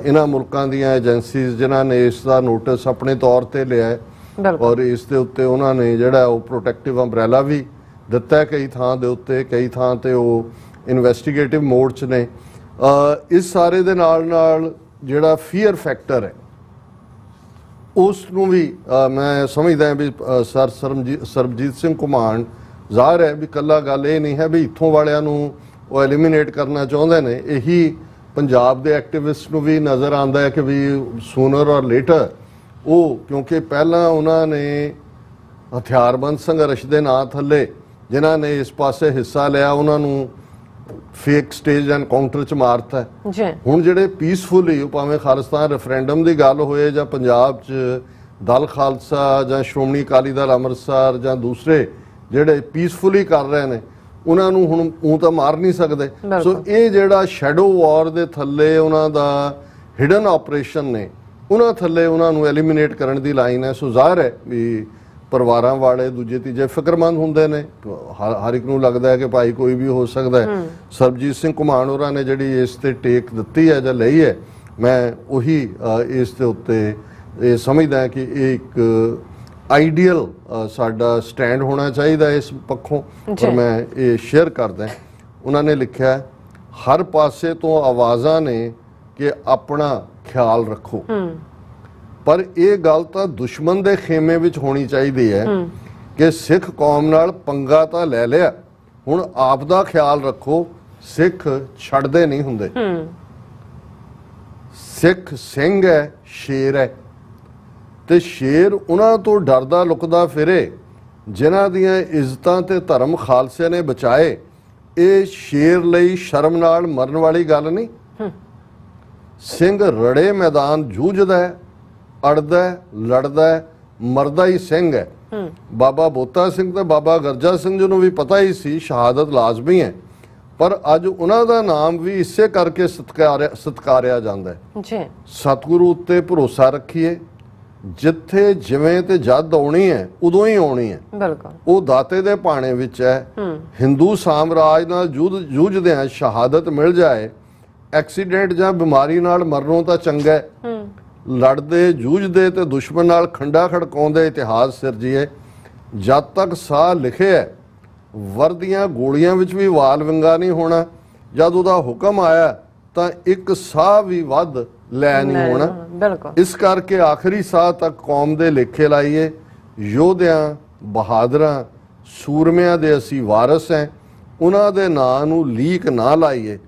ਇਹਨਾਂ ਮੁਲਕਾਂ ਦੀਆਂ ਏਜੰਸੀਜ਼ ਜਿਨ੍ਹਾਂ ਨੇ ਇਸ ਦਾ ਨੋਟਿਸ ਆਪਣੇ ਤੌਰ ਤੇ ਲਿਆ ਹੈ ਔਰ ਇਸ ਦੇ ਉੱਤੇ ਉਹਨਾਂ ਨੇ ਜਿਹੜਾ ਉਹ ਪ੍ਰੋਟੈਕਟਿਵ ਅੰਬ੍ਰੈਲਾ ਵੀ ਦਿੱਤਾ ਹੈ ਕਈ ਥਾਂ ਦੇ ਉੱਤੇ, ਕਈ ਥਾਂ ਤੇ ਉਹ ਇਨਵੈਸਟੀਗੇਟਿਵ ਮੋਡ 'ਚ ਨੇ। ਇਸ ਸਾਰੇ ਦੇ ਨਾਲ ਜਿਹੜਾ ਫੀਅਰ ਫੈਕਟਰ ਹੈ ਉਸ ਨੂੰ ਵੀ ਮੈਂ ਸਮਝਦਾ ਵੀ ਸਰ ਸਰਬਜੀਤ ਸਿੰਘ ਘੁਮਾਣ ਜ਼ਾਹਰ ਹੈ ਵੀ ਇਕੱਲਾ ਗੱਲ ਇਹ ਨਹੀਂ ਹੈ ਵੀ ਇੱਥੋਂ ਵਾਲਿਆਂ ਨੂੰ ਉਹ ਐਲੀਮੀਨੇਟ ਕਰਨਾ ਚਾਹੁੰਦੇ ਨੇ, ਇਹੀ ਪੰਜਾਬ ਦੇ ਐਕਟਿਵਿਸਟ ਨੂੰ ਵੀ ਨਜ਼ਰ ਆਉਂਦਾ ਹੈ ਕਿ ਵੀ ਸੂਨਰ ਔਰ ਲੇਟਰ ਉਹ ਕਿਉਂਕਿ ਪਹਿਲਾਂ ਉਹਨਾਂ ਨੇ ਹਥਿਆਰਬੰਦ ਸੰਘਰਸ਼ ਦੇ ਨਾਂ ਥੱਲੇ ਜਿਨ੍ਹਾਂ ਨੇ ਇਸ ਪਾਸੇ ਹਿੱਸਾ ਲਿਆ ਉਹਨਾਂ ਨੂੰ ਫੇਕ ਸਟੇਜ ਐਨਕਾਊਂਟਰ 'ਚ ਮਾਰਤਾ ਹੈ। ਹੁਣ ਜਿਹੜੇ ਪੀਸਫੁਲੀ ਭਾਵੇਂ ਖਾਲਿਸਤਾਨ ਰੈਫਰੈਂਡਮ ਦੀ ਗੱਲ ਹੋਏ ਜਾਂ ਪੰਜਾਬ 'ਚ ਦਲ ਖਾਲਸਾ ਜਾਂ ਸ਼੍ਰੋਮਣੀ ਅਕਾਲੀ ਦਲ ਅੰਮ੍ਰਿਤਸਰ ਜਾਂ ਦੂਸਰੇ ਜਿਹੜੇ ਪੀਸਫੁਲੀ ਕਰ ਰਹੇ ਨੇ ਉਹਨਾਂ ਨੂੰ ਹੁਣ ਉਹ ਤਾਂ ਮਾਰ ਨਹੀਂ ਸਕਦੇ। ਸੋ ਇਹ ਜਿਹੜਾ ਸ਼ੈਡੋ ਵਾਰ ਦੇ ਥੱਲੇ ਉਹਨਾਂ ਦਾ ਹਿਡਨ ਆਪਰੇਸ਼ਨ ਨੇ ਉਹਨਾਂ ਥੱਲੇ ਉਹਨਾਂ ਨੂੰ ਐਲੀਮੀਨੇਟ ਕਰਨ ਦੀ ਲਾਈਨ ਹੈ। ਸੋ ਜ਼ਾਹਰ ਹੈ ਵੀ ਪਰਿਵਾਰਾਂ ਵਾਲੇ ਦੂਜੇ ਤੀਜੇ ਫਿਕਰਮੰਦ ਹੁੰਦੇ ਨੇ, ਹਰ ਇੱਕ ਨੂੰ ਲੱਗਦਾ ਹੈ ਕਿ ਭਾਈ ਕੋਈ ਵੀ ਹੋ ਸਕਦਾ ਹੈ। ਸਰਬਜੀਤ ਸਿੰਘ ਘੁਮਾਣ ਹੋਰਾਂ ਨੇ ਜਿਹੜੀ ਇਸ ਤੇ ਟੇਕ ਦਿੱਤੀ ਹੈ ਜਾਂ ਲਈ ਹੈ, ਮੈਂ ਉਹੀ ਇਸ ਦੇ ਉੱਤੇ ਇਹ ਸਮਝਦਾ ਕਿ ਇਹ ਇੱਕ ਆਈਡੀਅਲ ਸਾਡਾ ਸਟੈਂਡ ਹੋਣਾ ਚਾਹੀਦਾ ਇਸ ਪੱਖੋਂ ਪਰ ਮੈਂ ਇਹ ਸ਼ੇਅਰ ਕਰਦਾ। ਉਹਨਾਂ ਨੇ ਲਿਖਿਆ ਹਰ ਪਾਸੇ ਤੋਂ ਆਵਾਜ਼ਾਂ ਨੇ ਕਿ ਆਪਣਾ ਖਿਆਲ ਰੱਖੋ, ਪਰ ਇਹ ਗੱਲ ਤਾਂ ਦੁਸ਼ਮਣ ਦੇ ਖੇਮੇ ਵਿੱਚ ਹੋਣੀ ਚਾਹੀਦੀ ਹੈ ਕਿ ਸਿੱਖ ਕੌਮ ਨਾਲ ਪੰਗਾ ਤਾਂ ਲੈ ਲਿਆ, ਹੁਣ ਆਪ ਦਾ ਖਿਆਲ ਰੱਖੋ, ਸਿੱਖ ਛੱਡਦੇ ਨਹੀਂ ਹੁੰਦੇ। ਸਿੱਖ ਸਿੰਘ ਹੈ, ਸ਼ੇਰ ਹੈ ਤੇ ਸ਼ੇਰ ਉਹਨਾਂ ਤੋਂ ਡਰਦਾ ਲੁਕਦਾ ਫਿਰੇ ਜਿਨ੍ਹਾਂ ਦੀਆਂ ਇੱਜ਼ਤਾਂ ਤੇ ਧਰਮ ਖਾਲਸੇ ਨੇ ਬਚਾਏ। ਇਹ ਸ਼ੇਰ ਲਈ ਸ਼ਰਮ ਨਾਲ ਮਰਨ ਵਾਲੀ ਗੱਲ ਨਹੀਂ। ਸਿੰਘ ਰੜੇ ਮੈਦਾਨ ਜੂਝਦਾ ਹੈ, ਅੜਦਾ ਲੜਦਾ ਮਰਦਾ ਹੀ ਸਿੰਘ ਹੈ। ਬਾਬਾ ਬੋਤਾ ਸਿੰਘ ਤੇ ਬਾਬਾ ਗਰਜਾ ਸਿੰਘ ਜੀ ਨੂੰ ਵੀ ਪਤਾ ਹੀ ਸੀ ਸ਼ਹਾਦਤ ਲਾਜ਼ਮੀ ਹੈ, ਪਰ ਅੱਜ ਉਹਨਾਂ ਦਾ ਨਾਮ ਵੀ ਇਸੇ ਕਰਕੇ ਸਤਿਕਾਰਿਆ ਜਾਂਦਾ ਹੈ। ਸਤਿਗੁਰੂ ਉੱਤੇ ਭਰੋਸਾ ਰੱਖੀਏ, ਜਿੱਥੇ ਜਿਵੇਂ ਤੇ ਜਦ ਆਉਣੀ ਹੈ ਉਦੋਂ ਹੀ ਆਉਣੀ ਹੈ। ਉਹ ਦਾਤੇ ਦੇ ਭਾਣੇ ਵਿੱਚ ਹੈ। ਹਿੰਦੂ ਸਾਮਰਾਜ ਨਾਲ ਜੂਝਦਿਆਂ ਸ਼ਹਾਦਤ ਮਿਲ ਜਾਏ, ਐਕਸੀਡੈਂਟ ਜਾਂ ਬਿਮਾਰੀ ਨਾਲ ਮਰਨੋਂ ਤਾਂ ਚੰਗਾ ਹੈ। ਲੜਦੇ ਜੂਝਦੇ ਤੇ ਦੁਸ਼ਮਣ ਨਾਲ ਖੰਡਾ ਖੜਕਾਉਂਦੇ ਇਤਿਹਾਸ ਸਿਰਜੀਏ। ਜਦ ਤੱਕ ਸਾਹ ਲਿਖਿਆ ਵਰਦੀਆਂ ਗੋਲੀਆਂ ਵਿੱਚ ਵੀ ਵਾਲ ਵਿੰਗਾ ਨਹੀਂ ਹੋਣਾ। ਜਦ ਉਹਦਾ ਹੁਕਮ ਆਇਆ ਤਾਂ ਇੱਕ ਸਾਹ ਵੀ ਵੱਧ ਲੈ ਨਹੀਂ ਹੋਣਾ। ਇਸ ਕਰਕੇ ਆਖਰੀ ਸਾਹ ਤੱਕ ਕੌਮ ਦੇ ਲੇਖੇ ਲਾਈਏ। ਯੋਧਿਆਂ ਬਹਾਦਰਾਂ ਸੂਰਮਿਆਂ ਦੇ ਅਸੀਂ ਵਾਰਸ ਹਾਂ, ਉਹਨਾਂ ਦੇ ਨਾਂ ਨੂੰ ਲੀਕ ਨਾ ਲਾਈਏ।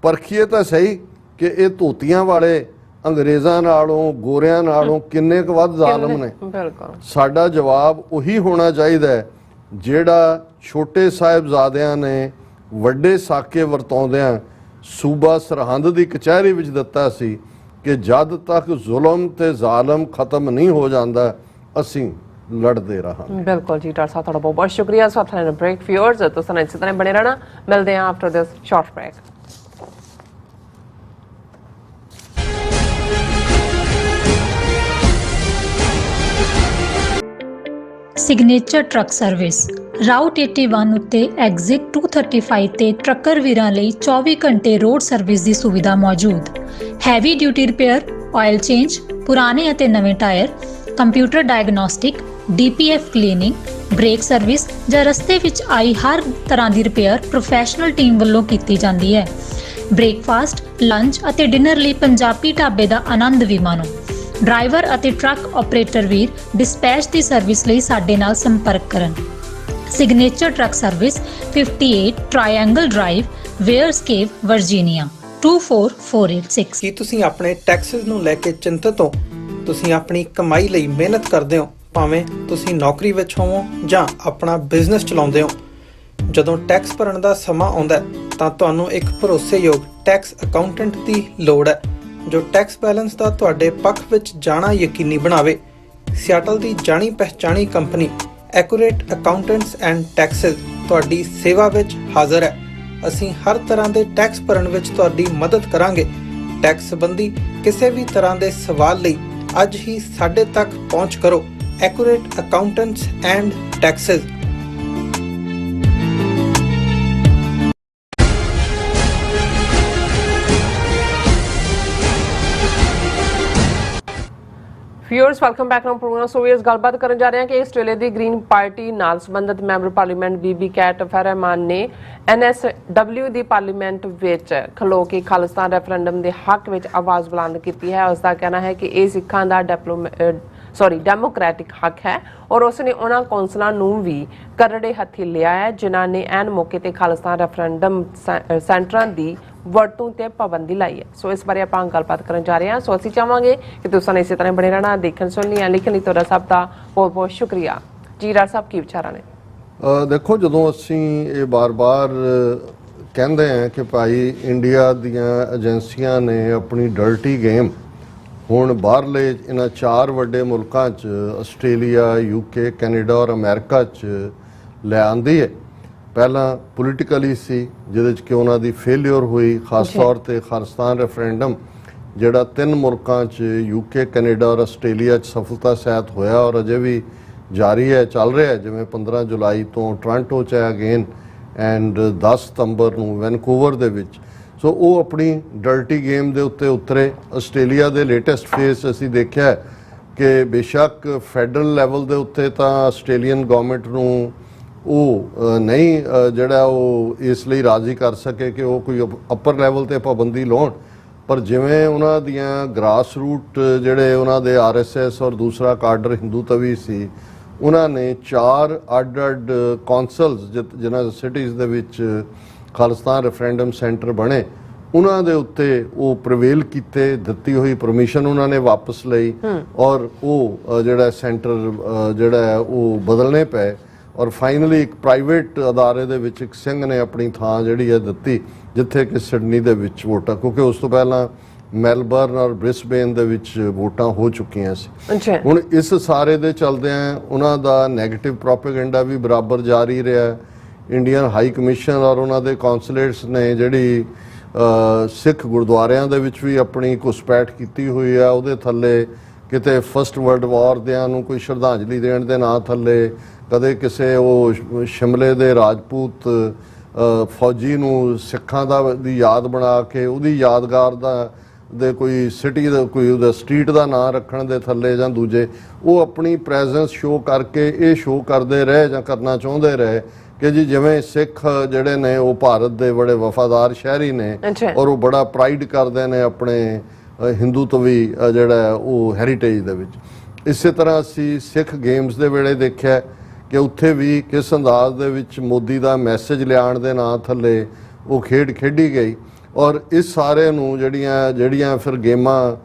ਪਰਖੀਏ ਤਾਂ ਸਹੀ ਕਿ ਇਹ ਧੋਤੀਆਂ ਵਾਲੇ ਅੰਗਰੇਜ਼ਾਂ ਨਾਲੋਂ ਗੋਰਿਆਂ ਨਾਲੋਂ ਕਿੰਨੇ ਕੁ ਵੱਧ ਜ਼ਾਲਮ ਨੇ। ਬਿਲਕੁਲ ਸਾਡਾ ਜਵਾਬ ਉਹੀ ਹੋਣਾ ਚਾਹੀਦਾ ਹੈ ਜਿਹੜਾ ਛੋਟੇ ਸਾਹਿਬਜ਼ਾਦਿਆਂ ਨੇ ਵੱਡੇ ਸਾਕੇ ਵਰਤਾਉਂਦਿਆਂ ਸੂਬਾ ਸਰਹੰਦ ਦੀ ਕਚਹਿਰੀ ਵਿੱਚ ਦਿੱਤਾ ਸੀ ਕਿ ਜਦ ਤੱਕ ਜ਼ੁਲਮ ਤੇ ਜ਼ਾਲਮ ਖਤਮ ਨਹੀਂ ਹੋ ਜਾਂਦਾ ਅਸੀਂ ਲੜਦੇ ਰਹਾਂਗੇ। ਬਿਲਕੁਲ ਜੀ ਡਾਕਟਰ ਸਾਹਿਬ ਤੁਹਾਡਾ ਬਹੁਤ ਬਹੁਤ ਸ਼ੁਕਰੀਆ। ਸਾਥ ਲੈਣ ਬ੍ਰੇਕ ਵਿਊਅਰਸ ਤੁਸੀਂ ਇਸੇ ਤਰ੍ਹਾਂ ਬਣੇ ਰਹਿਣਾ। ਮਿਲਦੇ ਹਾਂ after this short break. Signature truck service route 81 ਉੱਤੇ ਐਗਜ਼ਿਟ 235 ਤੇ ਟਰੱਕਰ ਵੀਰਾਂ ਲਈ 24 ਘੰਟੇ ਰੋਡ ਸਰਵਿਸ ਦੀ ਸੁਵਿਧਾ ਮੌਜੂਦ। Heavy duty repair, oil change, ਪੁਰਾਣੇ ਅਤੇ ਨਵੇਂ tyre, computer diagnostic, DPF cleaning, brake service ਜਾਂ ਰਸਤੇ ਵਿੱਚ ਆਈ ਹਰ ਤਰ੍ਹਾਂ ਦੀ ਰਿਪੇਅਰ ਪ੍ਰੋਫੈਸ਼ਨਲ ਟੀਮ ਵੱਲੋਂ ਕੀਤੀ ਜਾਂਦੀ ਹੈ। ਬ੍ਰੇਕਫਾਸਟ, ਲੰਚ ਅਤੇ ਡਿਨਰ ਲਈ ਪੰਜਾਬੀ ਢਾਬੇ ਦਾ ਆਨੰਦ ਵੀ ਮਾਣੋ। ਡਰਾਈਵਰ ਅਤੇ ਟਰੱਕ ਆਪਰੇਟਰ ਵੀਰ ਡਿਸਪੈਚ ਦੀ ਸਰਵਿਸ ਲਈ ਸਾਡੇ ਨਾਲ ਸੰਪਰਕ ਕਰਨ। Signature truck service 58 triangle drive, wares cave, Virginia 24486। ਕੀ ਤੁਸੀਂ ਆਪਣੇ ਟੈਕਸਸ ਨੂੰ ਲੈ ਕੇ ਚਿੰਤਤ ਹੋ? ਤੁਸੀਂ ਆਪਣੀ ਕਮਾਈ ਲਈ ਮਿਹਨਤ ਕਰਦੇ ਹੋ, ਭਾਵੇਂ ਤੁਸੀਂ ਨੌਕਰੀ ਵਿੱਚ ਹੋਵੋ ਜਾਂ ਆਪਣਾ ਬਿਜ਼ਨਸ ਚਲਾਉਂਦੇ ਹੋ। ਜਦੋਂ ਟੈਕਸ ਭਰਨ ਦਾ ਸਮਾਂ ਆਉਂਦਾ ਤਾਂ ਤੁਹਾਨੂੰ ਇੱਕ ਭਰੋਸੇਯੋਗ ਟੈਕਸ ਅਕਾਊਂਟੈਂਟ ਦੀ ਲੋੜ ਹੈ ਜੋ ਟੈਕਸ ਬੈਲੈਂਸ ਦਾ ਤੁਹਾਡੇ ਪੱਖ ਵਿੱਚ ਜਾਣਾ ਯਕੀਨੀ ਬਣਾਵੇ। ਸਿਆਟਲ ਦੀ ਜਾਣੀ ਪਛਾਣੀ company accurate accountants and taxes ਤੁਹਾਡੀ ਸੇਵਾ ਵਿੱਚ ਹਾਜ਼ਰ ਹੈ। ਅਸੀਂ ਹਰ ਤਰ੍ਹਾਂ ਦੇ ਟੈਕਸ ਭਰਨ ਵਿੱਚ ਤੁਹਾਡੀ ਮਦਦ ਕਰਾਂਗੇ। ਟੈਕਸ ਸੰਬੰਧੀ ਕਿਸੇ ਵੀ ਤਰ੍ਹਾਂ ਦੇ ਸਵਾਲ ਲਈ ਅੱਜ ਹੀ ਸਾਡੇ ਤੱਕ ਪਹੁੰਚ ਕਰੋ। Accurate accountants and taxes. Viewers welcome back to program. So viewers ਗੱਲਬਾਤ ਕਰਨ ਜਾ ਰਹੇ ਹਾਂ ਕਿ ਆਸਟ੍ਰੇਲੀਆ ਦੀ ਗ੍ਰੀਨ ਪਾਰਟੀ ਨਾਲ ਸੰਬੰਧਿਤ ਮੈਂਬਰ ਪਾਰਲੀਮੈਂਟ ਬੀਬੀ ਕੈਟ ਫੈਰਮਾਨ ਨੇ NSW ਦੀ ਪਾਰਲੀਮੈਂਟ ਵਿੱਚ ਖਲੋ ਕੇ ਖਾਲਿਸਤਾਨ ਰੈਫਰੈਂਡਮ ਦੇ ਹੱਕ ਵਿੱਚ ਆਵਾਜ਼ ਬੁਲੰਦ ਕੀਤੀ ਹੈ। ਉਸ ਦਾ ਕਹਿਣਾ ਹੈ ਕਿ ਇਹ ਸਿੱਖਾਂ ਦਾ ਡੈਮੋਕ੍ਰੈਟਿਕ ਹੱਕ ਹੈ ਔਰ ਉਸਨੇ ਉਹਨਾਂ ਕੌਂਸਲਾਂ ਨੂੰ ਵੀ ਕਰੜੇ ਹੱਥੀ ਲਿਆ ਹੈ ਜਿਨ੍ਹਾਂ ਨੇ ਐਨ ਮੌਕੇ ਤੇ ਖਾਲਿਸਤਾਨ ਰੈਫਰੈਂਡਮ ਸੈਂਟਰਾਂ ਦੀ ਵਰਤੋਂ ਤੇ ਪਾਬੰਦੀ ਲਾਈ ਹੈ। ਸੋ ਇਸ ਬਾਰੇ ਆਪਾਂ ਗੱਲਬਾਤ ਕਰਨ ਜਾ ਰਹੇ ਹਾਂ। ਸੋ ਅਸੀਂ ਚਾਹਾਂਗੇ ਕਿ ਤੁਸੀਂ ਇਸੇ ਤਰ੍ਹਾਂ ਬਣੇ ਰਹਿਣਾ। ਦੇਖਣ ਸੁਣ ਲਈ ਲਿਖਣ ਲਈ ਤੁਹਾਡਾ ਸਭ ਦਾ ਬਹੁਤ ਬਹੁਤ ਸ਼ੁਕਰੀਆ ਜੀ। ਡਾਕਟਰ ਸਾਹਿਬ ਕੀ ਵਿਚਾਰਾਂ ਨੇ? ਦੇਖੋ, ਜਦੋਂ ਅਸੀਂ ਇਹ ਬਾਰ-ਬਾਰ ਕਹਿੰਦੇ ਹਾਂ ਕਿ ਭਾਈ ਇੰਡੀਆ ਦੀਆਂ ਏਜੰਸੀਆਂ ਨੇ ਆਪਣੀ ਡਰਟੀ ਗੇਮ ਹੁਣ ਬਾਹਰਲੇ ਇਹਨਾਂ 4 ਵੱਡੇ ਮੁਲਕਾਂ 'ਚ ਆਸਟ੍ਰੇਲੀਆ, UK, ਕੈਨੇਡਾ ਔਰ ਅਮਰੀਕਾ 'ਚ ਲੈ ਆਂਦੀ ਹੈ। ਪਹਿਲਾਂ ਪੋਲੀਟੀਕਲੀ ਸੀ ਜਿਹਦੇ 'ਚ ਕਿ ਉਹਨਾਂ ਦੀ ਫੇਲਿਅਰ ਹੋਈ, ਖਾਸ ਤੌਰ ਤੇ ਖਾਲਿਸਤਾਨ ਰੈਫਰੈਂਡਮ ਜਿਹੜਾ 3 ਮੁਲਕਾਂ 'ਚ UK, ਕੈਨੇਡਾ ਔਰ ਆਸਟ੍ਰੇਲੀਆ 'ਚ ਸਫਲਤਾ ਸਹਿਤ ਹੋਇਆ ਔਰ ਅਜੇ ਵੀ ਜਾਰੀ ਹੈ, ਚੱਲ ਰਿਹਾ। ਜਿਵੇਂ 15 ਜੁਲਾਈ ਤੋਂ ਟੋਰਾਂਟੋ 'ਚ ਹੈ ਅਗੇਨ ਐਂਡ 10 ਸਤੰਬਰ ਨੂੰ ਵੈਨਕੂਵਰ ਦੇ ਵਿੱਚ। ਸੋ ਉਹ ਆਪਣੀ ਡਰਟੀ ਗੇਮ ਦੇ ਉੱਤੇ ਉਤਰੇ। ਆਸਟ੍ਰੇਲੀਆ ਦੇ ਲੇਟੈਸਟ ਫੇਸ ਅਸੀਂ ਦੇਖਿਆ ਕਿ ਬੇਸ਼ੱਕ ਫੈਡਰਲ ਲੈਵਲ ਦੇ ਉੱਤੇ ਤਾਂ ਆਸਟ੍ਰੇਲੀਅਨ ਗਵਰਨਮੈਂਟ ਨੂੰ ਉਹ ਨਹੀਂ ਜਿਹੜਾ ਉਹ ਇਸ ਲਈ ਰਾਜ਼ੀ ਕਰ ਸਕੇ ਕਿ ਉਹ ਕੋਈ ਅੱਪਰ ਲੈਵਲ ਤੇ ਪਾਬੰਦੀ ਲਾਉਣ, ਪਰ ਜਿਵੇਂ ਉਹਨਾਂ ਦੀਆਂ ਗ੍ਰਾਸ ਰੂਟ ਜਿਹੜੇ ਉਹਨਾਂ ਦੇ RSS ਔਰ ਦੂਸਰਾ ਕਾਡਰ ਹਿੰਦੂ ਤਵੀ ਸੀ, ਉਹਨਾਂ ਨੇ 4 ਅੱਡ-ਅੱਡ ਕੌਂਸਲਸ ਜਿਨ੍ਹਾਂ ਸਿਟੀਜ਼ ਦੇ ਵਿੱਚ ਖਾਲਿਸਤਾਨ ਰੈਫਰੈਂਡਮ ਸੈਂਟਰ ਬਣੇ, ਉਹਨਾਂ ਦੇ ਉੱਤੇ ਉਹ ਪ੍ਰਵੇਲ ਕੀਤੇ। ਦਿੱਤੀ ਹੋਈ ਪਰਮਿਸ਼ਨ ਉਹਨਾਂ ਨੇ ਵਾਪਸ ਲਈ ਔਰ ਉਹ ਜਿਹੜਾ ਸੈਂਟਰ ਜਿਹੜਾ ਹੈ ਉਹ ਬਦਲਣੇ ਪਏ ਔਰ ਫਾਈਨਲੀ ਇੱਕ ਪ੍ਰਾਈਵੇਟ ਅਦਾਰੇ ਦੇ ਵਿੱਚ ਇੱਕ ਸਿੰਘ ਨੇ ਆਪਣੀ ਥਾਂ ਜਿਹੜੀ ਹੈ ਦਿੱਤੀ ਜਿੱਥੇ ਕਿ ਸਿਡਨੀ ਦੇ ਵਿੱਚ ਵੋਟਾਂ, ਕਿਉਂਕਿ ਉਸ ਤੋਂ ਪਹਿਲਾਂ ਮੈਲਬਰਨ ਔਰ ਬ੍ਰਿਸਬੇਨ ਦੇ ਵਿੱਚ ਵੋਟਾਂ ਹੋ ਚੁੱਕੀਆਂ ਸੀ। ਹੁਣ ਇਸ ਸਾਰੇ ਦੇ ਚਲਦਿਆਂ ਉਹਨਾਂ ਦਾ ਨੈਗੇਟਿਵ ਪ੍ਰੋਪੇਗੈਂਡਾ ਵੀ ਬਰਾਬਰ ਜਾਰੀ ਰਿਹਾ। ਇੰਡੀਅਨ ਹਾਈ ਕਮਿਸ਼ਨ ਔਰ ਉਹਨਾਂ ਦੇ ਕੌਂਸੂਲੇਟਸ ਨੇ ਜਿਹੜੀ ਸਿੱਖ ਗੁਰਦੁਆਰਿਆਂ ਦੇ ਵਿੱਚ ਵੀ ਆਪਣੀ ਘੁਸਪੈਠ ਕੀਤੀ ਹੋਈ ਆ। ਉਹਦੇ ਥੱਲੇ ਕਿਤੇ ਫਸਟ ਵਰਲਡ ਵਾਰ ਦਿਆਂ ਨੂੰ ਕੋਈ ਸ਼ਰਧਾਂਜਲੀ ਦੇਣ ਦੇ ਨਾਂ ਥੱਲੇ, ਕਦੇ ਕਿਸੇ ਉਹ ਸ਼ਿਮਲੇ ਦੇ ਰਾਜਪੂਤ ਫੌਜੀ ਨੂੰ ਸਿੱਖਾਂ ਦੀ ਯਾਦ ਬਣਾ ਕੇ ਉਹਦੀ ਯਾਦਗਾਰ ਦੇ ਕੋਈ ਸਿਟੀ ਦਾ ਕੋਈ ਉਹਦਾ ਸਟਰੀਟ ਦਾ ਨਾਂ ਰੱਖਣ ਦੇ ਥੱਲੇ ਜਾਂ ਦੂਜੇ ਉਹ ਆਪਣੀ ਪ੍ਰੈਜ਼ੈਂਸ ਸ਼ੋਅ ਕਰਕੇ ਇਹ ਸ਼ੋਅ ਕਰਦੇ ਰਹੇ ਜਾਂ ਕਰਨਾ ਚਾਹੁੰਦੇ ਰਹੇ ਕਿ ਜੀ ਜਿਵੇਂ ਸਿੱਖ ਜਿਹੜੇ ਨੇ ਉਹ ਭਾਰਤ ਦੇ ਬੜੇ ਵਫਾਦਾਰ ਸ਼ਹਿਰੀ ਨੇ ਔਰ ਉਹ ਬੜਾ ਪ੍ਰਾਈਡ ਕਰਦੇ ਨੇ ਆਪਣੇ ਹਿੰਦੂਤਵੀ ਜਿਹੜਾ ਉਹ ਹੈਰੀਟੇਜ ਦੇ ਵਿੱਚ। ਇਸੇ ਤਰ੍ਹਾਂ ਅਸੀਂ ਸਿੱਖ ਗੇਮਸ ਦੇ ਵੇਲੇ ਦੇਖਿਆ ਕਿ ਉੱਥੇ ਵੀ ਕਿਸ ਅੰਦਾਜ਼ ਦੇ ਵਿੱਚ ਮੋਦੀ ਦਾ ਮੈਸੇਜ ਲਿਆਉਣ ਦੇ ਨਾਂ ਥੱਲੇ ਉਹ ਖੇਡ ਖੇਡੀ ਗਈ। ਔਰ ਇਸ ਸਾਰੇ ਨੂੰ ਜਿਹੜੀਆਂ ਫਿਰ ਗੇਮਾਂ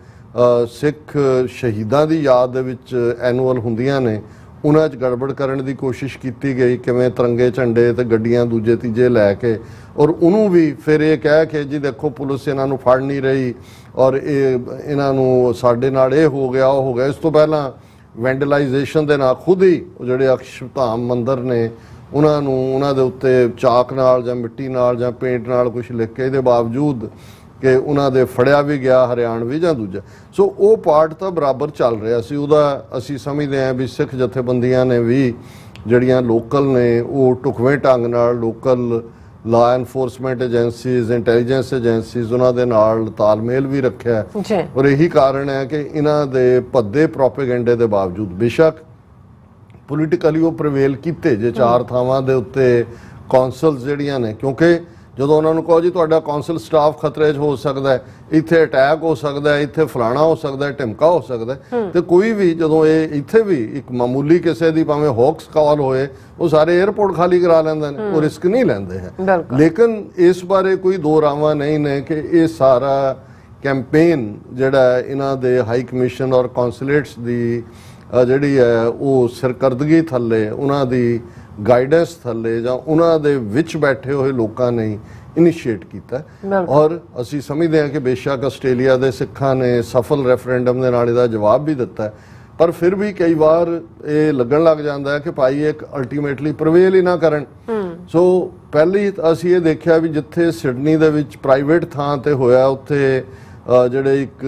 ਸਿੱਖ ਸ਼ਹੀਦਾਂ ਦੀ ਯਾਦ ਦੇ ਵਿੱਚ ਐਨੂਅਲ ਹੁੰਦੀਆਂ ਨੇ ਉਹਨਾਂ 'ਚ ਗੜਬੜ ਕਰਨ ਦੀ ਕੋਸ਼ਿਸ਼ ਕੀਤੀ ਗਈ, ਕਿਵੇਂ ਤਿਰੰਗੇ ਝੰਡੇ ਤੇ ਗੱਡੀਆਂ ਦੂਜੇ ਤੀਜੇ ਲੈ ਕੇ, ਔਰ ਉਹਨੂੰ ਵੀ ਫਿਰ ਇਹ ਕਹਿ ਕੇ ਜੀ ਦੇਖੋ ਪੁਲਿਸ ਇਹਨਾਂ ਨੂੰ ਫੜ ਨਹੀਂ ਰਹੀ ਔਰ ਇਹਨਾਂ ਨੂੰ ਸਾਡੇ ਨਾਲ ਇਹ ਹੋ ਗਿਆ ਉਹ ਹੋ ਗਿਆ। ਇਸ ਤੋਂ ਪਹਿਲਾਂ ਵੈਂਡਲਾਈਜੇਸ਼ਨ ਦੇ ਨਾਲ ਖੁਦ ਹੀ ਜਿਹੜੇ ਅਕਸ਼ਰਧਾਮ ਮੰਦਰ ਨੇ ਉਹਨਾਂ ਦੇ ਉੱਤੇ ਚਾਕ ਨਾਲ ਜਾਂ ਮਿੱਟੀ ਨਾਲ ਜਾਂ ਪੇਂਟ ਨਾਲ ਕੁਝ ਲਿਖ ਕੇ, ਇਹਦੇ ਬਾਵਜੂਦ ਕਿ ਉਹਨਾਂ ਦੇ ਫੜਿਆ ਵੀ ਗਿਆ ਹਰਿਆਣਵੀ ਜਾਂ ਦੂਜਾ। ਸੋ ਉਹ ਪਾਰਟ ਤਾਂ ਬਰਾਬਰ ਚੱਲ ਰਿਹਾ ਸੀ ਉਹਦਾ। ਅਸੀਂ ਸਮਝਦੇ ਹਾਂ ਵੀ ਸਿੱਖ ਜਥੇਬੰਦੀਆਂ ਨੇ ਵੀ ਜਿਹੜੀਆਂ ਲੋਕਲ ਨੇ ਉਹ ਢੁਕਵੇਂ ਢੰਗ ਨਾਲ ਲੋਕਲ ਲਾ ਐਨਫੋਰਸਮੈਂਟ ਏਜੰਸੀਜ਼, ਇੰਟੈਲੀਜੈਂਸ ਏਜੰਸੀਜ਼ ਉਹਨਾਂ ਦੇ ਨਾਲ ਤਾਲਮੇਲ ਵੀ ਰੱਖਿਆ। ਔਰ ਇਹੀ ਕਾਰਨ ਹੈ ਕਿ ਇਹਨਾਂ ਦੇ ਭੱਦੇ ਪ੍ਰੋਪੇਗੈਂਡੇ ਦੇ ਬਾਵਜੂਦ ਬੇਸ਼ੱਕ ਪੋਲੀਟੀਕਲੀ ਉਹ ਪ੍ਰਵੇਲ ਕੀਤੇ ਜੇ 4 ਥਾਵਾਂ ਦੇ ਉੱਤੇ ਕੌਂਸਲਸ ਜਿਹੜੀਆਂ ਨੇ, ਕਿਉਂਕਿ ਜਦੋਂ ਉਹਨਾਂ ਨੂੰ ਕਹੋ ਜੀ ਤੁਹਾਡਾ ਕੌਂਸਲ ਸਟਾਫ ਖਤਰੇ 'ਚ ਹੋ ਸਕਦਾ ਹੈ, ਇੱਥੇ ਅਟੈਕ ਹੋ ਸਕਦਾ ਹੈ, ਇੱਥੇ ਫਲਾਣਾ ਹੋ ਸਕਦਾ ਹੈ, ਢਿਮਕਾ ਹੋ ਸਕਦਾ ਹੈ, ਤੇ ਕੋਈ ਵੀ ਜਦੋਂ ਇਹ ਇੱਥੇ ਵੀ ਇੱਕ ਮਾਮੂਲੀ ਕਿਸੇ ਦੀ ਭਾਵੇਂ ਹੌਕਸ ਕਾਲ ਹੋਏ ਉਹ ਸਾਰੇ 에ਅਰਪੋਰਟ ਖਾਲੀ ਕਰਾ ਲੈਂਦੇ ਨੇ, ਉਹ ਰਿਸਕ ਨਹੀਂ ਲੈਂਦੇ ਹੈ। ਲੇਕਿਨ ਇਸ ਬਾਰੇ ਕੋਈ ਦੋ ਰਾਵਾਂ ਨਹੀਂ ਨੇ ਕਿ ਇਹ ਸਾਰਾ ਕੈਂਪੇਨ ਜਿਹੜਾ ਇਹਨਾਂ ਦੇ ਹਾਈ ਕਮਿਸ਼ਨ ਔਰ ਕੌਂਸੂਲੇਟਸ ਦੀ ਜਿਹੜੀ ਹੈ ਉਹ ਸਰਕਰਦਗੀ ਥੱਲੇ, ਉਹਨਾਂ ਦੀ ਗਾਈਡੈਂਸ ਥੱਲੇ ਜਾਂ ਉਹਨਾਂ ਦੇ ਵਿੱਚ ਬੈਠੇ ਹੋਏ ਲੋਕਾਂ ਨੇ ਇਨੀਸ਼ੀਏਟ ਕੀਤਾ। ਔਰ ਅਸੀਂ ਸਮਝਦੇ ਹਾਂ ਕਿ ਬੇਸ਼ੱਕ ਆਸਟ੍ਰੇਲੀਆ ਦੇ ਸਿੱਖਾਂ ਨੇ ਸਫਲ ਰੈਫਰੈਂਡਮ ਦੇ ਨਾਲ ਇਹਦਾ ਜਵਾਬ ਵੀ ਦਿੱਤਾ, ਪਰ ਫਿਰ ਵੀ ਕਈ ਵਾਰ ਇਹ ਲੱਗਣ ਲੱਗ ਜਾਂਦਾ ਹੈ ਕਿ ਭਾਈ ਇੱਕ ਅਲਟੀਮੇਟਲੀ ਪ੍ਰਵੇਲ ਹੀ ਨਾ ਕਰਨ। ਸੋ ਪਹਿਲੀ ਅਸੀਂ ਇਹ ਦੇਖਿਆ ਵੀ ਜਿੱਥੇ ਸਿਡਨੀ ਦੇ ਵਿੱਚ ਪ੍ਰਾਈਵੇਟ ਥਾਂ ਤੇ ਹੋਇਆ, ਉੱਥੇ ਜਿਹੜੇ ਇੱਕ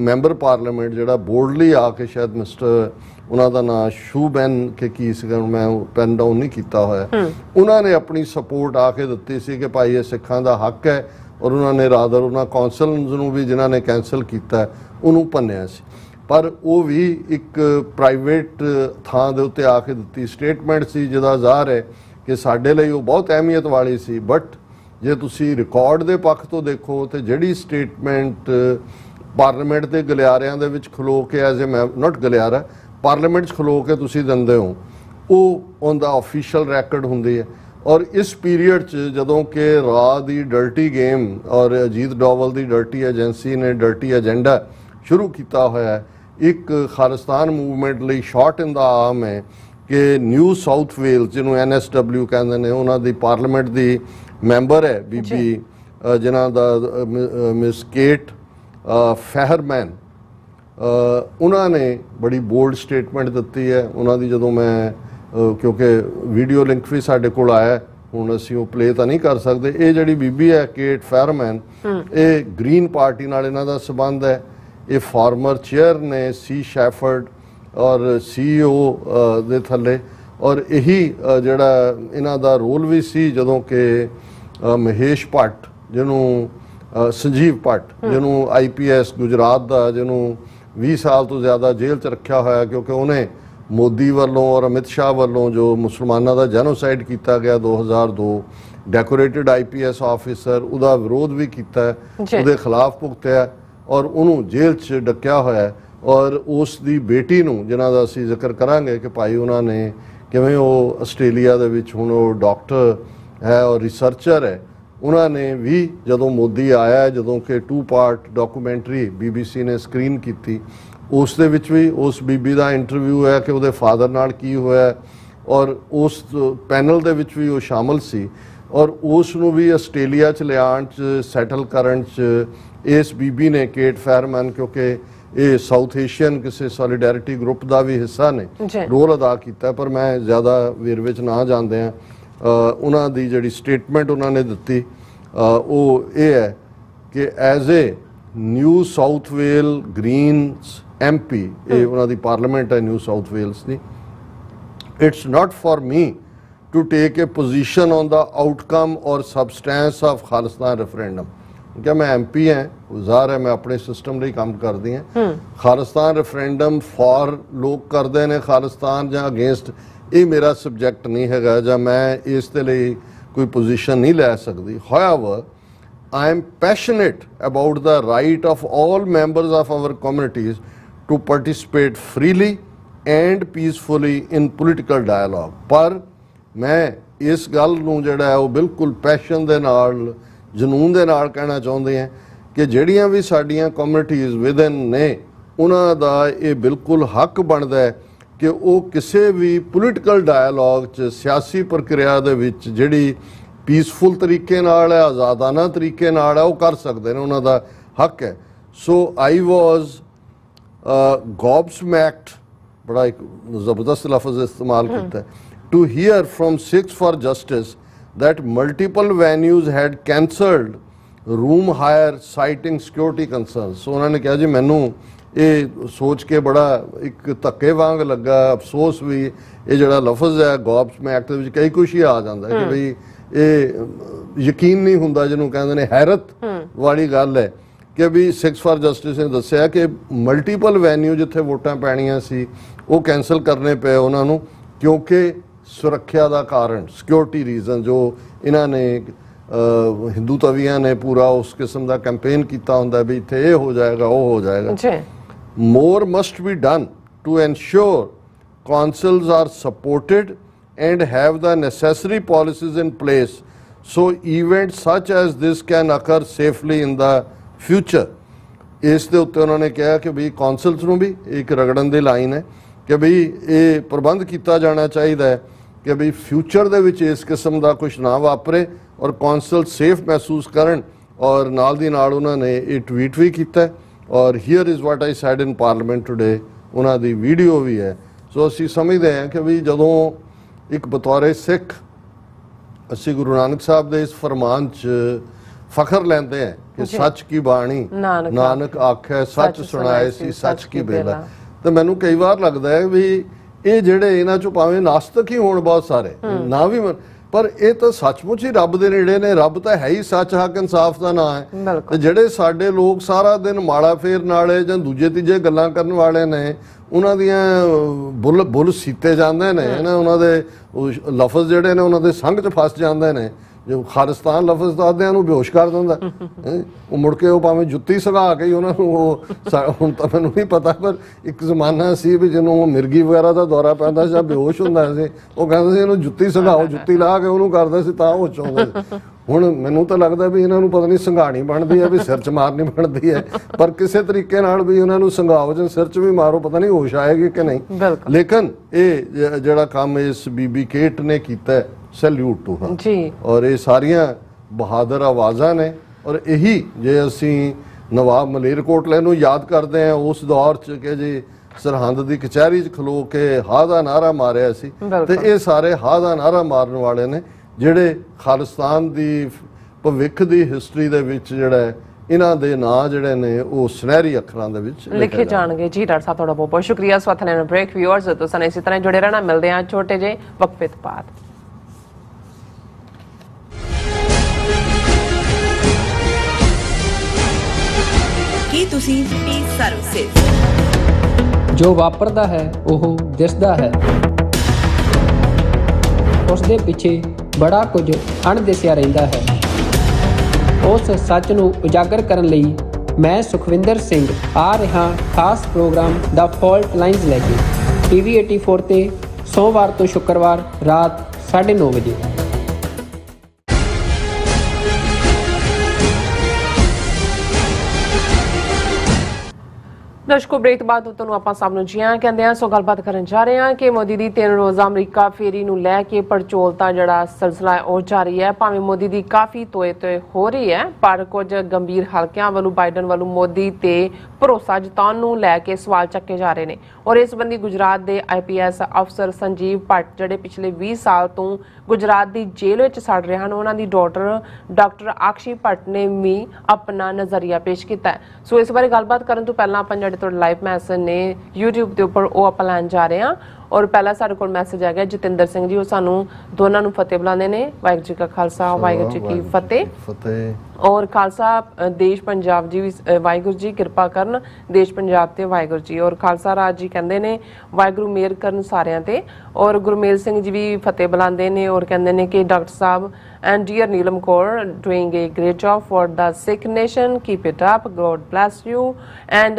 ਮੈਂਬਰ ਪਾਰਲੀਮੈਂਟ ਜਿਹੜਾ ਬੋਰਡਲੀ ਆ ਕੇ, ਸ਼ਾਇਦ ਮਿਸਟਰ ਉਹਨਾਂ ਦਾ ਨਾਂ ਸ਼ੂਬੈਨ ਕਿ ਕੀ ਸੀਗਾ, ਮੈਂ ਪੈਨ ਡਾਊਨ ਨਹੀਂ ਕੀਤਾ ਹੋਇਆ, ਉਹਨਾਂ ਨੇ ਆਪਣੀ ਸਪੋਰਟ ਆ ਕੇ ਦਿੱਤੀ ਸੀ ਕਿ ਭਾਈ ਇਹ ਸਿੱਖਾਂ ਦਾ ਹੱਕ ਹੈ। ਔਰ ਉਹਨਾਂ ਨੇ ਰਾਦਰ ਉਹਨਾਂ ਕੌਂਸਲਸ ਨੂੰ ਵੀ ਜਿਨ੍ਹਾਂ ਨੇ ਕੈਂਸਲ ਕੀਤਾ ਉਹਨੂੰ ਭੰਨਿਆ ਸੀ, ਪਰ ਉਹ ਵੀ ਇੱਕ ਪ੍ਰਾਈਵੇਟ ਥਾਂ ਦੇ ਉੱਤੇ ਆ ਕੇ ਦਿੱਤੀ ਸਟੇਟਮੈਂਟ ਸੀ, ਜਿਹਦਾ ਜ਼ਾਹਰ ਹੈ ਕਿ ਸਾਡੇ ਲਈ ਉਹ ਬਹੁਤ ਅਹਿਮੀਅਤ ਵਾਲੀ ਸੀ। ਬਟ ਜੇ ਤੁਸੀਂ ਰਿਕਾਰਡ ਦੇ ਪੱਖ ਤੋਂ ਦੇਖੋ ਤੇ ਜਿਹੜੀ ਸਟੇਟਮੈਂਟ ਪਾਰਲੀਮੈਂਟ ਦੇ ਗਲਿਆਰਿਆਂ ਦੇ ਵਿੱਚ ਖਲੋ ਕੇ ਐਜ਼ ਏ ਨਾਟ ਗਲਿਆਰਾ ਪਾਰਲੀਮੈਂਟ 'ਚ ਖਲੋ ਕੇ ਤੁਸੀਂ ਦਿੰਦੇ ਹੋ, ਉਹ ਉਹਦਾ ਆਫੀਸ਼ੀਅਲ ਰੈਕਡ ਹੁੰਦੀ ਹੈ। ਔਰ ਇਸ ਪੀਰੀਅਡ 'ਚ ਜਦੋਂ ਕਿ ਰਾਹ ਦੀ ਡਰਟੀ ਗੇਮ ਔਰ ਅਜੀਤ ਡੋਵਲ ਦੀ ਡਰਟੀ ਏਜੰਸੀ ਨੇ ਡਰਟੀ ਏਜੰਡਾ ਸ਼ੁਰੂ ਕੀਤਾ ਹੋਇਆ, ਇੱਕ ਖਾਲਿਸਤਾਨ ਮੂਵਮੈਂਟ ਲਈ ਸ਼ਾਟ ਇਨ ਦਾ ਆਰਮ ਹੈ ਕਿ ਨਿਊ ਸਾਊਥ ਵੇਲਸ ਜਿਹਨੂੰ NSW ਕਹਿੰਦੇ ਨੇ, ਉਹਨਾਂ ਦੀ ਪਾਰਲੀਮੈਂਟ ਦੀ ਮੈਂਬਰ ਹੈ ਬੀਬੀ ਜਿਨ੍ਹਾਂ ਦਾ ਮਿਸ ਕੇਟ ਫੈਹਰਮੈਨ, ਉਹਨਾਂ ਨੇ ਬੜੀ ਬੋਲਡ ਸਟੇਟਮੈਂਟ ਦਿੱਤੀ ਹੈ। ਉਹਨਾਂ ਦੀ ਜਦੋਂ ਮੈਂ ਕਿਉਂਕਿ ਵੀਡੀਓ ਲਿੰਕ ਵੀ ਸਾਡੇ ਕੋਲ ਆਇਆ, ਹੁਣ ਅਸੀਂ ਉਹ ਪਲੇ ਤਾਂ ਨਹੀਂ ਕਰ ਸਕਦੇ। ਇਹ ਜਿਹੜੀ ਬੀਬੀ ਹੈ ਕੇਟ ਫੈਹਰਮੈਨ, ਇਹ ਗ੍ਰੀਨ ਪਾਰਟੀ ਨਾਲ ਇਹਨਾਂ ਦਾ ਸੰਬੰਧ ਹੈ। ਇਹ ਫਾਰਮਰ ਚੇਅਰ ਨੇ ਸੀ ਸ਼ੈਫਰਡ ਔਰ CEO ਦੇ ਥੱਲੇ, ਔਰ ਇਹੀ ਜਿਹੜਾ ਇਹਨਾਂ ਦਾ ਰੋਲ ਵੀ ਸੀ ਜਦੋਂ ਕਿ ਮਹੇਸ਼ ਭੱਟ ਜਿਹਨੂੰ ਸੰਜੀਵ ਭੱਟ ਜਿਹਨੂੰ IPS ਗੁਜਰਾਤ ਦਾ, ਜਿਹਨੂੰ 20 ਸਾਲ ਤੋਂ ਜ਼ਿਆਦਾ ਜੇਲ੍ਹ 'ਚ ਰੱਖਿਆ ਹੋਇਆ ਕਿਉਂਕਿ ਉਹਨੇ ਮੋਦੀ ਵੱਲੋਂ ਔਰ ਅਮਿਤ ਸ਼ਾਹ ਵੱਲੋਂ ਜੋ ਮੁਸਲਮਾਨਾਂ ਦਾ ਜੈਨੋਸਾਈਡ ਕੀਤਾ ਗਿਆ 2002, ਡੈਕੋਰੇਟਡ IPS ਆਫਿਸਰ, ਉਹਦਾ ਵਿਰੋਧ ਵੀ ਕੀਤਾ, ਉਹਦੇ ਖਿਲਾਫ ਭੁਗਤਿਆ ਔਰ ਉਹਨੂੰ ਜੇਲ੍ਹ 'ਚ ਡੱਕਿਆ ਹੋਇਆ। ਔਰ ਉਸ ਦੀ ਬੇਟੀ ਨੂੰ ਜਿਨ੍ਹਾਂ ਦਾ ਅਸੀਂ ਜ਼ਿਕਰ ਕਰਾਂਗੇ ਕਿ ਭਾਈ ਉਹਨਾਂ ਨੇ ਕਿਵੇਂ ਉਹ ਆਸਟ੍ਰੇਲੀਆ ਦੇ ਵਿੱਚ ਹੁਣ ਉਹ ਡਾਕਟਰ ਹੈ ਔਰ ਰਿਸਰਚਰ ਹੈ, ਉਹਨਾਂ ਨੇ ਵੀ ਜਦੋਂ ਮੋਦੀ ਆਇਆ, ਜਦੋਂ ਕਿ 2 ਪਾਰਟ ਡਾਕੂਮੈਂਟਰੀ BBC ਨੇ ਸਕਰੀਨ ਕੀਤੀ, ਉਸ ਦੇ ਵਿੱਚ ਵੀ ਉਸ ਬੀਬੀ ਦਾ ਇੰਟਰਵਿਊ ਹੈ ਕਿ ਉਹਦੇ ਫਾਦਰ ਨਾਲ ਕੀ ਹੋਇਆ, ਔਰ ਉਸ ਪੈਨਲ ਦੇ ਵਿੱਚ ਵੀ ਉਹ ਸ਼ਾਮਲ ਸੀ। ਔਰ ਉਸ ਨੂੰ ਵੀ ਆਸਟ੍ਰੇਲੀਆ 'ਚ ਲਿਆਉਣ 'ਚ ਸੈਟਲ ਕਰਨ 'ਚ ਇਸ ਬੀਬੀ ਨੇ ਕੇਟ ਫੈਹਰਮੈਨ, ਕਿਉਂਕਿ ਇਹ ਸਾਊਥ ਏਸ਼ੀਅਨ ਕਿਸੇ ਸੋਲੀਡੈਰਿਟੀ ਗਰੁੱਪ ਦਾ ਵੀ ਹਿੱਸਾ ਨੇ, ਰੋਲ ਅਦਾ ਕੀਤਾ। ਪਰ ਮੈਂ ਜ਼ਿਆਦਾ ਵੇਰਵੇ 'ਚ ਨਾ ਜਾਂਦੇ ਹਾਂ, ਉਹਨਾਂ ਦੀ ਜਿਹੜੀ ਸਟੇਟਮੈਂਟ ਉਹਨਾਂ ਨੇ ਦਿੱਤੀ ਉਹ ਇਹ ਹੈ ਕਿ as a New South Wales Greens MP, ਇਹ ਉਹਨਾਂ ਦੀ ਪਾਰਲੀਮੈਂਟ ਹੈ ਨਿਊ ਸਾਊਥ ਵੇਲਸ ਦੀ, it's not for me to take a position on the outcome or substance of Khalistan referendum. ਕਿ ਮੈਂ MP ਹਾਂ, ਜ਼ਾਹਰ ਹੈ ਮੈਂ ਆਪਣੇ ਸਿਸਟਮ ਲਈ ਕੰਮ ਕਰਦੀ ਹਾਂ। ਖਾਲਿਸਤਾਨ ਰੈਫਰੈਂਡਮ ਫॉर ਲੋਕ ਕਰਦੇ ਨੇ ਖਾਲਿਸਤਾਨ ਜਾਂ ਅਗੇਂਸਟ, ਇਹ ਮੇਰਾ ਸਬਜੈਕਟ ਨਹੀਂ ਹੈਗਾ ਜਾਂ ਮੈਂ ਇਸ ਦੇ ਲਈ ਕੋਈ ਪੋਜੀਸ਼ਨ ਨਹੀਂ ਲੈ ਸਕਦੀ। However I am passionate about the right of all members of our communities to participate freely and peacefully in political dialogue। ਪਰ ਮੈਂ ਇਸ ਗੱਲ ਨੂੰ ਜਿਹੜਾ ਹੈ ਉਹ ਬਿਲਕੁਲ ਪੈਸ਼ਨ ਦੇ ਨਾਲ ਜਨੂਨ ਦੇ ਨਾਲ ਕਹਿਣਾ ਚਾਹੁੰਦੇ ਹਾਂ ਕਿ ਜਿਹੜੀਆਂ ਵੀ ਸਾਡੀਆਂ ਕਮਿਊਨਿਟੀਜ਼ ਵਿਦਨ ਨੇ ਉਹਨਾਂ ਦਾ ਇਹ ਬਿਲਕੁਲ ਹੱਕ ਬਣਦਾ ਹੈ ਕਿ ਉਹ ਕਿਸੇ ਵੀ ਪੋਲੀਟੀਕਲ ਡਾਇਲੋਗ 'ਚ ਸਿਆਸੀ ਪ੍ਰਕਿਰਿਆ ਦੇ ਵਿੱਚ ਜਿਹੜੀ ਪੀਸਫੁਲ ਤਰੀਕੇ ਨਾਲ ਹੈ, ਆਜ਼ਾਦਾਨਾ ਤਰੀਕੇ ਨਾਲ ਹੈ, ਉਹ ਕਰ ਸਕਦੇ ਨੇ, ਉਹਨਾਂ ਦਾ ਹੱਕ ਹੈ। ਸੋ ਆਈ ਵਾਜ਼ gobsmacked, बड़ा एक ज़बरदस्त लफ्ज़ इस्तेमाल करता है, to hear from Sikhs for Justice that multiple venues had cancelled room hire citing security concerns। सो उन्होंने कहा जी मैनू ये सोच के बड़ा एक धक्के वांग लगा, अफसोस भी, ये जड़ा लफ्ज़ है gobsmacked ਦੇ ਵਿੱਚ कई कुछ ही आ जाता है कि बई ये यकीन नहीं हुंदा, जिन्हों कहते हैं हैरत वाली गल है कि भी सिक्स फॉर जस्टिस ने दस्सिया कि मल्टीपल वैन्यू जिथे वोटां पैणियां सी वो कैंसल करने पे उन्होंने, क्योंकि सुरक्षा का कारण, सिक्योरिटी रीजन, जो इन्होंने हिंदू तवियां ने पूरा उस किस्म का कैंपेन किया होंदा भी इत्थे ये हो जाएगा वो हो जाएगा। More must be done to ensure councils are supported and have the necessary policies in place so event such as this can occur safely in the future. इस दे उत्ते उन्होंने कहा कि भी कौंसल्स नूं भी एक रगड़न दी लाइन है कि भी ये प्रबंध किया जाना चाहिए है कि भी फ्यूचर दे विच इस किस्म का कुछ ना वापरे और कौंसल सेफ महसूस करन। और नाल दी नाल उन्होंने ये ट्वीट भी किया और here is what I sad in parliament today, उन्हों दी वीडियो भी है। सो असीं समझते हैं कि भी जदों एक बतौरे सिख असीं गुरु नानक साहब दे इस फरमान च फखर लेंदे हैं कि सच की बाणी नानक आखे सच सुनाए सी सच की बेला। तो मैनू कई बार लगता है भी ये जेड़े इन्हां चों भावें नास्तिक ही होण बहुत सारे ना भी पर ये तो सचमुच ही रब दे नेड़े ने, रब तो है ही सच हक इंसाफ का नाम है। ते जेड़े साडे लोग सारा दिन माड़ा फेरन वाले जां दूजे तीजे गल्लां करन वाले ने उन्हां दियां बुल बुल सीते जांदे ने ना, उन्हां दे लफज जेड़े ने उन्हां दे संग च फस जांदे ने। जो खालिस्तान लफज दादियां नूं बेहोश कर दिंदा वो मुड़ के भावें जुत्ती सगा के ही उन्हां नूं हुण तां मैनूं नहीं पता पर एक जमाना सी भी जिन्हों मिर्गी वगैरह का दौरा पैंदा सी बेहोश हुंदा सी वो कहंदे सी इहनूं जुत्ती सगाओ, जुत्ती ला के उहनूं करदे सी तां होश आउंदा। हुण मैनूं तां लगदा भी इन्हां नूं पता नहीं संघाणी बनदी है भी सिर च मारनी बनदी है, पर किसी तरीके नाल भी इन्हां नूं संघाओ जां सिर च भी मारो पता नहीं होश आएगी कि नहीं। लेकिन ये जिहड़ा काम इस बीबी केट ने कीता है सैल्यूट टू हर जी। और ये सारिया बहादुर आवाज़ां ने और यही जे असी नवाब मलेरकोटले नूं याद करते हैं उस दौर च कि जी सरहंद की कचहरी च खलो के हा दा नारा मारिया सी ते ये सारे हा दा नारा मारन वाले ने जिहड़े खालिस्तान की भविख की हिस्टरी दे विच जिहड़ा इन्हां दे नां जिहड़े ने वो सुनहरी अखरां दे विच लिखे जाणगे। जी डॉक्टर साहब तुहाडा बहुत बहुत शुक्रिया। इस वक्त लेना ब्रेक। व्यूअर्स तुसां इसी तरह जुड़े रहना, मिलदे हां छोटे जे वक्फे तो बाद। ਕੀ ਤੁਸੀਂ ਪੀਸ ਸਰਵਿਸਿਜ਼ ਜੋ ਵਾਪਰਦਾ ਹੈ ਉਹ ਦਿਸਦਾ ਹੈ, ਉਸ ਦੇ ਪਿੱਛੇ ਬੜਾ ਕੁਝ ਅਣਦਿਸਿਆ ਰਹਿੰਦਾ ਹੈ। ਉਸ ਸੱਚ ਨੂੰ ਉਜਾਗਰ ਕਰਨ ਲਈ ਮੈਂ ਸੁਖਵਿੰਦਰ ਸਿੰਘ ਆ ਰਿਹਾ ਖਾਸ ਪ੍ਰੋਗਰਾਮ ਦਾ ਫਾਲਟ ਲਾਈਨਸ ਲੈ ਕੇ TV 84 ਤੇ ਸੋਮਵਾਰ ਤੋਂ ਸ਼ੁੱਕਰਵਾਰ ਰਾਤ 9:30 ਵਜੇ। दर्शकों ब्रेक तो बाद ਤੁਹਾਨੂੰ ਆਪਾਂ ਸਭ ਨੂੰ ਜੀਆਂ ਕਹਿੰਦੇ ਆ। ਸੋ ਗੱਲਬਾਤ ਕਰਨ ਜਾ ਰਹੇ ਹਾਂ ਕਿ ਮੋਦੀ ਦੀ 3 ਰੋਜ਼ਾ ਅਮਰੀਕਾ ਫੇਰੀ ਨੂੰ ਲੈ ਕੇ ਪੜਚੋਲਤਾ ਜਿਹੜਾ ਸਿਲਸਿਲਾ ਉਹ ਜਾਰੀ ਹੈ। ਭਾਵੇਂ ਮੋਦੀ ਦੀ ਕਾਫੀ ਤੋਏ ਹੋ ਰਹੀ ਹੈ ਪਰ ਕੁਝ ਗੰਭੀਰ ਹਲਕਿਆਂ ਵੱਲੋਂ ਬਾਈਡਨ ਵੱਲੋਂ ਮੋਦੀ ਤੇ ਭਰੋਸਾ ਜਤਾਉਣ ਨੂੰ ਲੈ ਕੇ ਸਵਾਲ ਚੱਕੇ ਜਾ ਰਹੇ ਨੇ। ਔਰ ਇਸ ਸੰਬੰਧੀ ਗੁਜਰਾਤ ਦੇ IPS ਅਫਸਰ ਸੰਜੀਵ ਭੱਟ ਜਿਹੜੇ ਪਿਛਲੇ 20 ਸਾਲ ਤੋਂ ਗੁਜਰਾਤ ਦੀ ਜੇਲ੍ਹ ਵਿੱਚ ਸੜ ਰਹੇ ਹਨ, ਉਹਨਾਂ ਦੀ ਡਾਕਟਰ ਆਕਸ਼ੀ ਭੱਟ ਨੇ ਵੀ ਆਪਣਾ ਨਜ਼ਰੀਆ ਪੇਸ਼ ਕੀਤਾ। ਸੋ ਇਸ ਬਾਰੇ ਗੱਲਬਾਤ ਕਰਨ ਤੋਂ ਪਹਿਲਾਂ ਆਪਾਂ ਜਿਹੜੇ ਤੁਹਾਡੇ ਲਾਈਵ ਮੈਸੇਜ ਨੇ YouTube ਦੇ ਉੱਪਰ ਉਹ ਆਪਾਂ ਲੈਣ ਜਾ ਰਹੇ ਹਾਂ। ਔਰ ਪਹਿਲਾ ਸਾਡੇ ਕੋਲ ਮੈਸੇਜ ਆ ਗਿਆ ਜਤਿੰਦਰ ਸਿੰਘ ਜੀ, ਉਹ ਸਾਨੂੰ ਦੋਨਾਂ ਨੂੰ ਫਤਿਹ ਬੁਲਾਉਂਦੇ ਨੇ। ਵਾਹਿਗੁਰੂ ਜੀ ਕਾ ਖਾਲਸਾ ਵਾਹਿਗੁਰੂ ਜੀ ਕੀ ਫਤਿਹ। ਔਰ ਖਾਲਸਾ ਦੇਸ਼ ਪੰਜਾਬ ਜੀ ਵੀ ਵਾਹਿਗੁਰੂ ਜੀ ਕਿਰਪਾ ਕਰਨ, ਦੇਸ਼ ਪੰਜਾਬ ਤੇ ਵਾਹਿਗੁਰੂ ਜੀ। ਔਰ ਖਾਲਸਾ ਰਾਜ ਜੀ ਕਹਿੰਦੇ ਨੇ ਵਾਹਿਗੁਰੂ ਮਿਹਰ ਕਰਨ ਸਾਰਿਆਂ ਤੇ। ਔਰ ਗੁਰਮੇਲ ਸਿੰਘ ਜੀ ਵੀ ਫਤਿਹ ਬੁਲਾਉਂਦੇ ਨੇ ਔਰ ਕਹਿੰਦੇ ਨੇ ਕਿ doctor Sahib and dear Neelam Kaur doing a great job for the Sikh nation, keep it up, God bless you and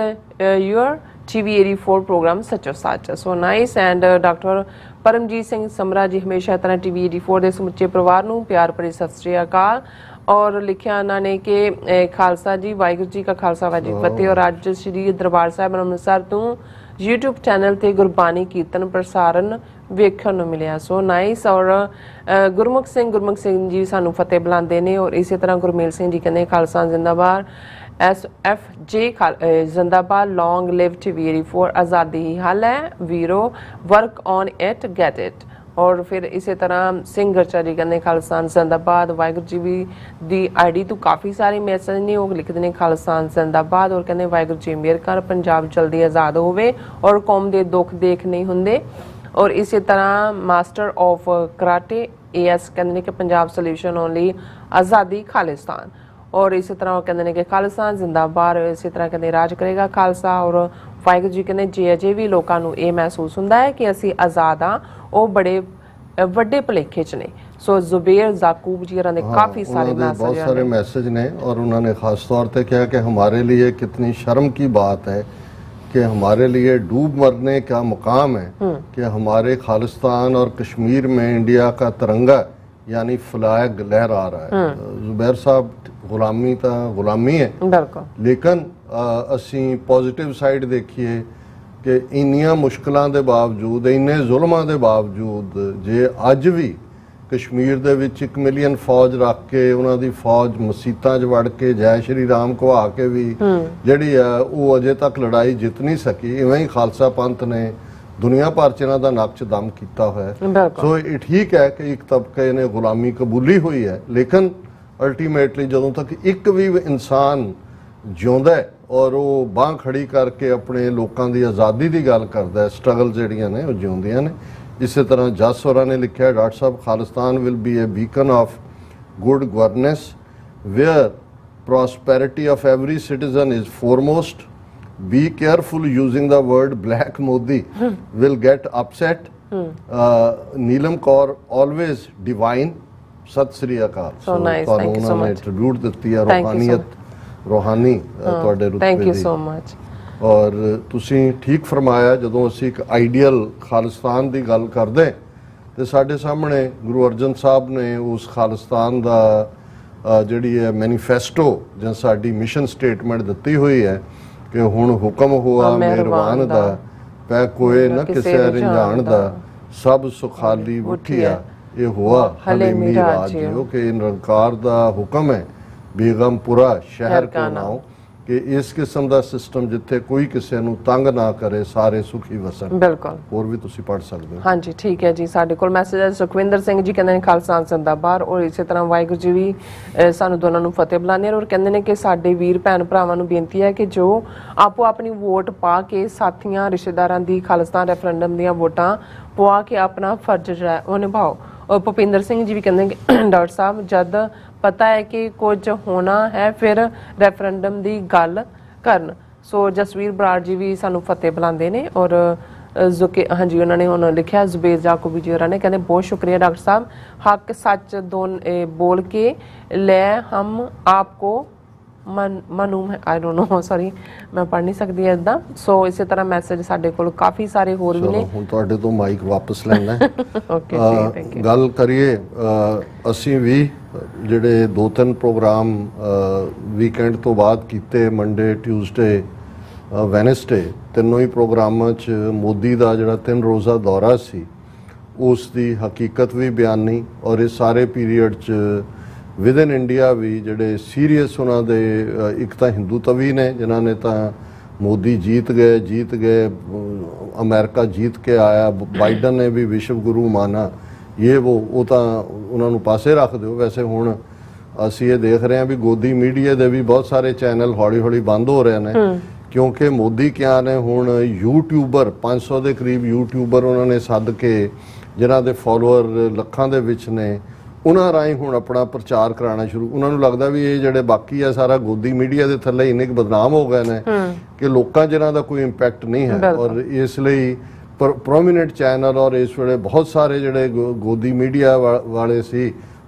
your TV 84 program such a such so nice। and Dr. Paramjit Singh Samra ji हमेशा तरह TV 84 ਦੇ ਸਮੁੱਚੇ ਪਰਿਵਾਰ ਨੂੰ ਪਿਆਰ ਭਰੀ ਸਤਿ ਸ੍ਰੀ ਅਕਾਲ। और लिखा उन्होंने कि खालसा जी वाहिगुरू जी का खालसा वाहिगुरू जी की फतेह। और अज श्री दरबार साहिब अमृतसर तो यूट्यूब चैनल ते गुरबानी कीर्तन प्रसारण वेखण नूं मिलिया, सो नाइस। और गुरमुख सिंह जी सानू फतेह बुलाते हैं। और इसी तरह गुरमेल सिंह जी कहते खालसा जिंदाबाद, SFJ जिंदाबाद, लॉन्ग लिव टीवीरी फॉर आज़ादी ही हल है वीरो, work on it get it. और फिर इसी तरह सिंह गरचा जी कहते खालसा जिंदाबाद, वाहिगुरू जी भी दी आईडी तो काफ़ी सारे मैसेज ने वो लिखते हैं खालसा जिंदाबाद। और कहते वाहिगुरू जी मेहर कर पंजाब जल्दी आज़ाद होवे और कौम के दुख देख नहीं होंगे। और इसी तरह मास्टर ऑफ कराटे AS कहते हैं कि पंजाब सोल्यूशन ओनली आज़ादी खालिस्तान। और इसी तरह कहते हैं कि खालसा जिंदाबाद। इसी तरह कहते राज करेगा खालसा। और वाहिगुरू जी कहते जे अजे भी लोगों को यह महसूस होता है कि असी आज़ाद हाँ, वो बड़े ਵੱਡੇ ਭੁਲੇਖੇ ਚ ਨੇ। सो जुबेर जाकूब जी ने काफ़ी सारे बहुत सारे मैसेज ने। और उन्होंने ख़ास तौर पे कहा कि हमारे लिए कितनी शर्म की बात है कि हमारे लिए डूब मरने का मुकाम है कि हमारे खालिस्तान और कश्मीर में इंडिया का तिरंगा यानी फ्लैग लहरा रहा है। जुबैर साहब गुलामी तो गुलामी है, बिल्कुल, लेकिन असी पॉजिटिव साइड देखिए कि इन्नियां मुश्किलों के बावजूद इन्ने जुल्मां के बावजूद जे अज भी कश्मीर दे विच 1 मिलियन फौज रख के उन्हां दी फौज मसीतां च वड़ के जय श्री राम कहा के भी जिहड़ी है वो अजे तक लड़ाई जित नहीं सकी। इवें ही खालसा पंथ ने दुनिया भर च इन्हां दा नक्श दम किया हुआ है। सो ये ठीक है कि एक तबके ने गुलामी कबूली हुई है, लेकिन अल्टीमेटली जदों तक एक भी इंसान जिउंदा है और वो बांह खड़ी करके अपने लोगों की आज़ादी की गल करता है, स्ट्रगल जिहड़ियां ने वो जिउंदियां ने। इस तरह जस होरां ने लिखा है डॉक्टर साहब Khalistan will be a beacon of good governance where prosperity of every citizen is foremost, be careful using the word black Modi will get upset, Neelam Kaur always divine. Sat Sri अकाल। उन्होंने ट्रिब्यूट दी है रूहानियत रूहानी ਤੁਹਾਡੇ ਰੁਤਬੇ थैंक यू सो मच। और ਤੁਸੀਂ ਠੀਕ ਫਰਮਾਇਆ ਜਦੋਂ ਅਸੀਂ ਇੱਕ ਆਈਡੀਅਲ ਖਾਲਿਸਤਾਨ ਦੀ ਗੱਲ ਕਰਦੇ ਤੇ ਸਾਡੇ ਸਾਹਮਣੇ ਗੁਰੂ ਅਰਜਨ ਸਾਹਿਬ ਨੇ ਉਸ ਖਾਲਿਸਤਾਨ ਦਾ ਜਿਹੜੀ ਹੈ ਮੈਨੀਫੈਸਟੋ ਜਾਂ ਸਾਡੀ ਮਿਸ਼ਨ ਸਟੇਟਮੈਂਟ ਦਿੱਤੀ ਹੋਈ ਹੈ ਕਿ ਹੁਣ ਹੁਕਮ ਹੋਆ ਮਿਹਰਬਾਨ ਦਾ ਪੈ ਕੋਏ ਨਾ ਕਿਸੇ ਰਿੰਝਾਣ ਦਾ ਸਭ ਸੁਖਾਲੀ ਉਠਿਆ ਇਹ ਹੋਆ ਹਲੀਮੀ ਰਾਜਿਓ ਕਿ ਨਿਰੰਕਾਰ ਦਾ ਹੁਕਮ ਹੈ बेगमपुरा शहर को नाओ कि इस किस्म का सिस्टम जिथे कोई किसी ਨੂੰ तंग ना करे सारे सुखी वसन। बिल्कुल, और भी तुसी पढ़ सकते हो। हाँ जी ठीक है जी। साडे कोल मैसेज है सुखविंदर सिंह जी कहते हैं खालसा जिंदाबाद। और इसी तरह वाहिगुरू जी भी सानू दोनों ਨੂੰ फतेह बुलाने और कहते हैं कि साडे वीर भैन भरावां ਨੂੰ बेनती है कि जो आपो अपनी वोट पा के साथियां रिश्तेदारां दी खालिस्तान रेफरेंडम ਦੀਆਂ वोटां पवा के अपना फर्ज ਜਿਹੜਾ ਉਹ ਨਿਭਾਓ। और भुपिंदर सिंह जी भी कहते हैं कि डॉक्टर साहब जद पता है कि कुछ होना है फिर रेफरेंडम की गल करन। सो जसवीर बराड़ जी भी सानू फतेह बुलाते हैं। और जुके हाँ जी उन्होंने हुण लिखा जुबेर जाकूबी जी होरां ने कहते बहुत शुक्रिया डॉक्टर साहब, हक सच बोल के ले हम आपको मनूम है। आई डोंट नो, सॉरी मैं पढ़ नहीं सकती इदा। सो इसी तरह मैसेज साडे कोल काफ़ी सारे होर भी ने। हुण तुहाडे तो माइक वापस लेना है। ओके जी, थैंक यू। गल करिए असीं भी ਜਿਹੜੇ 2-3 प्रोग्राम वीकेंड तो बाद कीते, मंडे ट्यूसडे वैनसडे ਤਿੰਨੋਂ ही प्रोग्रामां च मोदी ਦਾ ਜਿਹੜਾ 3 रोज़ा दौरा सी ਉਸ ਦੀ ਹਕੀਕਤ ਵੀ ਬਿਆਨੀ। और इस सारे पीरीयड च विद इन इंडिया भी ਜਿਹੜੇ सीरीयस उन्होंने एक तो हिंदू तवी ने जिन्होंने तो मोदी जीत गए, अमेरिका जीत के आया, बाइडन ने भी विश्व गुरु माना, ये वो तो उन्होंने पासे रख दो। वैसे हुण असी ये देख रहे हैं भी गोदी मीडिया के भी बहुत सारे चैनल हौली हौली बंद हो रहे हैं क्योंकि मोदी क्या ने हुण यूट्यूबर 500 के करीब यूट्यूबर उन्होंने सद के जिन्हां दे फॉलोअर लखां दे विच ने उन्हां राहीं हुण अपना प्रचार कराना शुरू। उन्होंने लगता भी ये जिहड़े बाकी है सारा गोदी मीडिया के थल्ले इन्ने बदनाम हो गए हैं कि लोकां जिन्हां दा कोई इंपैक्ट नहीं है। और इसलिए प्रोमिनेंट चैनल और इस वे बहुत सारे जिहड़े गोदी मीडिया वाले सी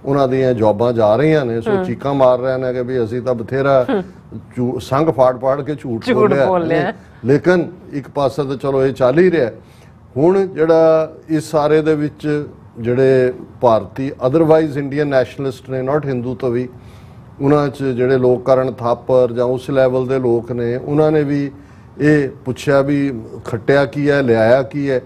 उन्हां दीयां जॉबां जा रही ने। सो चीकां मार रहे हैं कि भी असीं तां बथेरा संघ फाड़ के झूठ बोलिया, लेकिन एक पासा तो चलो ये चल ही रहा। हुण जिहड़ा इस सारे दे विच जिहड़े भारती अदरवाइज इंडियन नैशनलिस्ट ने, नॉट हिंदू तो भी ਉਹਨਾਂ 'ਚ ਜਿਹੜੇ ਲੋਕ ਕਰਨ ਥਾਪਰ ਜਾਂ ਉਸ ਲੈਵਲ ਦੇ ਲੋਕ ਨੇ ਉਹਨਾਂ ਨੇ ਵੀ ਇਹ ਪੁੱਛਿਆ ਵੀ ਖੱਟਿਆ ਕੀ ਹੈ, ਲਿਆਇਆ ਕੀ ਹੈ।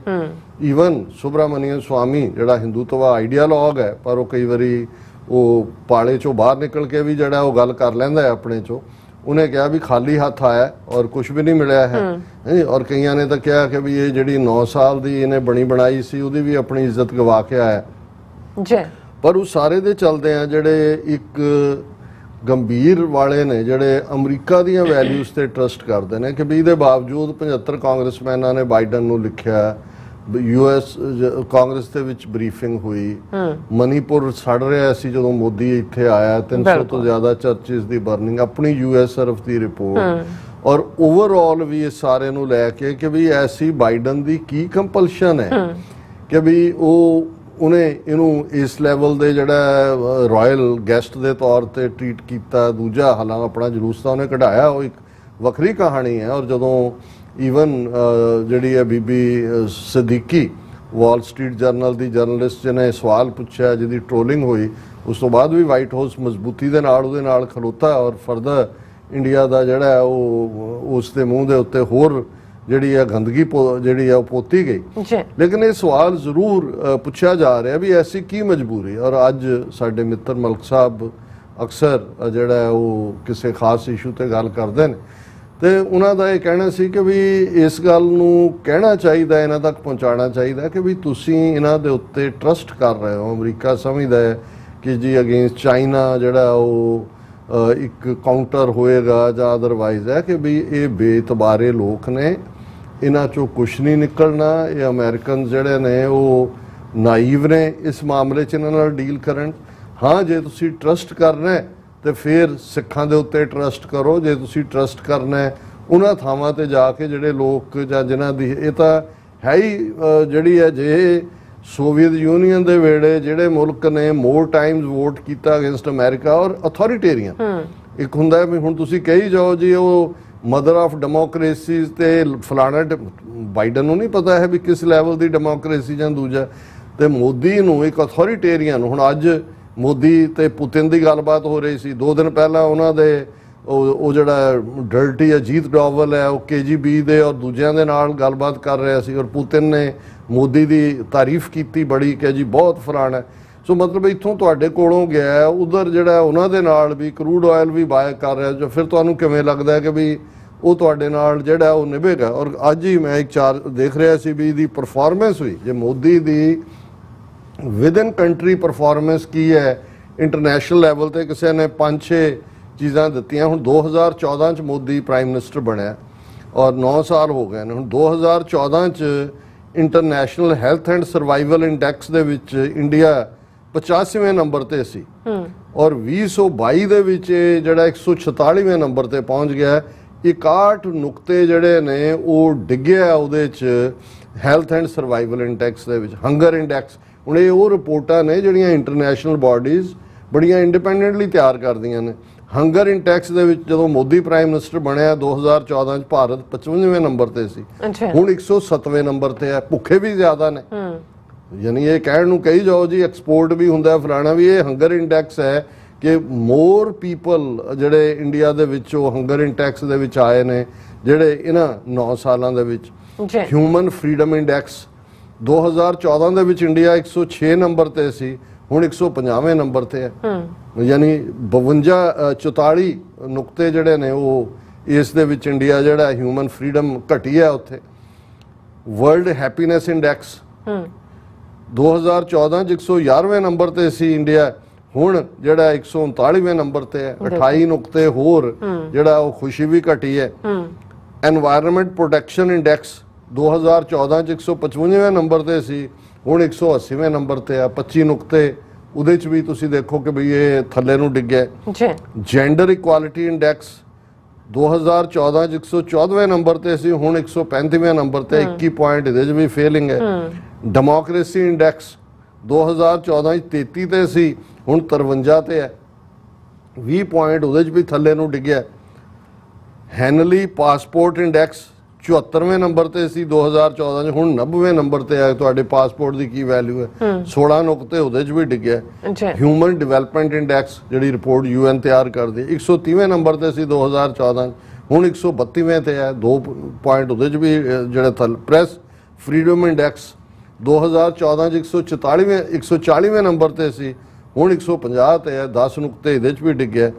ਈਵਨ ਸੁਬਰਾਮਨੀਅਨ ਸਵਾਮੀ ਜਿਹੜਾ ਹਿੰਦੂਤਵਾ ਆਈਡੀਆਲੋਗ ਹੈ ਪਰ ਉਹ ਕਈ ਵਾਰੀ ਉਹ ਪਾਲੇ ਚੋਂ ਬਾਹਰ ਨਿਕਲ ਕੇ ਵੀ ਜਿਹੜਾ ਉਹ ਗੱਲ ਕਰ ਲੈਂਦਾ ਹੈ ਆਪਣੇ ਚੋਂ, ਉਹਨੇ ਕਿਹਾ ਵੀ ਖਾਲੀ ਹੱਥ ਆਇਆ ਔਰ ਕੁਝ ਵੀ ਨਹੀਂ ਮਿਲਿਆ ਹੈ। ਔਰ ਕਈਆਂ ਨੇ ਤਾਂ ਕਿਹਾ ਕਿ ਵੀ ਇਹ ਜਿਹੜੀ 9 ਸਾਲ ਦੀ ਇਹਨੇ ਬਣੀ ਬਣਾਈ ਸੀ ਉਹਦੀ ਵੀ ਆਪਣੀ ਇੱਜ਼ਤ ਗਵਾ ਕੇ ਆਇਆ ਜੀ। ਪਰ ਉਹ ਸਾਰੇ ਦੇ ਚੱਲਦੇ ਆ ਜਿਹੜੇ ਇੱਕ ਗੰਭੀਰ ਵਾਲੇ ਨੇ ਜਿਹੜੇ ਅਮਰੀਕਾ ਦੀਆਂ ਵੈਲਿਊਜ਼ ਤੇ ਟਰਸਟ ਕਰਦੇ ਨੇ ਕਿ ਵੀ ਇਹਦੇ ਬਾਵਜੂਦ 75 ਕਾਂਗਰਸਮੈਨਾਂ ਨੇ ਬਾਈਡਨ ਨੂੰ ਲਿਖਿਆ, ਯੂਐਸ ਕਾਂਗਰਸ ਦੇ ਵਿੱਚ ਬਰੀਫਿੰਗ ਹੋਈ, ਮਨੀਪੁਰ ਸੜ ਰਿਹਾ ਸੀ ਜਦੋਂ ਮੋਦੀ ਇੱਥੇ ਆਇਆ, 300 ਤੋਂ ਜ਼ਿਆਦਾ ਚਰਚਿਸ ਦੀ ਬਰਨਿੰਗ, ਆਪਣੀ ਯੂਐਸ ਸਰਫ ਦੀ ਰਿਪੋਰਟ, ਔਰ ਓਵਰਆਲ ਵੀ ਇਹ ਸਾਰੇ ਨੂੰ ਲੈ ਕੇ ਕਿ ਵੀ ਐਸੀ ਬਾਈਡਨ ਦੀ ਕੀ ਕੰਪਲਸ਼ਨ ਹੈ ਕਿ ਵੀ ਉਹਨੇ ਇਹਨੂੰ ਇਸ ਲੈਵਲ ਦੇ ਜਿਹੜਾ ਰਾਇਲ ਗੈਸਟ ਦੇ ਤੌਰ ਤੇ ਟ੍ਰੀਟ ਕੀਤਾ। ਦੂਜਾ ਹਾਲਾਂਕਿ ਆਪਣਾ ਜਲੂਸ ਤਾਂ ਉਹਨੇ ਕਢਾਇਆ, ਉਹ ਇੱਕ ਵੱਖਰੀ ਕਹਾਣੀ ਹੈ। ਔਰ ਜਦੋਂ ਈਵਨ ਜਿਹੜੀ ਹੈ ਬੀਬੀ ਸਦੀਕੀ ਵਾਲ ਸਟਰੀਟ ਜਰਨਲ ਦੀ ਜਰਨਲਿਸਟ ਜਿਹਨੇ ਸਵਾਲ ਪੁੱਛਿਆ, ਜਿਹਦੀ ਟ੍ਰੋਲਿੰਗ ਹੋਈ, ਉਸ ਤੋਂ ਬਾਅਦ ਵੀ ਵਾਈਟ ਹਾਊਸ ਮਜ਼ਬੂਤੀ ਦੇ ਨਾਲ ਉਹਦੇ ਨਾਲ ਖਲੋਤਾ ਔਰ ਫਰਦਰ ਇੰਡੀਆ ਦਾ ਜਿਹੜਾ ਉਹ ਉਸ ਦੇ ਮੂੰਹ ਦੇ ਉੱਤੇ ਹੋਰ ਜਿਹੜੀ ਹੈ ਗੰਦਗੀ ਜਿਹੜੀ ਹੈ ਉਹ ਪੋਤੀ ਗਈ। ਲੇਕਿਨ ਇਹ ਸਵਾਲ ਜ਼ਰੂਰ ਪੁੱਛਿਆ ਜਾ ਰਿਹਾ ਵੀ ਐਸੀ ਕੀ ਮਜਬੂਰੀ। ਔਰ ਅੱਜ ਸਾਡੇ ਮਿੱਤਰ ਮਲਕ ਸਾਹਿਬ ਅਕਸਰ ਜਿਹੜਾ ਉਹ ਕਿਸੇ ਖਾਸ ਇਸ਼ੂ ਤੇ ਗੱਲ ਕਰਦੇ ਨੇ ਤੇ ਉਹਨਾਂ ਦਾ ਇਹ ਕਹਿਣਾ ਸੀ ਕਿ ਵੀ ਇਸ ਗੱਲ ਨੂੰ ਕਹਿਣਾ ਚਾਹੀਦਾ, ਇਹਨਾਂ ਤੱਕ ਪਹੁੰਚਾਉਣਾ ਚਾਹੀਦਾ ਕਿ ਵੀ ਤੁਸੀਂ ਇਹਨਾਂ ਦੇ ਉੱਤੇ ਟਰਸਟ ਕਰ ਰਹੇ ਹੋ। ਅਮਰੀਕਾ ਸਮਝਦਾ ਹੈ ਕਿ ਜੀ ਅਗੇਂਸਟ ਚਾਈਨਾ ਜਿਹੜਾ ਉਹ ਇੱਕ ਕਾਊਂਟਰ ਹੋਏਗਾ ਜਾਂ ਅਦਰਵਾਈਜ਼ ਹੈ ਕਿ ਵੀ ਇਹ ਬੇਤਬਾਰੇ ਲੋਕ ਨੇ, ਇਹਨਾਂ ਚੋਂ ਕੁਛ ਨਹੀਂ ਨਿਕਲਣਾ। ਇਹ ਅਮਰੀਕਨ ਜਿਹੜੇ ਨੇ ਉਹ ਨਾਈਵ ਨੇ ਇਸ ਮਾਮਲੇ 'ਚ ਇਹਨਾਂ ਨਾਲ ਡੀਲ ਕਰਨ। ਹਾਂ, ਜੇ ਤੁਸੀਂ ਟਰਸਟ ਕਰਨਾ ਹੈ ਤੇ ਫਿਰ ਸਿੱਖਾਂ ਦੇ ਉੱਤੇ ਟਰਸਟ ਕਰੋ। ਜੇ ਤੁਸੀਂ ਟਰਸਟ ਕਰਨਾ ਹੈ ਉਹਨਾਂ ਥਾਵਾਂ ਤੇ ਜਾ ਕੇ ਜਿਹੜੇ ਲੋਕ ਜਾਂ ਜਿਨ੍ਹਾਂ ਦੀ ਇਹ ਤਾਂ ਹੈ ਹੀ ਜਿਹੜੀ ਹੈ, ਜੇ ਸੋਵੀਅਤ ਯੂਨੀਅਨ ਦੇ ਵੇਲੇ ਜਿਹੜੇ ਮੁਲਕ ਨੇ ਮੋਰ ਟਾਈਮਸ ਵੋਟ ਕੀਤਾ ਅਗੇਂਸਟ ਅਮਰੀਕਾ ਔਰ ਅਥਾਰਟੇਰੀਅਨ, ਇੱਕ ਹੁੰਦਾ ਵੀ ਹੁਣ ਤੁਸੀਂ ਕਹੀ ਜਾਓ ਜੀ ਉਹ ਮਦਰ ਆਫ ਡੈਮੋਕ੍ਰੇਸੀਜ਼ ਤੇ ਫਲਾਣਾ, ਬਾਈਡਨ ਨੂੰ ਨਹੀਂ ਪਤਾ ਹੈ ਵੀ ਕਿਸ ਲੈਵਲ ਦੀ ਡੈਮੋਕ੍ਰੇਸੀ ਜਾਂ ਦੂਜਾ, ਤੇ ਮੋਦੀ ਨੂੰ ਇੱਕ ਅਥਾਰਟੇਰੀਅਨ। ਹੁਣ ਅੱਜ ਮੋਦੀ ਤੇ ਪੁਤਿਨ ਦੀ ਗੱਲਬਾਤ ਹੋ ਰਹੀ ਸੀ, 2 ਦਿਨ ਪਹਿਲਾਂ ਉਹਨਾਂ ਦੇ ਉਹ ਜਿਹੜਾ ਡਰਟੀ ਅਜੀਤ ਡੋਵਲ ਹੈ ਉਹ KGB ਦੇ ਔਰ ਦੂਜਿਆਂ ਦੇ ਨਾਲ ਗੱਲਬਾਤ ਕਰ ਰਿਹਾ ਸੀ ਔਰ ਪੁਤਿਨ ਨੇ ਮੋਦੀ ਦੀ ਤਾਰੀਫ ਕੀਤੀ ਬੜੀ ਕਿ ਜੀ ਬਹੁਤ ਫਲਾਣਾ। ਸੋ ਮਤਲਬ ਇੱਥੋਂ ਤੁਹਾਡੇ ਕੋਲੋਂ ਗਿਆ ਉਧਰ ਜਿਹੜਾ ਉਹਨਾਂ ਦੇ ਨਾਲ ਵੀ ਕਰੂਡ ਆਇਲ ਵੀ ਬਾਏ ਕਰ ਰਿਹਾ, ਜੋ ਫਿਰ ਤੁਹਾਨੂੰ ਕਿਵੇਂ ਲੱਗਦਾ ਹੈ ਕਿ ਵੀ ਉਹ ਤੁਹਾਡੇ ਨਾਲ ਜਿਹੜਾ ਉਹ ਨਿਭੇਗਾ। ਔਰ ਅੱਜ ਹੀ ਮੈਂ ਇੱਕ ਦੇਖ ਰਿਹਾ ਸੀ ਵੀ ਇਹਦੀ ਪਰਫਾਰਮੈਂਸ ਵੀ, ਜੇ ਮੋਦੀ ਦੀ ਵਿਦਨ ਕੰਟਰੀ ਪਰਫਾਰਮੈਂਸ ਕੀ ਹੈ ਇੰਟਰਨੈਸ਼ਨਲ ਲੈਵਲ ਤੇ, ਕਿਸੇ ਨੇ 5-6 ਚੀਜ਼ਾਂ ਦਿੱਤੀਆਂ। ਹੁਣ 2014 'ਚ ਮੋਦੀ ਪ੍ਰਾਈਮ ਮਿਨਿਸਟਰ ਬਣਿਆ ਔਰ 9 ਸਾਲ ਹੋ ਗਏ ਨੇ। ਹੁਣ 2014 'ਚ international health and survival index ਦੇ ਵਿੱਚ ਇੰਡੀਆ 85ਵੇਂ ਨੰਬਰ ਤੇ ਸੀ ਔਰ 2022 ਦੇ ਵਿੱਚ ਜਿਹੜਾ 146ਵੇਂ ਨੰਬਰ ਤੇ ਪਹੁੰਚ ਗਿਆ। 61 ਨੁਕਤੇ ਜਿਹੜੇ ਨੇ ਉਹ ਡਿੱਗਿਆ ਉਹਦੇ 'ਚ ਹੈਲਥ ਐਂਡ ਸਰਵਾਈਵਲ ਇੰਡੈਕਸ ਦੇ ਵਿੱਚ। ਹੰਗਰ ਇੰਡੈਕਸ, ਹੁਣ ਇਹ ਉਹ ਰਿਪੋਰਟਾਂ ਨੇ ਜਿਹੜੀਆਂ ਇੰਟਰਨੈਸ਼ਨਲ ਬਾਡੀਜ਼ ਬੜੀਆਂ ਇੰਡੀਪੈਂਡੈਂਟਲੀ ਤਿਆਰ ਕਰਦੀਆਂ ਨੇ। ਹੰਗਰ ਇੰਡੈਕਸ ਦੇ ਵਿੱਚ ਜਦੋਂ ਮੋਦੀ ਪ੍ਰਾਈਮ ਮਿਨਿਸਟਰ ਬਣਿਆ 2014 'ਚ ਭਾਰਤ 55ਵੇਂ ਨੰਬਰ ਤੇ ਸੀ, ਹੁਣ 107ਵੇਂ ਨੰਬਰ ਤੇ ਹੈ। ਭੁੱਖੇ ਵੀ ਜ਼ਿਆਦਾ ਨੇ, ਯਾਨੀ ਇਹ ਕਹਿਣ ਨੂੰ ਕਹੀ ਜਾਓ ਜੀ ਐਕਸਪੋਰਟ ਵੀ ਹੁੰਦਾ ਫਲਾਣਾ ਵੀ। ਇਹ ਹੰਗਰ ਇੰਡੈਕਸ ਹੈ ਕਿ ਮੋਰ ਪੀਪਲ ਜਿਹੜੇ ਇੰਡੀਆ ਦੇ ਵਿੱਚ ਉਹ ਹੰਗਰ ਇੰਡੈਕਸ ਦੇ ਵਿੱਚ ਆਏ ਨੇ ਜਿਹੜੇ ਇਹਨਾਂ 9 ਸਾਲਾਂ ਦੇ ਵਿੱਚ। ਹਿਊਮਨ ਫਰੀडम ਇੰਡੈਕਸ 2014 ਦੇ ਵਿੱਚ ਇੰਡੀਆ 106 ਨੰਬਰ ਤੇ ਸੀ, ਹੁਣ 150ਵੇਂ ਨੰਬਰ ਤੇ ਹੈ। ਯਾਨੀ 44 ਨੁਕਤੇ ਜਿਹੜੇ ਨੇ ਉਹ ਇਸ ਦੇ ਵਿੱਚ ਇੰਡੀਆ ਜਿਹੜਾ ਹਿਊਮਨ ਫਰੀडम ਘਟੀ ਹੈ ਉੱਥੇ। ਵਰਲਡ ਹੈਪੀਨੈਸ ਇੰਡੈਕਸ 2014 'ਚ 111ਵੇਂ ਨੰਬਰ ਤੇ ਸੀ ਇੰਡੀਆ, ਹੁਣ ਜਿਹੜਾ 139ਵੇਂ ਨੰਬਰ ਤੇ ਹੈ। 28 ਨੁਕਤੇ ਹੋਰ ਜਿਹੜਾ ਉਹ ਖੁਸ਼ੀ ਵੀ ਘਟੀ ਹੈ। ਐਨਵਾਇਰਨਮੈਂਟ ਪ੍ਰੋਟੈਕਸ਼ਨ ਇੰਡੈਕਸ 2014 'ਚ 155ਵੇਂ ਨੰਬਰ ਤੇ ਸੀ, ਹੁਣ 180ਵੇਂ ਨੰਬਰ ਤੇ ਆ। 25 ਨੁਕਤੇ ਉਹਦੇ 'ਚ ਵੀ ਤੁਸੀਂ ਦੇਖੋ ਕਿ ਬਈ ਇਹ ਥੱਲੇ ਨੂੰ ਡਿੱਗਿਆ। ਜੈਂਡਰ ਇਕੁਆਲਿਟੀ ਇੰਡੈਕਸ 2014 'ਚ 114ਵੇਂ ਨੰਬਰ ਤੇ ਸੀ, ਹੁਣ 135ਵੇਂ ਨੰਬਰ ਤੇ। 21 ਪੁਆਇੰਟ ਇਹਦੇ 'ਚ ਵੀ ਫੇਲਿੰਗ ਹੈ। ਡੈਮੋਕ੍ਰੇਸੀ ਇੰਡੈਕਸ 2014 'ਚ 33 ਤੇ ਸੀ, ਹੁਣ 53 ਤੇ ਹੈ। 20 ਪੁਆਇੰਟ ਉਹਦੇ 'ਚ ਵੀ ਥੱਲੇ ਨੂੰ ਡਿੱਗਿਆ। ਹੈਨਲੀ ਪਾਸਪੋਰਟ ਇੰਡੈਕਸ 74वें ਨੰਬਰ ਤੇ ਸੀ 2014 ਚ, ਹੁਣ 90ਵੇਂ ਨੰਬਰ ਤੇ ਆ। ਤੁਹਾਡੇ ਪਾਸਪੋਰਟ ਦੀ ਕੀ ਵੈਲਿਊ ਹੈ? 16 ਨੁਕਤੇ ਉਹਦੇ ਚ ਵੀ ਡਿੱਗਿਆ। ਹਿਊਮਨ ਡਿਵੈਲਪਮੈਂਟ ਇੰਡੈਕਸ ਜਿਹੜੀ ਰਿਪੋਰਟ UN ਤਿਆਰ ਕਰਦੀ 130ਵੇਂ ਨੰਬਰ ਤੇ ਸੀ 2014 ਚ, ਹੁਣ 132ਵੇਂ ਤੇ ਹੈ। 2 ਪੁਆਇੰਟ ਉਹਦੇ ਚ ਵੀ ਜਿਹੜਾ ਪ੍ਰੈਸ ਫਰੀडम ਇੰਡੈਕਸ 2014 ਚ 140ਵੇਂ ਨੰਬਰ ਤੇ ਸੀ, ਹੁਣ 150 ਤੇ ਹੈ। 10 ਨੁਕਤੇ ਇਹਦੇ ਚ ਵੀ ਡਿੱਗਿਆ।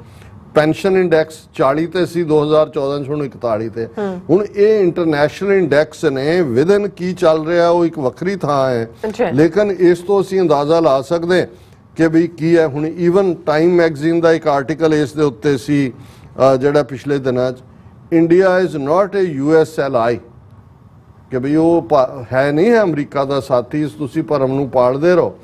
ਪੈਨਸ਼ਨ ਇੰਡੈਕਸ 40 ਤੇ ਸੀ 2014 ਚ, ਹੁਣ 41 ਤੇ। ਹੁਣ ਇਹ ਇੰਟਰਨੈਸ਼ਨਲ ਇੰਡੈਕਸ ਨੇ ਵਿਦਨ ਕੀ ਚੱਲ ਰਿਹਾ ਉਹ ਇੱਕ ਵੱਖਰੀ ਥਾਂ ਹੈ, ਲੇਕਿਨ ਇਸ ਤੋਂ ਅਸੀਂ ਅੰਦਾਜ਼ਾ ਲਾ ਸਕਦੇ ਕਿ ਵੀ ਕੀ ਹੈ। ਹੁਣ ਈਵਨ ਟਾਈਮ ਮੈਗਜ਼ੀਨ ਦਾ ਇੱਕ ਆਰਟੀਕਲ ਇਸ ਦੇ ਉੱਤੇ ਸੀ ਜਿਹੜਾ ਪਿਛਲੇ ਦਿਨਾਂ 'ਚ, India is not A US ally, ਕਿ ਵੀ ਉਹ ਹੈ ਨਹੀਂ ਹੈ ਅਮਰੀਕਾ ਦਾ ਸਾਥੀ, ਤੁਸੀਂ ਭਰਮ ਨੂੰ ਪਾਲਦੇ ਰਹੋ।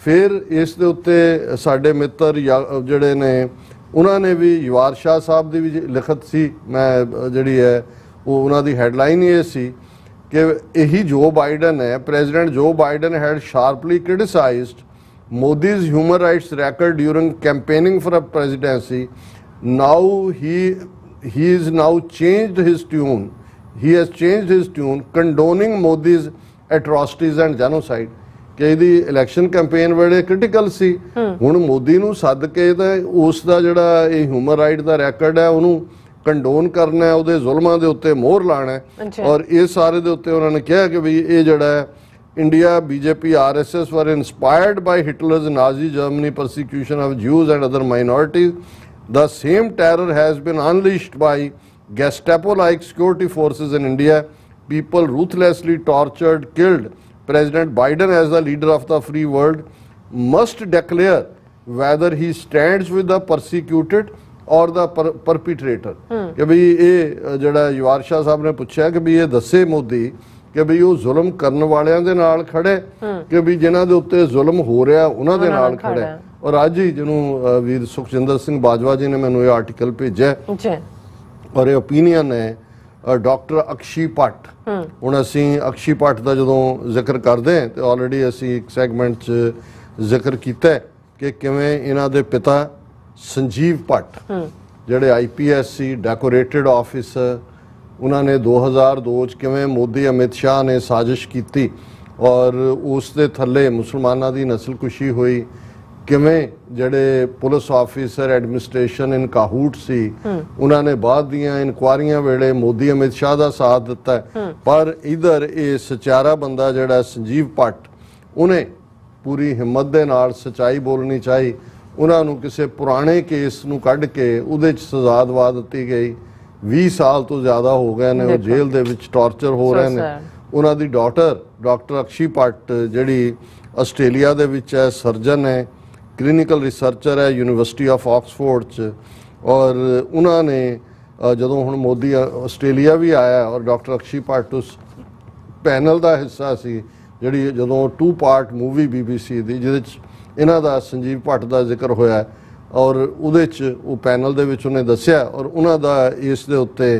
ਫਿਰ ਇਸ ਦੇ ਉੱਤੇ ਸਾਡੇ ਮਿੱਤਰ ਜਿਹੜੇ ਨੇ ਉਹਨਾਂ ਨੇ ਵੀ, ਯਵਾਰ ਸ਼ਾਹ ਸਾਹਿਬ ਦੀ ਵੀ ਲਿਖਤ ਸੀ, ਮੈਂ ਜਿਹੜੀ ਹੈ ਉਹ ਉਹਨਾਂ ਦੀ ਹੈਡਲਾਈਨ ਇਹ ਸੀ ਕਿ ਇਹੀ ਜੋ ਬਾਈਡਨ ਹੈ, president Joe Biden had sharply criticised Modi's human rights record during campaigning for a presidency. Now he is now changed his tune. He has changed his tune, condoning Modi's atrocities and genocide. ਕਿ ਇਹਦੀ election campaign ਵੇਲੇ critical ਸੀ, ਹੁਣ ਮੋਦੀ ਨੂੰ ਸੱਦ ਕੇ ਤਾਂ ਉਸ ਦਾ ਜਿਹੜਾ ਇਹ ਹਿਊਮਨ ਰਾਈਟ ਦਾ ਰੈਕਰਡ ਹੈ ਉਹਨੂੰ ਕੰਡੋਨ ਕਰਨਾ, ਉਹਦੇ ਜ਼ੁਲਮਾਂ ਦੇ ਉੱਤੇ ਮੋਹਰ ਲਾਣਾ। ਔਰ ਇਹ ਸਾਰੇ ਦੇ ਉੱਤੇ ਉਹਨਾਂ ਨੇ ਕਿਹਾ ਕਿ ਵੀ ਇਹ ਜਿਹੜਾ India, BJP, RSS were inspired by Hitler's Nazi Germany persecution of Jews and other minorities. The same terror has been unleashed by Gestapo-like security forces in India. People ruthlessly tortured, killed. President Biden, as the leader of the free world, must declare whether he stands with the persecuted or the perpetrator. कि भी ये जड़ा युवार शाह साहब ने पूछा कि भी ये दसे मोदी कि भी वो जुल्म करने वालियां दे नाल खड़े कि भी जिन्हां दे उत्ते जुल्म हो रहा उन्हां दे नाल खड़े। और अज ही जिन्हों वीर सुखजिंदर सिंह बाजवा जी ने मैनूं ये आर्टिकल भेजा और ये ओपीनियन है डॉक्टर अक्षी भट्ट। हुण असीं अक्षी भट्ट दा जदों जिक्र करदे हां ते ऑलरेडी असीं एक सैगमेंट च जिक्र कीता है कि किवें इन्हां दे पिता संजीव भट्ट जिहड़े IPS सी, डेकोरेटेड ऑफिसर, उन्होंने 2002 च किवें मोदी अमित शाह ने साजिश की और उस दे थल्ले मुसलमानों की नस्लकुशी हुई, किवें जड़े पुलिस ऑफिसर एडमिनिस्ट्रेशन इन काहूट सी उन्होंने बाद दियां इनकुआरियां वेले मोदी अमित शाह का साथ दिता है। पर इधर ये सचारा बंदा जड़ा संजीव भट्ट उन्हें पूरी हिम्मत दे नाल सच्चाई बोलनी चाहिए। उन्होंने किसी पुराने केस नूं कढ़ के उहदे च सज़ा दवा दी गई। 20 साल तो ज़्यादा हो गए ने जेल दे विच टॉर्चर हो रहे हैं। उन्हां दी डॉटर डॉक्टर अक्षी भट्ट जिहड़ी आस्ट्रेलिया दे विच है, सर्जन है, क्लिनिकल रिसर्चर है यूनिवर्सिटी ऑफ ऑक्सफोर्ड च। और उन्होंने जदों हुण मोदी आस्ट्रेलिया भी आया और डॉक्टर अक्षी भट्ट उस पैनल का हिस्सा सी जिहड़ी जदों 2 पार्ट मूवी BBC दी जिहदे च इन्हां दा संजीव भट्ट का जिक्र होया और उहदे च वो पैनल दे विच उन्हें दस्सिया और उन्हां दा इस दे उत्ते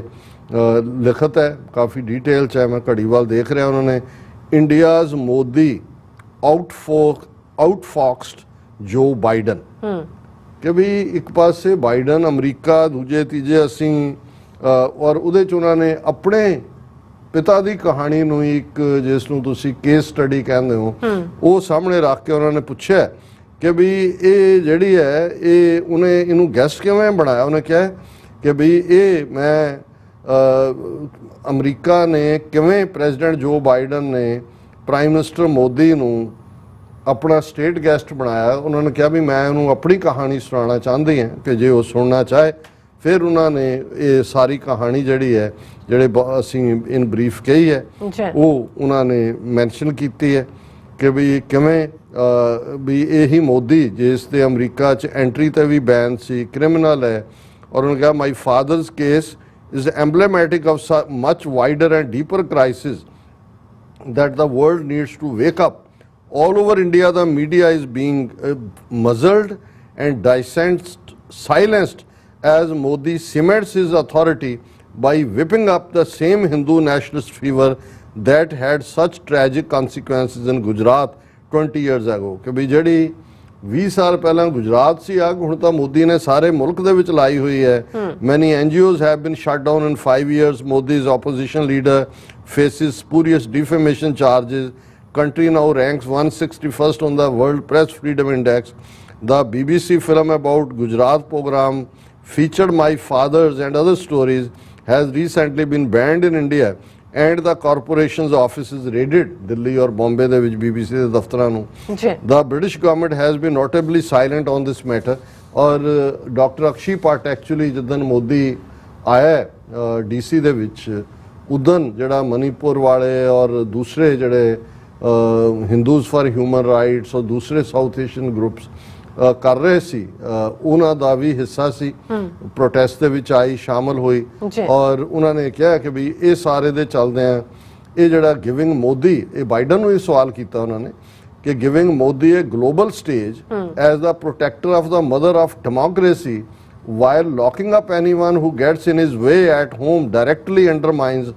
लिखत है काफ़ी डिटेल च है। मैं घड़ीवाल देख रहा उन्होंने इंडियाज़ मोदी आउटफॉक्स्ड जो बाइडन कि भी एक पासे बाइडन अमरीका दूजे तीजे असी और उहदे च उन्होंने अपने पिता की कहानी नूं एक जिसनूं तुसीं केस स्टडी कहंदे हो वो सामने रख के उन्होंने पूछा कि भी ये जिहड़ी है ये उन्हें इनू गैस्ट किवें बनाया। उन्हें कहा कि भी ये मैं अमरीका ने किवें प्रेजिडेंट जो बाइडन ने प्राइम मिनिस्टर मोदी नू अपना स्टेट गैस्ट बनाया। उन्होंने कहा भी मैं उन्होंने अपनी कहानी सुनाना चाहती हैं कि जे वो सुनना चाहे। फिर उन्होंने ये सारी कहानी जिहड़ी है जिहड़े असीं इन ब्रीफ कही है वो उन्होंने मैंशन की है कि भी किवें भी यही मोदी जिस ते अमरीका च एंट्री ते भी बैन सी, क्रिमिनल है। और उन्होंने कहा my father's case is emblematic of much wider and deeper crisis that the world needs to wake up. All over India, the media is being muzzled and silenced as Modi cements his authority by whipping up the same Hindu nationalist fever that had such tragic consequences in Gujarat 20 years ago। कि भी जड़ी 20 ਸਾਲ ਪਹਿਲਾਂ ਗੁਜਰਾਤ ਸੀ ਅੱਗ, ਹੁਣ ਤਾਂ ਮੋਦੀ ਨੇ ਸਾਰੇ ਮੁਲਕ ਦੇ ਵਿੱਚ ਲਾਈ ਹੋਈ ਹੈ। ਮੈਨੀ NGOs have been shut down in 5 years. Modi's opposition leader faces spurious defamation charges. Country now ranks 161st on the World Press Freedom Index. The BBC film about Gujarat program featured My Father's and other stories has recently been banned in India. And the corporation's offices raided Delhi or Bombay ਦੇ ਵਿੱਚ BBC ਦੇ ਦਫ਼ਤਰਾਂ ਨੂੰ। The British government has been notably silent on this matter. ਔਰ doctor ਅਕਸ਼ੀ Bhatt actually ਜਦੋਂ ਮੋਦੀ ਆਇਆ DC ਦੇ ਵਿੱਚ ਉਦਨ ਜਿਹੜਾ ਮਨੀਪੁਰ ਵਾਲੇ ਔਰ ਦੂਸਰੇ ਜਿਹੜੇ ਹਿੰਦੂਜ਼ ਫॉर ਹਿਊਮਨ ਰਾਈਟਸ ਔਰ ਦੂਸਰੇ ਸਾਊਥ ਏਸ਼ੀਅਨ ਗਰੁੱਪਸ ਕਰ ਰਹੇ ਸੀ ਉਹਨਾਂ ਦਾ ਵੀ ਹਿੱਸਾ ਸੀ ਪ੍ਰੋਟੈਸਟ ਦੇ ਵਿੱਚ ਆਈ ਸ਼ਾਮਲ ਹੋਈ ਔਰ ਉਹਨਾਂ ਨੇ ਕਿਹਾ ਕਿ ਵੀ ਇਹ ਸਾਰੇ ਦੇ ਚੱਲਦੇ ਆ ਇਹ ਜਿਹੜਾ ਗਿਵਿੰਗ ਮੋਦੀ ਇਹ ਬਾਈਡਨ ਨੂੰ ਇਹ ਸਵਾਲ ਕੀਤਾ ਉਹਨਾਂ ਨੇ ਕਿ giving Modi a global stage as the protector of the mother of democracy while locking up anyone who gets in his way at home directly undermines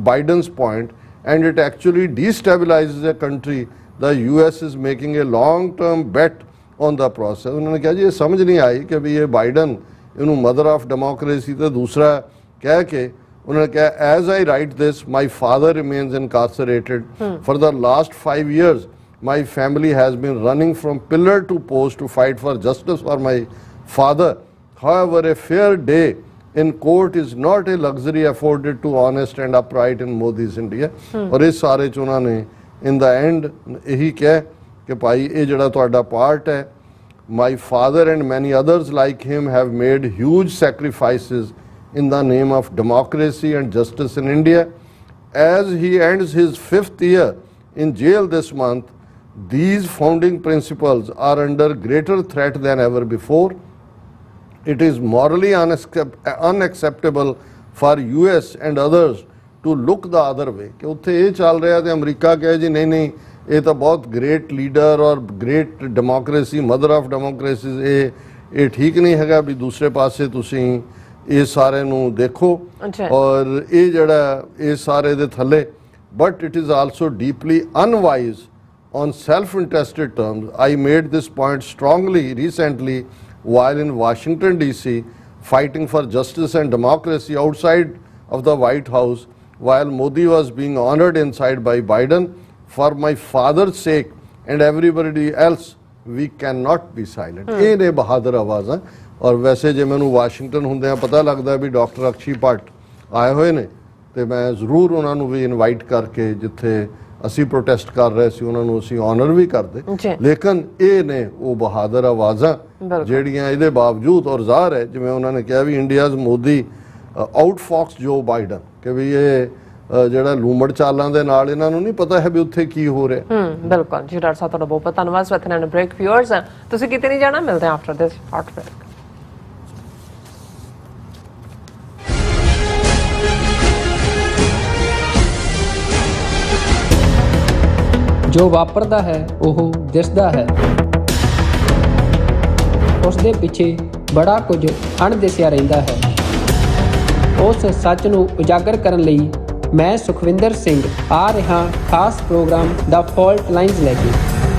Biden's point and it actually destabilizes a country. The US is making a long-term bet on the process. उन्होंने कहा जी ये समझ नहीं आई कि भी ये Biden इन्हों mother of democracy तो दूसरा कह के उन्होंने कहा as I write this my father remains incarcerated for the last 5 years my family has been running from pillar to post to fight for justice for my father. However, a fair day in court is not a luxury afforded to honest and upright in Modi's India. और इस सारे च उन्होंने in the end यही कह कि भाई ये जड़ा तुहाडा पार्ट है my father and many others like him have made huge sacrifices in the name of democracy and justice in India. As he ends his 5th year in jail this month, these founding principles are under greater threat than ever before. It is morally unacceptable for US and others to look the other way. कि उत्थे ये चल रहा है अमरीका कहे जी नहीं नहीं ਇਹ ਤਾਂ ਬਹੁਤ ਗ੍ਰੇਟ ਲੀਡਰ ਔਰ great democracy mother of democracy ਇਹ ਠੀਕ ਨਹੀਂ ਹੈਗਾ ਵੀ ਦੂਸਰੇ ਪਾਸੇ ਤੁਸੀਂ ਇਹ ਸਾਰੇ ਨੂੰ ਦੇਖੋ ਔਰ ਇਹ ਜਿਹੜਾ ਇਹ ਸਾਰੇ ਦੇ ਥੱਲੇ but it is also deeply unwise on self-interested terms. I made this point strongly recently while in Washington DC fighting for justice and democracy outside of the White House while Modi was being honored inside by Biden. For my father's sake and everybody else we cannot be silent. ਇਹ ਨੇ ਬਹਾਦਰ ਆਵਾਜ਼ਾਂ ਔਰ ਵੈਸੇ ਜੇ ਮੈਨੂੰ Washington ਹੁੰਦਿਆਂ ਪਤਾ ਲੱਗਦਾ ਵੀ ਡਾਕਟਰ ਅਕਸ਼ੀ ਭੱਟ ਆਏ ਹੋਏ ਨੇ ਤੇ ਮੈਂ ਜ਼ਰੂਰ ਉਹਨਾਂ ਨੂੰ ਵੀ ਇਨਵਾਈਟ ਕਰਕੇ ਜਿੱਥੇ ਅਸੀਂ ਪ੍ਰੋਟੈਸਟ ਕਰ ਰਹੇ ਸੀ ਉਹਨਾਂ ਨੂੰ ਅਸੀਂ ਆਨਰ ਵੀ ਕਰਦੇ ਲੇਕਿਨ ਇਹ ਨੇ ਉਹ ਬਹਾਦਰ ਆਵਾਜ਼ਾਂ ਜਿਹੜੀਆਂ ਇਹਦੇ ਬਾਵਜੂਦ ਔਰ ਜ਼ਾਹਰ ਹੈ ਜਿਵੇਂ ਉਹਨਾਂ ਨੇ ਕਿਹਾ ਵੀ ਇੰਡੀਆਜ਼ ਮੋਦੀ ਆਊਟਫੌਕਸ ਜੋ ਬਾਈਡਨ ਕਿ ਵੀ ਇਹ ਜਿਹੜਾ ਲੂਮੜ ਚਾਲਾਂ ਦੇ ਨਾਲ ਇਹਨਾਂ ਨੂੰ ਨਹੀਂ ਪਤਾ ਹੈ ਵੀ ਉੱਥੇ ਕੀ ਹੋ ਰਿਹਾ। ਬਿਲਕੁਲ ਜੀ ਡਾਕਟਰ ਸਾਹਿਬ ਤੁਹਾਡਾ ਬਹੁਤ ਬਹੁਤ ਧੰਨਵਾਦ। ਸਵੈਥਨ ਬ੍ਰੇਕ ਵਿਊਅਰਸ ਤੁਸੀਂ ਕਿਤੇ ਨਹੀਂ ਜਾਣਾ, ਮਿਲਦੇ ਹਾਂ ਆਫਟਰ ਦਿਸ ਸ਼ਾਰਟ ਬ੍ਰੇਕ। ਜੋ ਵਾਪਰਦਾ ਹੈ ਉਹ ਦਿਸਦਾ ਹੈ, ਉਸ ਦੇ ਪਿੱਛੇ ਬੜਾ ਕੁਝ ਅਣਦਿਸਿਆ ਰਹਿੰਦਾ ਹੈ। ਉਸ ਸੱਚ ਨੂੰ ਉਜਾਗਰ ਕਰਨ ਲਈ ਮੈਂ ਸੁਖਵਿੰਦਰ ਸਿੰਘ ਆ ਰਿਹਾ ਖਾਸ ਪ੍ਰੋਗਰਾਮ ਦਾ ਫਾਲਟ ਲਾਈਨਸ ਲੈ ਕੇ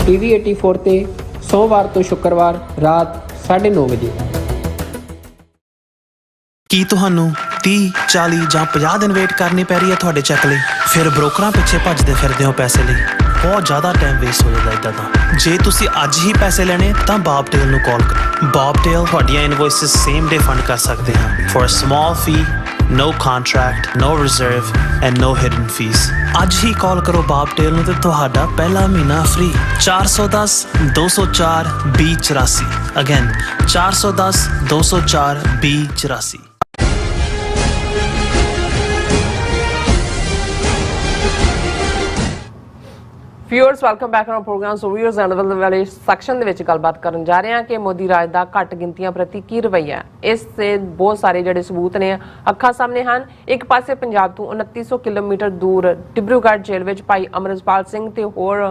TV 84 ਤੇ ਸੋਮਵਾਰ ਤੋਂ ਸ਼ੁੱਕਰਵਾਰ ਰਾਤ 9:30 ਵਜੇ। ਕੀ ਤੁਹਾਨੂੰ 30, 40 ਜਾਂ 50 ਦਿਨ ਵੇਟ ਕਰਨੀ ਪੈ ਰਹੀ ਹੈ ਤੁਹਾਡੇ ਚੈੱਕ ਲਈ? ਫਿਰ ਬ੍ਰੋਕਰਾਂ ਪਿੱਛੇ ਭੱਜਦੇ ਫਿਰਦੇ ਹੋ ਪੈਸੇ ਲਈ, ਬਹੁਤ ਜ਼ਿਆਦਾ ਟਾਈਮ ਵੇਸਟ ਹੋ ਜਾਂਦਾ ਇੱਦਾਂ ਦਾ। ਜੇ ਤੁਸੀਂ ਅੱਜ ਹੀ ਪੈਸੇ ਲੈਣੇ ਤਾਂ ਬੌਬਟੇਲ ਨੂੰ ਕਾਲ ਕਰੋ। ਬੌਬਟੇਲ ਤੁਹਾਡੀਆਂ ਇਨਵੋਇਸਿਸ ਸੇਮ ਡੇ ਫੰਡ ਕਰ ਸਕਦੇ ਹਨ for a small fee, no contract, no reserve and no hidden fees. ਅੱਜ ਹੀ ਕਾਲ ਕਰੋ ਬੌਬਟੇਲ ਨੂੰ ਤੇ ਤੁਹਾਡਾ ਪਹਿਲਾ ਮਹੀਨਾ free. 410 204 2084 again 410 204 2084। Viewers welcome back on program. So viewers end ਵਾਲੇ ਸੈਕਸ਼ਨ ਦੇ ਵਿੱਚ ਗੱਲਬਾਤ ਕਰਨ ਜਾ ਰਹੇ ਹਾਂ ਕਿ ਮੋਦੀ ਰਾਜ ਦਾ ਘੱਟ ਗਿਣਤੀਆਂ ਪ੍ਰਤੀ ਕੀ ਰਵੱਈਆ ਹੈ। ਇਸ ਦੇ ਬਹੁਤ ਸਾਰੇ ਜਿਹੜੇ ਸਬੂਤ ਨੇ ਅੱਖਾਂ ਸਾਹਮਣੇ ਹਨ। ਇੱਕ ਪਾਸੇ ਪੰਜਾਬ ਤੋਂ 2900 ਕਿਲੋਮੀਟਰ ਦੂਰ ਡਿਬਰੂਗੜ੍ਹ ਜੇਲ੍ਹ ਵਿੱਚ ਭਾਈ ਅਮਰਪਾਲ ਸਿੰਘ ਤੇ ਹੋਰ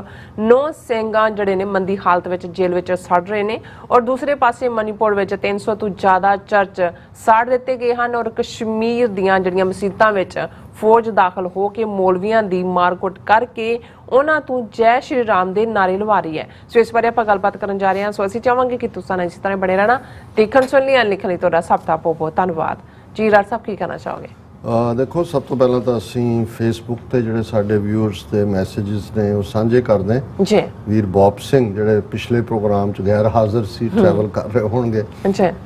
9 ਸਿੰਘਾਂ ਜਿਹੜੇ ਨੇ ਮੰਦੀ ਹਾਲਤ ਵਿੱਚ ਜੇਲ੍ਹ ਵਿੱਚ ਸੜ ਰਹੇ ਨੇ ਔਰ ਦੂਸਰੇ ਪਾਸੇ ਮਨੀਪੁਰ ਵਿੱਚ 300 ਤੋਂ ਜ਼ਿਆਦਾ ਚਰਚ ਸਾੜ ਦਿੱਤੇ ਗਏ ਹਨ ਔਰ ਕਸ਼ਮੀਰ ਦੀਆਂ ਜਿਹੜੀਆਂ ਮਸੀਤਾਂ ਵਿੱਚ ਫੌਜ ਦਾਖਲ ਹੋ ਕੇ ਮੌਲਵੀਆਂ ਦੀ ਮਾਰਕੁੱਟ ਕਰਕੇ ਉਹਨਾਂ ਤੋਂ ਜੈ ਸ਼੍ਰੀ ਰਾਮ ਦੇ ਨਾਰੇ ਲਵਾ ਰਹੀ ਹੈ। ਸੋ ਇਸ ਬਾਰੇ ਆਪਾਂ ਗੱਲਬਾਤ ਕਰਨ ਜਾ ਰਹੇ ਹਾਂ। ਸੋ ਅਸੀਂ ਚਾਹਾਂਗੇ ਕਿ ਤੁਸੀਂ ਇਸੇ ਤਰ੍ਹਾਂ ਬਣੇ ਰਹਿਣਾ। ਦੇਖਣ ਸੁਣਨ ਲਈ ਲਿਖਣ ਲਈ ਤੁਹਾਡਾ ਸਭ ਦਾ ਬਹੁਤ ਬਹੁਤ ਧੰਨਵਾਦ ਜੀ। ਰਾਜ ਸਾਹਿਬ ਕੀ ਕਹਿਣਾ ਚਾਹੋਗੇ? ਦੇਖੋ, ਸਭ ਤੋਂ ਪਹਿਲਾਂ ਤਾਂ ਅਸੀਂ ਫੇਸਬੁੱਕ ਤੇ ਜਿਹੜੇ ਸਾਡੇ ਵਿਊਅਰਸ ਦੇ ਮੈਸੇजेस ਨੇ ਉਹ ਸਾਂਝੇ ਕਰਦੇ ਜੀ। ਵੀਰ ਬੌਬ ਸਿੰਘ ਜਿਹੜੇ ਪਿਛਲੇ ਪ੍ਰੋਗਰਾਮ 'ਚ ਗੈਰ ਹਾਜ਼ਰ ਸੀ, ਟਰੈਵਲ ਕਰ ਰਹੇ ਹੋਣਗੇ,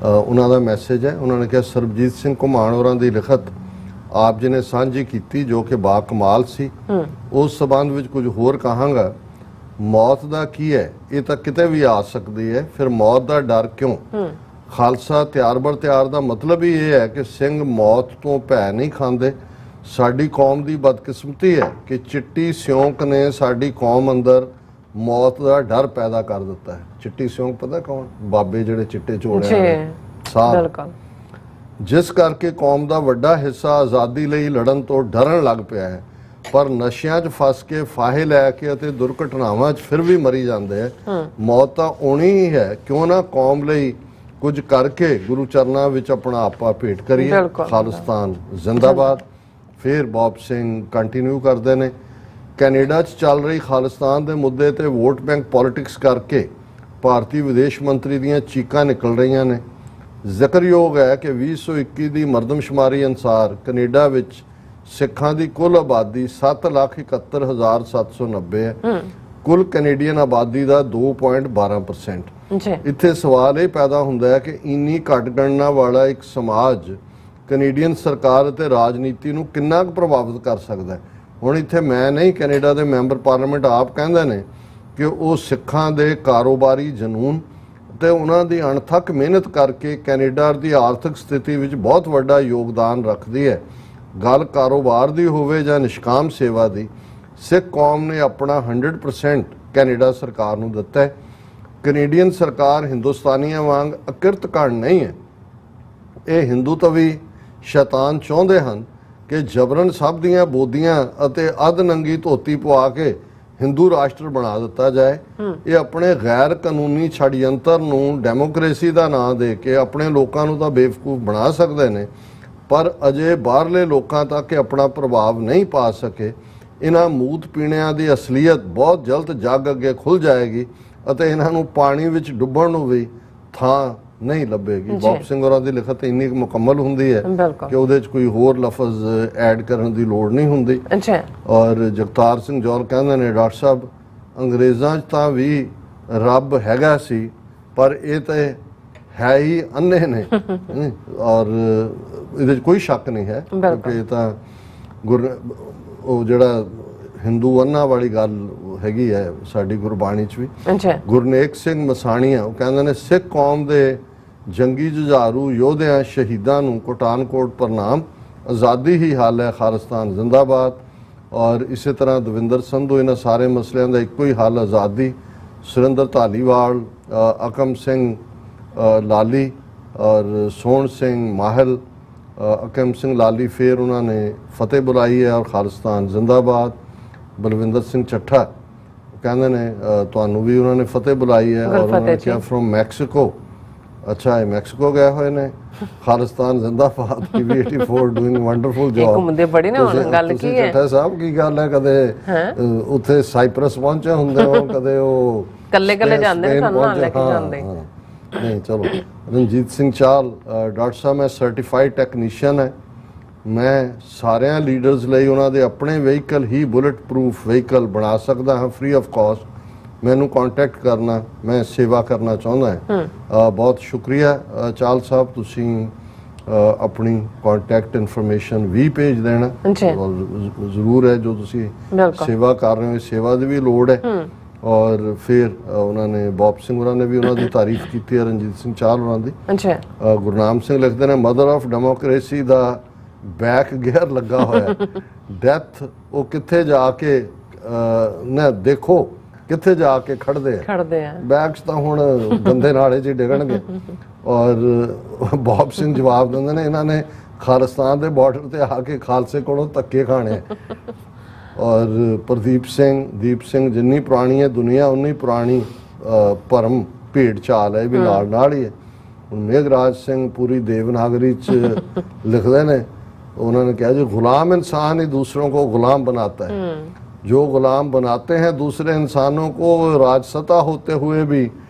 ਉਹਨਾਂ ਦਾ ਮੈਸੇਜ ਹੈ। ਉਹਨਾਂ ਨੇ ਕਿਹਾ ਸਰਬਜੀਤ ਸਿੰਘ ਘੁਮਾਣ ਹੋਰਾਂ ਦੀ ਲਿਖਤ ਆਪ ਜੀ ਨੇ ਸਾਂਝੀ ਕੀਤੀ ਜੋ ਕਿ ਬਾ ਕਮਾਲ ਸੀ। ਉਸ ਸਬੰਧ ਵਿੱਚ ਕੁਝ ਹੋਰ ਕਹਾਂਗਾ। ਮੌਤ ਦਾ ਕੀ ਹੈ, ਇਹ ਤਾਂ ਕਿਤੇ ਵੀ ਆ ਸਕਦੀ ਹੈ, ਫਿਰ ਮੌਤ ਦਾ ਡਰ ਕਿਉਂ? ਖਾਲਸਾ ਤਿਆਰ ਬਰ ਤਿਆਰ ਦਾ ਮਤਲਬ ਹੀ ਇਹ ਹੈ ਕਿ ਸਿੰਘ ਮੌਤ ਤੋਂ ਭੈ ਨਹੀਂ ਖਾਂਦੇ। ਸਾਡੀ ਕੌਮ ਦੀ ਬਦਕਿਸਮਤੀ ਹੈ ਕਿ ਚਿੱਟੀ ਸਿਉਂਕ ਨੇ ਸਾਡੀ ਕੌਮ ਅੰਦਰ ਮੌਤ ਦਾ ਡਰ ਪੈਦਾ ਕਰ ਦਿੱਤਾ ਹੈ। ਚਿੱਟੀ ਸਿਉਂਕ ਪਤਾ ਕੌਣ? ਬਾਬੇ ਜਿਹੜੇ ਚਿੱਟੇ ਚੋੜਿਆਂ ਸਾਹ, ਜਿਸ ਕਰਕੇ ਕੌਮ ਦਾ ਵੱਡਾ ਹਿੱਸਾ ਆਜ਼ਾਦੀ ਲਈ ਲੜਨ ਤੋਂ ਡਰਨ ਲੱਗ ਪਿਆ ਹੈ। ਪਰ ਨਸ਼ਿਆਂ 'ਚ ਫਸ ਕੇ ਫਾਹੇ ਲੈ ਕੇ ਅਤੇ ਦੁਰਘਟਨਾਵਾਂ 'ਚ ਫਿਰ ਵੀ ਮਰੀ ਜਾਂਦੇ ਹੈ। ਮੌਤ ਤਾਂ ਆਉਣੀ ਹੀ ਹੈ, ਕਿਉਂ ਨਾ ਕੌਮ ਲਈ ਕੁਝ ਕਰਕੇ ਗੁਰੂ ਚਰਨਾਂ ਵਿੱਚ ਆਪਣਾ ਆਪਾ ਭੇਟ ਕਰੀਏ। ਖਾਲਿਸਤਾਨ ਜ਼ਿੰਦਾਬਾਦ। ਫਿਰ ਬੌਬ ਸਿੰਘ ਕੰਟੀਨਿਊ ਕਰਦੇ ਨੇ, ਕੈਨੇਡਾ 'ਚ ਚੱਲ ਰਹੀ ਖਾਲਿਸਤਾਨ ਦੇ ਮੁੱਦੇ ਤੇ ਵੋਟ ਬੈਂਕ ਪੋਲਿਟਿਕਸ ਕਰਕੇ ਭਾਰਤੀ ਵਿਦੇਸ਼ ਮੰਤਰੀ ਦੀਆਂ ਚੀਕਾਂ ਨਿਕਲ ਰਹੀਆਂ ਨੇ। ਜ਼ਿਕਰਯੋਗ ਹੈ ਕਿ 2021 ਦੀ ਮਰਦਮਸ਼ੁਮਾਰੀ ਅਨੁਸਾਰ ਕੈਨੇਡਾ ਵਿੱਚ ਸਿੱਖਾਂ ਦੀ ਕੁੱਲ ਆਬਾਦੀ 7,71,790 ਹੈ। ਕੁੱਲ ਕੈਨੇਡੀਅਨ ਆਬਾਦੀ ਦਾ 2.12%। ਇੱਥੇ ਸਵਾਲ ਇਹ ਪੈਦਾ ਹੁੰਦਾ ਹੈ ਕਿ ਇੰਨੀ ਘੱਟ ਗਣਨਾ ਵਾਲਾ ਇੱਕ ਸਮਾਜ ਕੈਨੇਡੀਅਨ ਸਰਕਾਰ ਅਤੇ ਰਾਜਨੀਤੀ ਨੂੰ ਕਿੰਨਾ ਕੁ ਪ੍ਰਭਾਵਿਤ ਕਰ ਸਕਦਾ ਹੈ। ਹੁਣ ਇੱਥੇ ਮੈਂ ਨਹੀਂ, ਕੈਨੇਡਾ ਦੇ ਮੈਂਬਰ ਪਾਰਲੀਮੈਂਟ ਆਪ ਕਹਿੰਦੇ ਨੇ ਕਿ ਉਹ ਸਿੱਖਾਂ ਦੇ ਕਾਰੋਬਾਰੀ ਜਨੂਨ ਤੇ ਉਹਨਾਂ ਦੀ ਅਣਥੱਕ ਮਿਹਨਤ ਕਰਕੇ ਕੈਨੇਡਾ ਦੀ ਆਰਥਿਕ ਸਥਿਤੀ ਵਿੱਚ ਬਹੁਤ ਵੱਡਾ ਯੋਗਦਾਨ ਰੱਖਦੀ ਹੈ। ਗੱਲ ਕਾਰੋਬਾਰ ਦੀ ਹੋਵੇ ਜਾਂ ਨਿਸ਼ਕਾਮ ਸੇਵਾ ਦੀ, ਸਿੱਖ ਕੌਮ ਨੇ ਆਪਣਾ 100% ਕੈਨੇਡਾ ਸਰਕਾਰ ਨੂੰ ਦਿੱਤਾ ਹੈ। ਕੈਨੇਡੀਅਨ ਸਰਕਾਰ ਹਿੰਦੁਸਤਾਨੀਆਂ ਵਾਂਗ ਅਕਿਰਤ ਕਣ ਨਹੀਂ ਹੈ। ਇਹ ਹਿੰਦੂਤਵੀ ਸ਼ੈਤਾਨ ਚਾਹੁੰਦੇ ਹਨ ਕਿ ਜਬਰਨ ਸਭ ਦੀਆਂ ਬੋਦੀਆਂ ਅਤੇ ਅੱਧ ਨੰਗੀ ਧੋਤੀ ਪਵਾ ਕੇ ਹਿੰਦੂ ਰਾਸ਼ਟਰ ਬਣਾ ਦਿੱਤਾ ਜਾਏ। ਇਹ ਆਪਣੇ ਗੈਰ ਕਾਨੂੰਨੀ ਛੜਯੰਤਰ ਨੂੰ ਡੈਮੋਕ੍ਰੇਸੀ ਦਾ ਨਾਂ ਦੇ ਕੇ ਆਪਣੇ ਲੋਕਾਂ ਨੂੰ ਤਾਂ ਬੇਵਕੂਫ ਬਣਾ ਸਕਦੇ ਨੇ, ਪਰ ਅਜੇ ਬਾਹਰਲੇ ਲੋਕਾਂ ਤੱਕ ਆਪਣਾ ਪ੍ਰਭਾਵ ਨਹੀਂ ਪਾ ਸਕੇ। ਇਹਨਾਂ ਮੂਤ ਪੀਣਿਆਂ ਦੀ ਅਸਲੀਅਤ ਬਹੁਤ ਜਲਦ ਜੱਗ ਅੱਗੇ ਖੁੱਲ ਜਾਏਗੀ ਅਤੇ ਇਹਨਾਂ ਨੂੰ ਪਾਣੀ ਵਿੱਚ ਡੁੱਬਣ ਨੂੰ ਵੀ ਥਾਂ ਨਹੀਂ ਲੱਭੇਗੀ। ਬੌਬ ਸਿੰਘ ਹੋਰਾਂ ਦੀ ਲਿਖਤ ਇੰਨੀ ਮੁਕੰਮਲ ਹੁੰਦੀ ਹੈ ਕਿ ਉਹਦੇ 'ਚ ਕੋਈ ਹੋਰ ਲਫ਼ਜ਼ ਐਡ ਕਰਨ ਦੀ ਲੋੜ ਨਹੀਂ ਹੁੰਦੀ। ਔਰ ਜਗਤਾਰ ਸਿੰਘ ਜੌਲ ਕਹਿੰਦੇ ਨੇ, ਡਾਕਟਰ ਸਾਹਿਬ ਅੰਗਰੇਜ਼ਾਂ 'ਚ ਤਾਂ ਵੀ ਰੱਬ ਹੈਗਾ ਸੀ, ਪਰ ਇਹ ਤਾਂ ਹੈ ਹੀ ਅੰਨੇ ਨੇ। ਔਰ ਇਹਦੇ 'ਚ ਕੋਈ ਸ਼ੱਕ ਨਹੀਂ ਹੈ ਕਿਉਂਕਿ ਇਹ ਤਾਂ ਉਹ ਜਿਹੜਾ ਹਿੰਦੂ ਅੰਨਾ ਵਾਲੀ ਗੱਲ ਹੈਗੀ ਹੈ ਸਾਡੀ ਗੁਰਬਾਣੀ 'ਚ ਵੀ। ਗੁਰਨੇਕ ਸਿੰਘ ਮਸਾਣੀਆ ਉਹ ਕਹਿੰਦੇ ਨੇ, ਸਿੱਖ ਕੌਮ ਦੇ ਜੰਗੀ ਜੁਝਾਰੂ ਯੋਧਿਆਂ ਸ਼ਹੀਦਾਂ ਨੂੰ ਕੋਟਾਨਕੋਟ ਪ੍ਰਣਾਮ। ਆਜ਼ਾਦੀ ਹੀ ਹਾਲ ਹੈ, ਖਾਲਿਸਤਾਨ ਜ਼ਿੰਦਾਬਾਦ। ਔਰ ਇਸੇ ਤਰ੍ਹਾਂ ਦਵਿੰਦਰ ਸੰਧੂ, ਇਹਨਾਂ ਸਾਰੇ ਮਸਲਿਆਂ ਦਾ ਇੱਕੋ ਹੀ ਹੱਲ ਆਜ਼ਾਦੀ। ਸੁਰਿੰਦਰ ਧਾਲੀਵਾਲ, ਅਕਮ ਸਿੰਘ ਲਾਲੀ ਔਰ ਸੋਹਣ ਸਿੰਘ ਮਾਹਲ, ਅਕਮ ਸਿੰਘ ਲਾਲੀ, ਫਿਰ ਉਹਨਾਂ ਨੇ ਫਤਿਹ ਬੁਲਾਈ ਹੈ ਔਰ ਖਾਲਿਸਤਾਨ ਜ਼ਿੰਦਾਬਾਦ। ਬਲਵਿੰਦਰ ਸਿੰਘ ਚੱਠਾ ਕਹਿੰਦੇ ਨੇ ਤੁਹਾਨੂੰ ਵੀ ਉਹਨਾਂ ਨੇ ਫਤਿਹ ਬੁਲਾਈ ਹੈ ਔਰ ਉਹਨਾਂ ਨੇ ਕਿਹਾ ਫਰੋਮ ਮੈਕਸੀਕੋ। ਅੱਛਾ, ਇਹ ਮੈਕਸੀਕੋ ਗਏ ਹੋਏ ਨੇ। ਖਾਲਿਸਤਾਨ ਜ਼ਿੰਦਾਬਾਦ। PV84 doing wonderful job. ਘੁੰਮਦੇ ਬੜੀ ਨਾ ਗੱਲ ਕੀ ਹੈ ਚੱਠਾ ਸਾਹਿਬ, ਕੀ ਗੱਲ ਹੈ? ਕਦੇ ਉੱਥੇ ਸਾਈਪਰਸ ਪਹੁੰਚੇ ਹੁੰਦੇ ਹੋ, ਕਦੇ ਉਹ ਕੱਲੇ ਜਾਂਦੇ ਨੇ, ਸਾਨੂੰ ਨਾਲ ਲੈ ਕੇ ਜਾਂਦੇ ਨਹੀਂ। ਚਲੋ, ਰਣਜੀਤ ਸਿੰਘ ਚਾਲ, ਡਾਕਟਰ ਸਾਹਿਬ ਮੈਂ ਸਰਟੀਫਾਈਡ ਟੈਕਨੀਸ਼ੀਅਨ ਹੈ। ਮੈਂ ਸਾਰਿਆਂ ਲੀਡਰਸ ਲਈ ਉਹਨਾਂ ਦੇ ਆਪਣੇ ਵਹੀਕਲ ਹੀ ਬੁਲਟ ਪ੍ਰੂਫ ਵਹੀਕਲ ਬਣਾ ਸਕਦਾ ਹਾਂ ਫ੍ਰੀ ਆਫ ਕਾਸਟ। ਮੈਨੂੰ ਕੰਟੈਕਟ ਕਰਨਾ, ਮੈਂ ਸੇਵਾ ਕਰਨਾ ਚਾਹੁੰਦਾ ਹਾਂ। ਬਹੁਤ ਸ਼ੁਕਰੀਆ ਚਾਲ ਸਾਹਿਬ, ਤੁਸੀਂ ਆਪਣੀ ਕੰਟੈਕਟ ਇਨਫੋਰਮੇਸ਼ਨ ਵੀ ਭੇਜ ਦੇਣਾ। ਜ਼ਰੂਰ ਹੈ, ਜੋ ਤੁਸੀਂ ਸੇਵਾ ਕਰ ਰਹੇ ਹੋ, ਸੇਵਾ ਦੀ ਵੀ ਲੋੜ ਹੈ। ਔਰ ਫਿਰ ਉਹਨਾਂ ਨੇ ਬੌਬ ਸਿੰਘ ਹੋਰਾਂ ਨੇ ਵੀ ਉਹਨਾਂ ਦੀ ਤਾਰੀਫ ਕੀਤੀ ਹੈ, ਰਣਜੀਤ ਸਿੰਘ ਚਾਲ ਹੋਰਾਂ ਦੀ। ਗੁਰਨਾਮ ਸਿੰਘ ਲਿਖਦੇ ਨੇ, mother of democracy the back gear ਲੱਗਾ ਹੋਇਆ। ਡੈਥ ਉਹ ਕਿੱਥੇ ਜਾ ਕੇ ਨਾ ਦੇਖੋ ਕਿੱਥੇ ਜਾ ਕੇ ਖੜਦੇ ਆ। ਬੈਕਸ ਤਾਂ ਹੁਣ ਗੰਦੇ ਨਾਲੇ 'ਚ ਹੀ ਡਿੱਗਣਗੇ। ਔਰ ਬੌਬ ਸਿੰਘ ਜਵਾਬ ਦਿੰਦੇ ਨੇ, ਇਹਨਾਂ ਨੇ ਖਾਲਿਸਤਾਨ ਦੇ ਬਾਰਡਰ ਤੇ ਆ ਕੇ ਖਾਲਸੇ ਕੋਲੋਂ ਧੱਕੇ ਖਾਣੇ। ਔਰ ਪ੍ਰਦੀਪ ਸਿੰਘ, ਜਿੰਨੀ ਪੁਰਾਣੀ ਹੈ ਦੁਨੀਆ ਉਨੀ ਪੁਰਾਣੀ ਭਰਮ ਭੇਡ ਚਾਲ ਹੈ, ਇਹ ਵੀ ਨਾਲ ਹੀ ਹੈ। ਹੁਣ ਮੇਘਰਾਜ ਸਿੰਘ ਪੂਰੀ ਦੇਵਨਾਗਰੀ 'ਚ ਲਿਖਦੇ ਨੇ, उन्होंने कहा जो गुलाम इंसान ही दूसरों को गुलाम बनाता है, जो गुलाम बनाते हैं दूसरे इंसानों को, राजसत्ता होते हुए भी,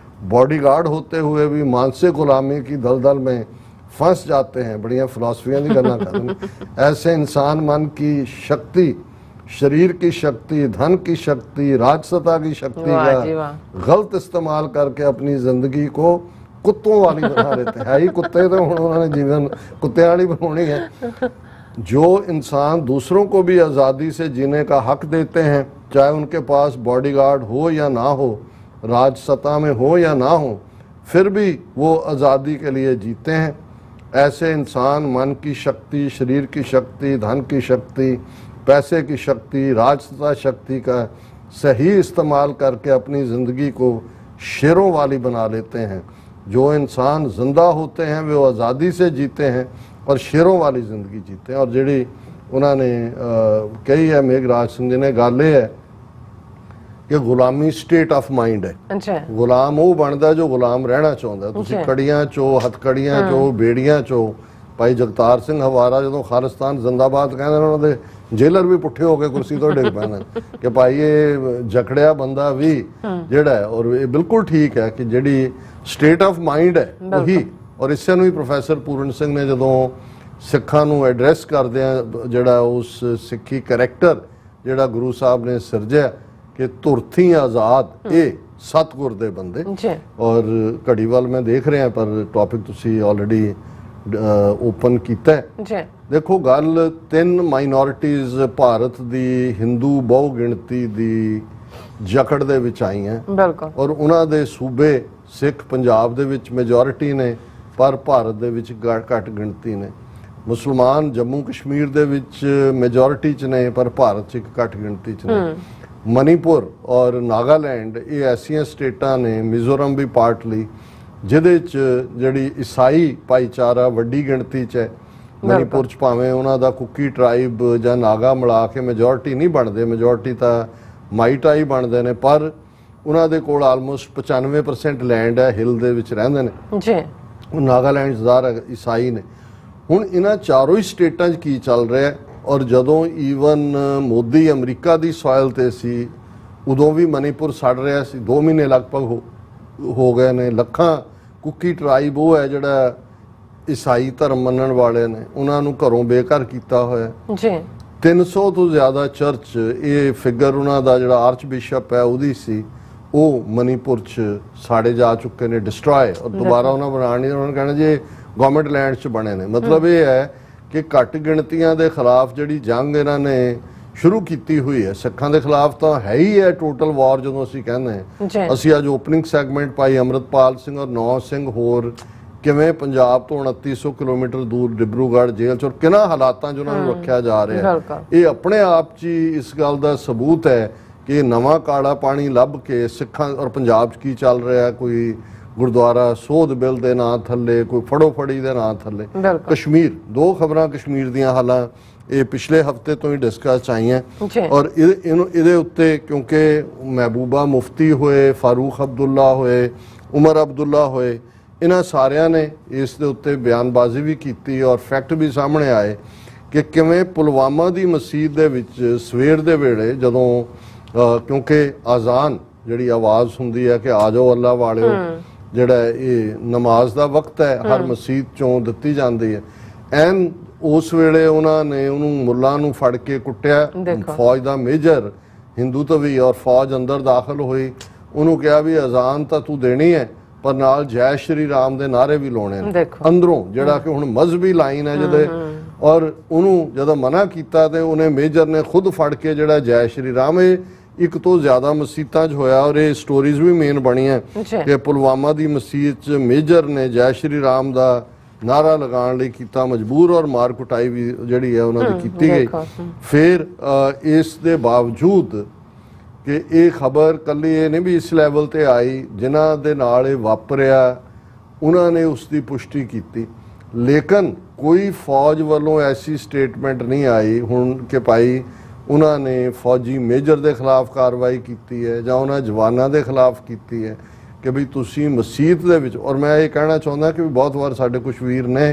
बॉडीगार्ड होते हुए भी मानसिक गुलामी की दलदल में फंस जाते हैं। बढ़िया फिलॉसफियां नहीं करना चाहते। ऐसे इंसान मन की शक्ति, शरीर की शक्ति, धन की शक्ति, राजसत्ता की शक्ति का गलत इस्तेमाल करके अपनी जिंदगी को कुत्तों वाली बना लेते हैं। ही कुत्ते तो उन्होंने जीवन कुत्ते वाली बनानी है। जो इंसान दूसरों को भी आज़ादी से जीने का हक देते हैं, चाहे उनके पास बॉडीगार्ड हो या ना हो, राजसत्ता में हो या ना हो, फिर भी वो आज़ादी के लिए जीते हैं। ऐसे इंसान मन की शक्ति, शरीर की शक्ति, धन की शक्ति, पैसे की शक्ति, राजसत्ता शक्ति का सही इस्तेमाल करके अपनी ज़िंदगी को शेरों वाली बना लेते हैं। जो इंसान जिंदा होते हैं वे आज़ादी से जीते हैं और शेरों वाली ज़िंदगी जीते हैं। और जिहड़ी उन्होंने कही है मेघराज सिंह जी ने, गल ये है कि गुलामी स्टेट ऑफ माइंड है। अच्छा, गुलाम वो बनता जो गुलाम रहना चाहता है। तुसीं कड़ियां चो, हथकड़ियां चो, बेड़ियां चो, भाई जगतार सिंह हवारा जो खालिस्तान जिंदाबाद कहते हैं, उन्होंने जेलर भी पुट्ठे होकर कुर्सी तो डिग पैंदे कि भाई ये जकड़िया बंदा भी जिहड़ा है। और ये बिल्कुल ठीक है कि जिहड़ी स्टेट ऑफ माइंड है वही। और इसे भी प्रोफैसर पूਰਨ सिंह ने जो सिखां नूं एड्रैस करदे जिहड़ा उस सिक्खी करैक्टर जिहड़ा गुरु साहब ने सिरजिया कि धुरथी आज़ाद ये सतगुर दे बंदे। और घड़ी वाल मैं देख रहा पर टॉपिक तुसी ऑलरेडी ओपन किया है। देखो गल 3 माइनॉरिटीज़ भारत दी हिंदू बहु गिणती दी जकड़ दे विच आई हैं और उन्हां दे सूबे सिख पंजाब दे विच मेजोरिटी ने पर भारत दे विच घट गिणती ने। मुसलमान जम्मू कश्मीर दे विच मेजोरिटी च ने पर भारत च घट गिणती च ने। मणिपुर और नागालैंड ये ऐसियां स्टेटां ने, मिजोरम भी पार्टली, जिहदे च जिहड़ी ईसाई भाईचारा वड्डी गिणती च है। मणिपुर च भावें उन्हां दा कुकी ट्राइब जां नागा मिला के मेजोरिटी नहीं बनते, मेजोरिटी तां माईटा ही बनते हैं, पर उन्हां दे कोल आलमोस्ट 95% लैंड है, हिल दे विच रहिंदे ने। नागालैंड ज़ाहिर ईसाई ने। हुण इन्हां चारों ही स्टेटां 'च की चल रहा है। और जदों ईवन मोदी अमरीका की सॉयल ते सी उदों भी मणिपुर सड़ रहा सी। 2 महीने लगभग हो गए ने। लखां कुकी ट्राइब वो है जिहड़ा ईसाई धर्म मनण वाले ने, उन्होंने घरों बेघर किया होया। 300 तो ज़्यादा चर्च, ये फिगर उन्हों का जिहड़ा आर्च बिशप है उहदी सी, वो मणिपुर च साड़े जा चुके ने, डिस्ट्रॉय। और दोबारा उन्होंने बनाने नहीं, उन्होंने कहना जी गवर्नमेंट लैंड च बने ने। मतलब ये है कि घट गिणतियां दे खिलाफ जिहड़ी जंग इन्हां ने शुरू की हुई है, सिखां दे खिलाफ तो है ही है टोटल वॉर जो असीं कहंदे हैं। असीं अज ओपनिंग सैगमेंट भाई अमृतपाल सिंह और नौ सिंह होर किवें पंजाब तो 2900 किलोमीटर दूर डिब्रूगढ़ जेल च और किन्हां हालातां 'च उन्हां नूं रखिया जा रहा है। ये अपने आप च ही इस गल का सबूत है कि नवां काला पानी लभ के सिखां और पंजाब च की चल रहा है। कोई गुरुद्वारा सोध बिल दे नां थल्ले, कोई फड़ो फड़ी दे नां थल्ले। कश्मीर 2 खबरां कश्मीर दियां हालां ये पिछले हफ्ते तो ही डिस्कस आई हैं। और इहदे उत्ते क्योंकि महबूबा मुफ्ती होए, फारूक अब्दुल्ला होए, उमर अब्दुल्ला होए, इन्हां सारियां ने इस दे उत्ते बयानबाजी भी की और फैक्ट भी सामने आए कि किवें पुलवामा दी मसीत दे विच सवेर दे वेले जदों क्योंकि आज़ान जिहड़ी आवाज़ हुंदी है कि आ जाओ अल्लाह वालिओ, जिहड़ा ये नमाज दा वक्त है, हर मसीत चों दित्ती जाती है। एन उस वेले उन्होंने उन्होंने मुल्ला नूं फड़ के कुट्टिया, फौज का मेजर हिंदू तो भी, और फौज अंदर दाखिल हुई। उन्होंने कहा भी अजान तो तू देनी है पर नाल जय श्री राम दे नारे भी लाने अंदरों, जिहड़ा कि हुण मजहबी लाइन है जिहदे। और उन्होंने जदों मना किया तो उन्हें मेजर ने खुद फड़ के जिहड़ा जय श्री राम एक तो ज़्यादा मसीतां च होया। और ये स्टोरीज भी मेन बनी है कि पुलवामा की मसीत च मेजर ने जय श्री राम का नारा लगाने लई कीता मजबूर और मार कुटाई भी जिहड़ी है उन्होंने की गई। फिर इस दे बावजूद कि ये खबर कल्ली ये नहीं भी इस लैवल ते आई, जिन्हां दे नाल ये वापरिया उन्होंने उसकी पुष्टि की, लेकिन कोई फौज वालों ऐसी स्टेटमेंट नहीं आई हुण कि भाई उन्होंने फौजी मेजर के खिलाफ कार्रवाई की है जां उन्हां जवानों के खिलाफ की है कि भी तुसी मसीत दे विच। और मैं ये कहना चाहुंदा कि बहुत बार साडे कुछ वीर ने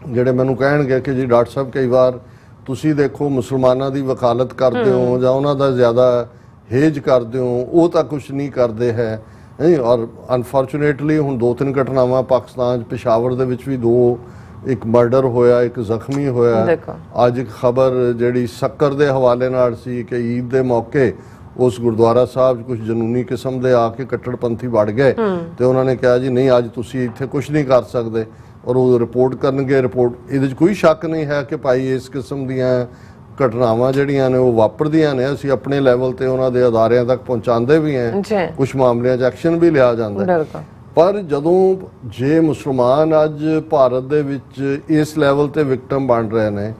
ਜਿਹੜੇ ਮੈਨੂੰ ਕਹਿਣਗੇ ਕਿ ਜੀ ਡਾਕਟਰ ਸਾਹਿਬ ਕਈ ਵਾਰ ਤੁਸੀਂ ਦੇਖੋ ਮੁਸਲਮਾਨਾਂ ਦੀ ਵਕਾਲਤ ਕਰਦੇ ਹੋ ਜਾਂ ਉਹਨਾਂ ਦਾ ਜ਼ਿਆਦਾ ਹੇਜ ਕਰਦੇ ਹੋ, ਉਹ ਤਾਂ ਕੁਝ ਨਹੀਂ ਕਰਦੇ ਹੈ ਨਹੀਂ। ਔਰ ਅਨਫੋਰਚੂਨੇਟਲੀ ਹੁਣ 2-3 ਘਟਨਾਵਾਂ ਪਾਕਿਸਤਾਨ 'ਚ ਪਿਸ਼ਾਵਰ ਦੇ ਵਿੱਚ ਵੀ 2, ਇੱਕ ਮਰਡਰ ਹੋਇਆ, ਇੱਕ ਜ਼ਖਮੀ ਹੋਇਆ। ਅੱਜ ਇੱਕ ਖਬਰ ਜਿਹੜੀ ਸ਼ੱਕਰ ਦੇ ਹਵਾਲੇ ਨਾਲ ਸੀ ਕਿ ਈਦ ਦੇ ਮੌਕੇ ਉਸ ਗੁਰਦੁਆਰਾ ਸਾਹਿਬ 'ਚ ਕੁਝ ਜਨੂਨੀ ਕਿਸਮ ਦੇ ਆ ਕੇ ਕੱਟੜਪੰਥੀ ਵੜ ਗਏ ਤੇ ਉਹਨਾਂ ਨੇ ਕਿਹਾ ਜੀ ਨਹੀਂ ਅੱਜ ਤੁਸੀਂ ਇੱਥੇ ਕੁਝ ਨਹੀਂ ਕਰ ਸਕਦੇ, ਔਰ ਉਹ ਰਿਪੋਰਟ ਕਰਨਗੇ। ਰਿਪੋਰਟ ਇਹਦੇ 'ਚ ਕੋਈ ਸ਼ੱਕ ਨਹੀਂ ਹੈ ਕਿ ਭਾਈ ਇਸ ਕਿਸਮ ਦੀਆਂ ਘਟਨਾਵਾਂ ਜਿਹੜੀਆਂ ਨੇ ਉਹ ਵਾਪਰਦੀਆਂ ਨੇ। ਅਸੀਂ ਆਪਣੇ ਲੈਵਲ ਤੇ ਉਹਨਾਂ ਦੇ ਅਦਾਰਿਆਂ ਤੱਕ ਪਹੁੰਚਾਉਂਦੇ ਵੀ ਹਾਂ, ਕੁਝ ਮਾਮਲਿਆਂ 'ਚ ਐਕਸ਼ਨ ਵੀ ਲਿਆ ਜਾਂਦਾ। ਪਰ ਜਦੋਂ ਜੇ ਮੁਸਲਮਾਨ ਅੱਜ ਭਾਰਤ ਦੇ ਵਿੱਚ ਇਸ ਲੈਵਲ ਤੇ ਵਿਕਟਮ ਬਣ ਰਹੇ ਨੇ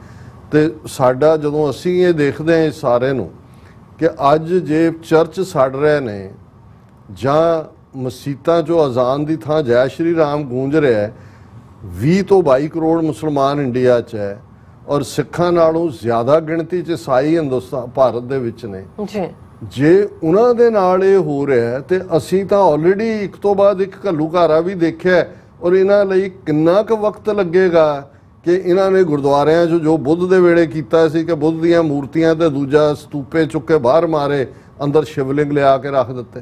ਤੇ ਸਾਡਾ ਜਦੋਂ ਅਸੀਂ ਇਹ ਦੇਖਦੇ ਹਾਂ ਇਸ ਸਾਰੇ ਨੂੰ ਕਿ ਅੱਜ ਜੇ ਚਰਚ ਸੜ ਰਹੇ ਨੇ ਜਾਂ ਮਸੀਤਾਂ 'ਚੋਂ ਅਜ਼ਾਨ ਦੀ ਥਾਂ ਜੈ ਸ਼੍ਰੀ ਰਾਮ ਗੂੰਜ ਰਿਹਾ ਹੈ, 20 ਤੋਂ 22 ਕਰੋੜ ਮੁਸਲਮਾਨ ਇੰਡੀਆ 'ਚ ਹੈ ਔਰ ਸਿੱਖਾਂ ਨਾਲੋਂ ਜ਼ਿਆਦਾ ਗਿਣਤੀ 'ਚ ਈਸਾਈ ਹਿੰਦੁਸਤਾਨ ਭਾਰਤ ਦੇ ਵਿੱਚ ਨੇ। ਜੇ ਉਹਨਾਂ ਦੇ ਨਾਲ ਇਹ ਹੋ ਰਿਹਾ ਹੈ ਤੇ ਅਸੀਂ ਤਾਂ ਆਲਰੇਡੀ ਇੱਕ ਤੋਂ ਬਾਅਦ ਇੱਕ ਘੱਲੂਘਾਰਾ ਵੀ ਦੇਖਿਆ, ਔਰ ਇਹਨਾਂ ਲਈ ਕਿੰਨਾ ਕੁ ਵਕਤ ਲੱਗੇਗਾ ਕਿ ਇਹਨਾਂ ਨੇ ਗੁਰਦੁਆਰਿਆਂ 'ਚ ਜੋ ਬੁੱਧ ਦੇ ਵੇਲੇ ਕੀਤਾ ਸੀ ਕਿ ਬੁੱਧ ਦੀਆਂ ਮੂਰਤੀਆਂ ਤੇ ਦੂਜਾ ਸਤੂਪੇ ਚੁੱਕ ਕੇ ਬਾਹਰ ਮਾਰੇ, ਅੰਦਰ ਸ਼ਿਵਲਿੰਗ ਲਿਆ ਕੇ ਰੱਖ ਦਿੱਤੇ।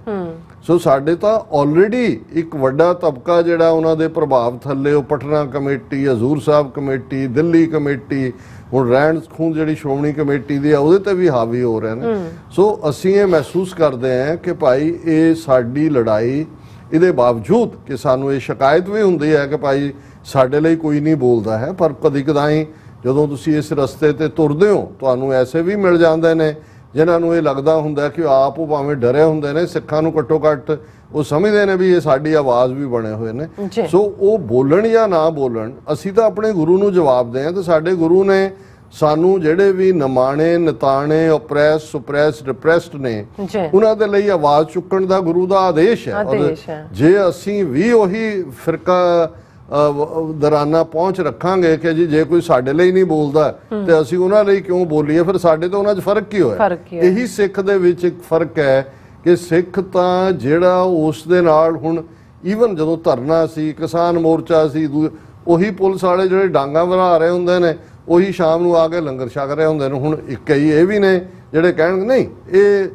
ਸੋ ਸਾਡੇ ਤਾਂ ਆਲਰੇਡੀ ਇੱਕ ਵੱਡਾ ਤਬਕਾ ਜਿਹੜਾ ਉਹਨਾਂ ਦੇ ਪ੍ਰਭਾਵ ਥੱਲੇ, ਉਹ Patna committee, Hazur Sahib committee, Delhi committee, ਹੁਣ ਰਹਿਣ ਖੂੰਦ ਜਿਹੜੀ ਸ਼੍ਰੋਮਣੀ ਕਮੇਟੀ ਦੀ ਆ ਉਹਦੇ ਤੇ ਵੀ ਹਾਵੀ ਹੋ ਰਹੇ ਨੇ। ਸੋ ਅਸੀਂ ਇਹ ਮਹਿਸੂਸ ਕਰਦੇ ਹਾਂ ਕਿ ਭਾਈ ਇਹ ਸਾਡੀ ਲੜਾਈ, ਇਹਦੇ ਬਾਵਜੂਦ ਕਿ ਸਾਨੂੰ ਇਹ ਸ਼ਿਕਾਇਤ ਵੀ ਹੁੰਦੀ ਹੈ ਕਿ ਭਾਈ ਸਾਡੇ ਲਈ ਕੋਈ ਨਹੀਂ ਬੋਲਦਾ ਹੈ, ਪਰ ਕਦੀ ਕਦਾਈ ਜਦੋਂ ਤੁਸੀਂ ਇਸ ਰਸਤੇ ਤੇ ਤੁਰਦੇ ਹੋ ਤੁਹਾਨੂੰ ਐਸੇ ਵੀ ਮਿਲ ਜਾਂਦੇ ਨੇ ਜਿਨ੍ਹਾਂ ਨੂੰ ਇਹ ਲੱਗਦਾ ਹੁੰਦਾ ਕਿ ਆਪ ਉਹ ਭਾਵੇਂ ਡਰੇ ਹੁੰਦੇ ਨੇ, ਸਿੱਖਾਂ ਨੂੰ ਘੱਟੋ ਘੱਟ ਉਹ ਸਮਝਦੇ ਨੇ ਵੀ ਇਹ ਸਾਡੀ ਆਵਾਜ਼ ਵੀ ਬਣੇ ਹੋਏ ਨੇ। ਸੋ ਉਹ ਬੋਲਣ ਜਾਂ ਨਾ ਬੋਲਣ, ਅਸੀਂ ਤਾਂ ਆਪਣੇ ਗੁਰੂ ਨੂੰ ਜਵਾਬ ਦੇ ਹਾਂ ਤੇ ਸਾਡੇ ਗੁਰੂ ਨੇ ਸਾਨੂੰ ਜਿਹੜੇ ਵੀ ਨਿਮਾਣੇ, ਨਿਤਾਣੇ, ਓਪਰੈਸ, ਸੁਪਰੈਸ, ਡਿਪਰੈਸਡ ਨੇ ਉਹਨਾਂ ਦੇ ਲਈ ਆਵਾਜ਼ ਚੁੱਕਣ ਦਾ ਗੁਰੂ ਦਾ ਆਦੇਸ਼ ਹੈ। ਔਰ ਜੇ ਅਸੀਂ ਵੀ ਉਹੀ ਫਿਰਕਾ ਦਰਾਨਾ ਪਹੁੰਚ ਰੱਖਾਂਗੇ ਕਿ ਜੀ ਜੇ ਕੋਈ ਸਾਡੇ ਲਈ ਨਹੀਂ ਬੋਲਦਾ ਤੇ ਅਸੀਂ ਉਹਨਾਂ ਲਈ ਕਿਉਂ ਬੋਲੀਏ, ਫਿਰ ਸਾਡੇ ਤੋਂ ਉਹਨਾਂ 'ਚ ਫਰਕ ਕੀ ਹੋਇਆ? ਇਹੀ ਸਿੱਖ ਦੇ ਵਿੱਚ ਇੱਕ ਫਰਕ ਹੈ ਕਿ ਸਿੱਖ ਤਾਂ ਜਿਹੜਾ ਉਸ ਦੇ ਨਾਲ ਹੁਣ ਈਵਨ ਜਦੋਂ ਧਰਨਾ ਸੀ, ਕਿਸਾਨ ਮੋਰਚਾ ਸੀ, ਉਹੀ ਪੁਲਿਸ ਵਾਲੇ ਜਿਹੜੇ ਡਾਂਗਾ ਵਰਾ ਰਹੇ ਹੁੰਦੇ ਨੇ ਉਹੀ ਸ਼ਾਮ ਨੂੰ ਆ ਕੇ ਲੰਗਰ ਛਕ ਰਹੇ ਹੁੰਦੇ ਨੇ। ਹੁਣ ਕਈ ਇਹ ਵੀ ਨੇ ਜਿਹੜੇ ਕਹਿਣਗੇ ਨਹੀਂ ਇਹ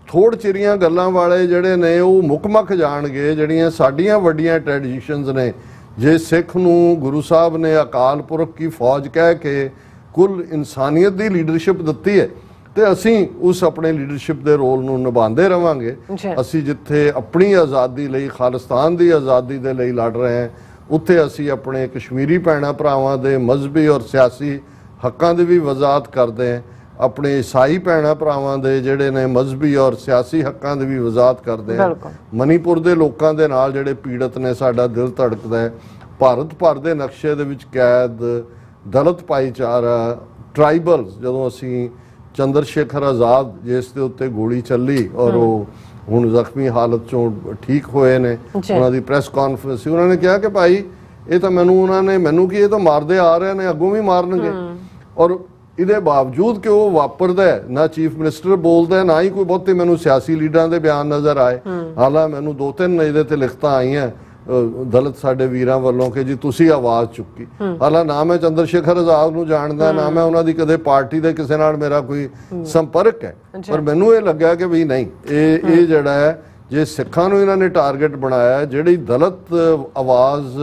ਥੋੜ ਚਿਰੀਆਂ ਗੱਲਾਂ ਵਾਲੇ ਜਿਹੜੇ ਨੇ ਉਹ ਮੁੱਖ ਜਾਣਗੇ ਜਿਹੜੀਆਂ ਸਾਡੀਆਂ ਵੱਡੀਆਂ ਟ੍ਰੈਡੀਸ਼ਨਸ ਨੇ। ਜੇ ਸਿੱਖ ਨੂੰ ਗੁਰੂ ਸਾਹਿਬ ਨੇ ਅਕਾਲ ਪੁਰਖ ਕੀ ਫੌਜ ਕਹਿ ਕੇ ਕੁੱਲ ਇਨਸਾਨੀਅਤ ਦੀ ਲੀਡਰਸ਼ਿਪ ਦਿੱਤੀ ਹੈ ਤੇ ਅਸੀਂ ਉਸ ਆਪਣੇ ਲੀਡਰਸ਼ਿਪ ਦੇ ਰੋਲ ਨੂੰ ਨਿਭਾਉਂਦੇ ਰਵਾਂਗੇ। ਅਸੀਂ ਜਿੱਥੇ ਆਪਣੀ ਆਜ਼ਾਦੀ ਲਈ, ਖਾਲਿਸਤਾਨ ਦੀ ਆਜ਼ਾਦੀ ਦੇ ਲਈ ਲੜ ਰਹੇ ਹਾਂ, ਉੱਥੇ ਅਸੀਂ ਆਪਣੇ ਕਸ਼ਮੀਰੀ ਭੈਣਾਂ ਭਰਾਵਾਂ ਦੇ ਮਜ਼ਹਬੀ ਔਰ ਸਿਆਸੀ ਹੱਕਾਂ ਦੀ ਵੀ ਵਜ਼ਾਹਤ ਕਰਦੇ ਹਾਂ, ਆਪਣੇ ਈਸਾਈ ਭੈਣਾਂ ਭਰਾਵਾਂ ਦੇ ਜਿਹੜੇ ਨੇ ਮਜ਼ਹਬੀ ਔਰ ਸਿਆਸੀ ਹੱਕਾਂ ਦੀ ਵੀ ਵਜ਼ਾਹਤ ਕਰਦੇ ਹਾਂ। ਮਨੀਪੁਰ ਦੇ ਲੋਕਾਂ ਦੇ ਨਾਲ ਜਿਹੜੇ ਪੀੜਤ ਨੇ ਸਾਡਾ ਦਿਲ ਧੜਕਦਾ ਹੈ। ਭਾਰਤ ਭਰ ਦੇ ਨਕਸ਼ੇ ਦੇ ਵਿੱਚ ਕੈਦ, ਦਲਿਤ ਭਾਈਚਾਰਾ, ਟਰਾਈਬਲਸ, ਜਦੋਂ ਅਸੀਂ ਚੰਦਰ ਸ਼ੇਖਰ ਆਜ਼ਾਦ ਜਿਸ ਦੇ ਉੱਤੇ ਗੋਲੀ ਚੱਲੀ ਔਰ ਉਹ ਹੁਣ ਜ਼ਖਮੀ ਹਾਲਤ ਚੋਂ ਠੀਕ ਹੋਏ ਨੇ, ਉਹਨਾਂ ਦੀ ਪ੍ਰੈਸ ਕਾਨਫਰੰਸ ਸੀ, ਉਹਨਾਂ ਨੇ ਕਿਹਾ ਕਿ ਭਾਈ ਇਹ ਤਾਂ ਮੈਨੂੰ ਕੀ ਇਹ ਤਾਂ ਮਾਰਦੇ ਆ ਰਹੇ ਨੇ, ਅੱਗੋਂ ਵੀ ਮਾਰਨਗੇ। ਔਰ ਇਹਦੇ ਬਾਵਜੂਦ ਕਿ ਉਹ ਵਾਪਰਦਾ ਨਾ ਚੀਫ ਮਿਨਿਸਟਰ ਬੋਲਦਾ, ਨਾ ਹੀ ਕੋਈ ਬਹੁਤੇ ਮੈਨੂੰ ਸਿਆਸੀ ਲੀਡਰਾਂ ਦੇ ਬਿਆਨ ਨਜ਼ਰ ਆਏ। ਹਾਲਾਂਕਿ ਮੈਨੂੰ 2-3 ਇਹਦੇ ਤੇ ਲਿਖਤਾਂ ਆਈਆਂ ਦਲਿਤ ਸਾਡੇ ਵੀਰਾਂ ਵੱਲੋਂ ਕਿ ਜੀ ਤੁਸੀਂ ਆਵਾਜ਼ ਚੁੱਕੀ। ਹਾਲਾਂਕਿ ਨਾ ਮੈਂ ਚੰਦਰ ਸ਼ੇਖਰ ਆਜ਼ਾਦ ਨੂੰ ਜਾਣਦਾ, ਨਾ ਮੈਂ ਉਹਨਾਂ ਦੀ ਕਦੇ ਪਾਰਟੀ ਦੇ ਕਿਸੇ ਨਾਲ ਮੇਰਾ ਕੋਈ ਸੰਪਰਕ ਹੈ, ਪਰ ਮੈਨੂੰ ਇਹ ਲੱਗਿਆ ਕਿ ਵੀ ਨਹੀਂ ਇਹ ਜਿਹੜਾ ਹੈ ਜੇ ਸਿੱਖਾਂ ਨੂੰ ਇਹਨਾਂ ਨੇ ਟਾਰਗੇਟ ਬਣਾਇਆ, ਜਿਹੜੀ ਦਲਿਤ ਆਵਾਜ਼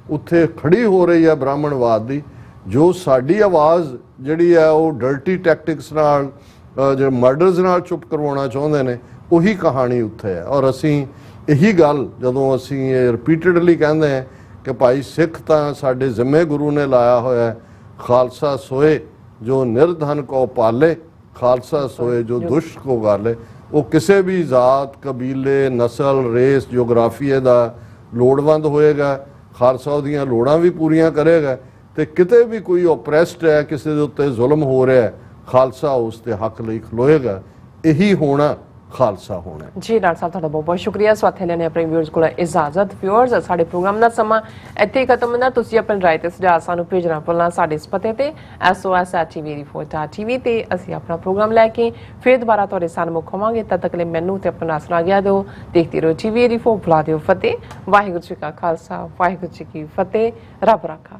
ਉੱਥੇ ਖੜੀ ਹੋ ਰਹੀ ਹੈ ਬ੍ਰਾਹਮਣਵਾਦ ਦੀ, ਜੋ ਸਾਡੀ ਆਵਾਜ਼ ਜਿਹੜੀ ਹੈ ਉਹ ਡਰਟੀ ਟੈਕਟਿਕਸ ਨਾਲ ਜਿਹੜੇ ਮਰਡਰਸ ਨਾਲ ਚੁੱਪ ਕਰਵਾਉਣਾ ਚਾਹੁੰਦੇ ਨੇ, ਉਹੀ ਕਹਾਣੀ ਉੱਥੇ ਹੈ। ਔਰ ਅਸੀਂ ਇਹੀ ਗੱਲ ਜਦੋਂ ਅਸੀਂ ਇਹ ਰਿਪੀਟਡਲੀ ਕਹਿੰਦੇ ਹਾਂ ਕਿ ਭਾਈ ਸਿੱਖ ਤਾਂ ਸਾਡੇ ਜ਼ਿੰਮੇ ਗੁਰੂ ਨੇ ਲਾਇਆ ਹੋਇਆ, ਖਾਲਸਾ ਸੋਏ ਜੋ ਨਿਰਧਨ ਕੋ ਪਾਲੇ, ਖਾਲਸਾ ਸੋਏ ਜੋ ਦੁਸ਼ਟ ਕੋ ਗਾਲੇ। ਉਹ ਕਿਸੇ ਵੀ ਜ਼ਾਤ, ਕਬੀਲੇ, ਨਸਲ, ਰੇਸ, ਜਿਓਗ੍ਰਾਫੀਏ ਦਾ ਲੋੜਵੰਦ ਹੋਏਗਾ, ਖਾਲਸਾ ਉਹਦੀਆਂ ਲੋੜਾਂ ਵੀ ਪੂਰੀਆਂ ਕਰੇਗਾ ਤੇ ਕਿਤੇ ਵੀ ਕੋਈ ਓਪਰੈਸਡ ਹੈ, ਕਿਸੇ ਦੇ ਉੱਤੇ ਜ਼ੁਲਮ ਹੋ ਰਿਹਾ, ਖਾਲਸਾ ਉਸ ਦੇ ਹੱਕ ਲਈ ਖਲੋਏਗਾ। ਇਹੀ ਹੋਣਾ ਖਾਲਸਾ ਹੋਣਾ। ਜੀ ਡਾਕਟਰ ਸਾਹਿਬ ਤੁਹਾਡਾ ਬਹੁਤ ਬਹੁਤ ਸ਼ੁਕਰੀਆ। ਸਵਾਥੇ ਲੈਣੇ ਆਪਣੇ ਵਿਊਅਰਸ ਕੋਲ ਇਜਾਜ਼ਤ। ਵਿਊਅਰਸ ਸਾਡੇ ਪ੍ਰੋਗਰਾਮ ਦਾ ਸਮਾਂ ਇੱਥੇ ਹੀ ਖਤਮ ਹੁੰਦਾ। ਤੁਸੀਂ ਆਪਣੀ ਰਾਏ ਤੇ ਸੁਝਾਅ ਸਾਨੂੰ ਭੇਜਣਾ ਭੁੱਲਣਾ ਸਾਡੇ ਇਸ ਪਤੇ ਤੇ sos@tv84.tv ਤੇ ਅਸੀਂ ਆਪਣਾ ਪ੍ਰੋਗਰਾਮ ਲੈ ਕੇ ਫਿਰ ਦੁਬਾਰਾ ਤੁਹਾਡੇ ਸਾਹਮਣੇ ਹੋਵਾਂਗੇ। ਤਦ ਤੱਕ ਲਈ ਮੈਨੂੰ ਤੇ ਆਪਣਾ ਸੁਣਾ ਗਿਆ ਦਿਓ। ਦੇਖਦੇ ਰਹੋ TV84। ਬੁਲਾ ਦਿਓ ਫਤਿਹ। ਵਾਹਿਗੁਰੂ ਜੀ ਕਾ ਖਾਲਸਾ, ਵਾਹਿਗੁਰੂ ਜੀ ਕੀ ਫਤਿਹ। ਰੱਬ ਰਾਖਾ।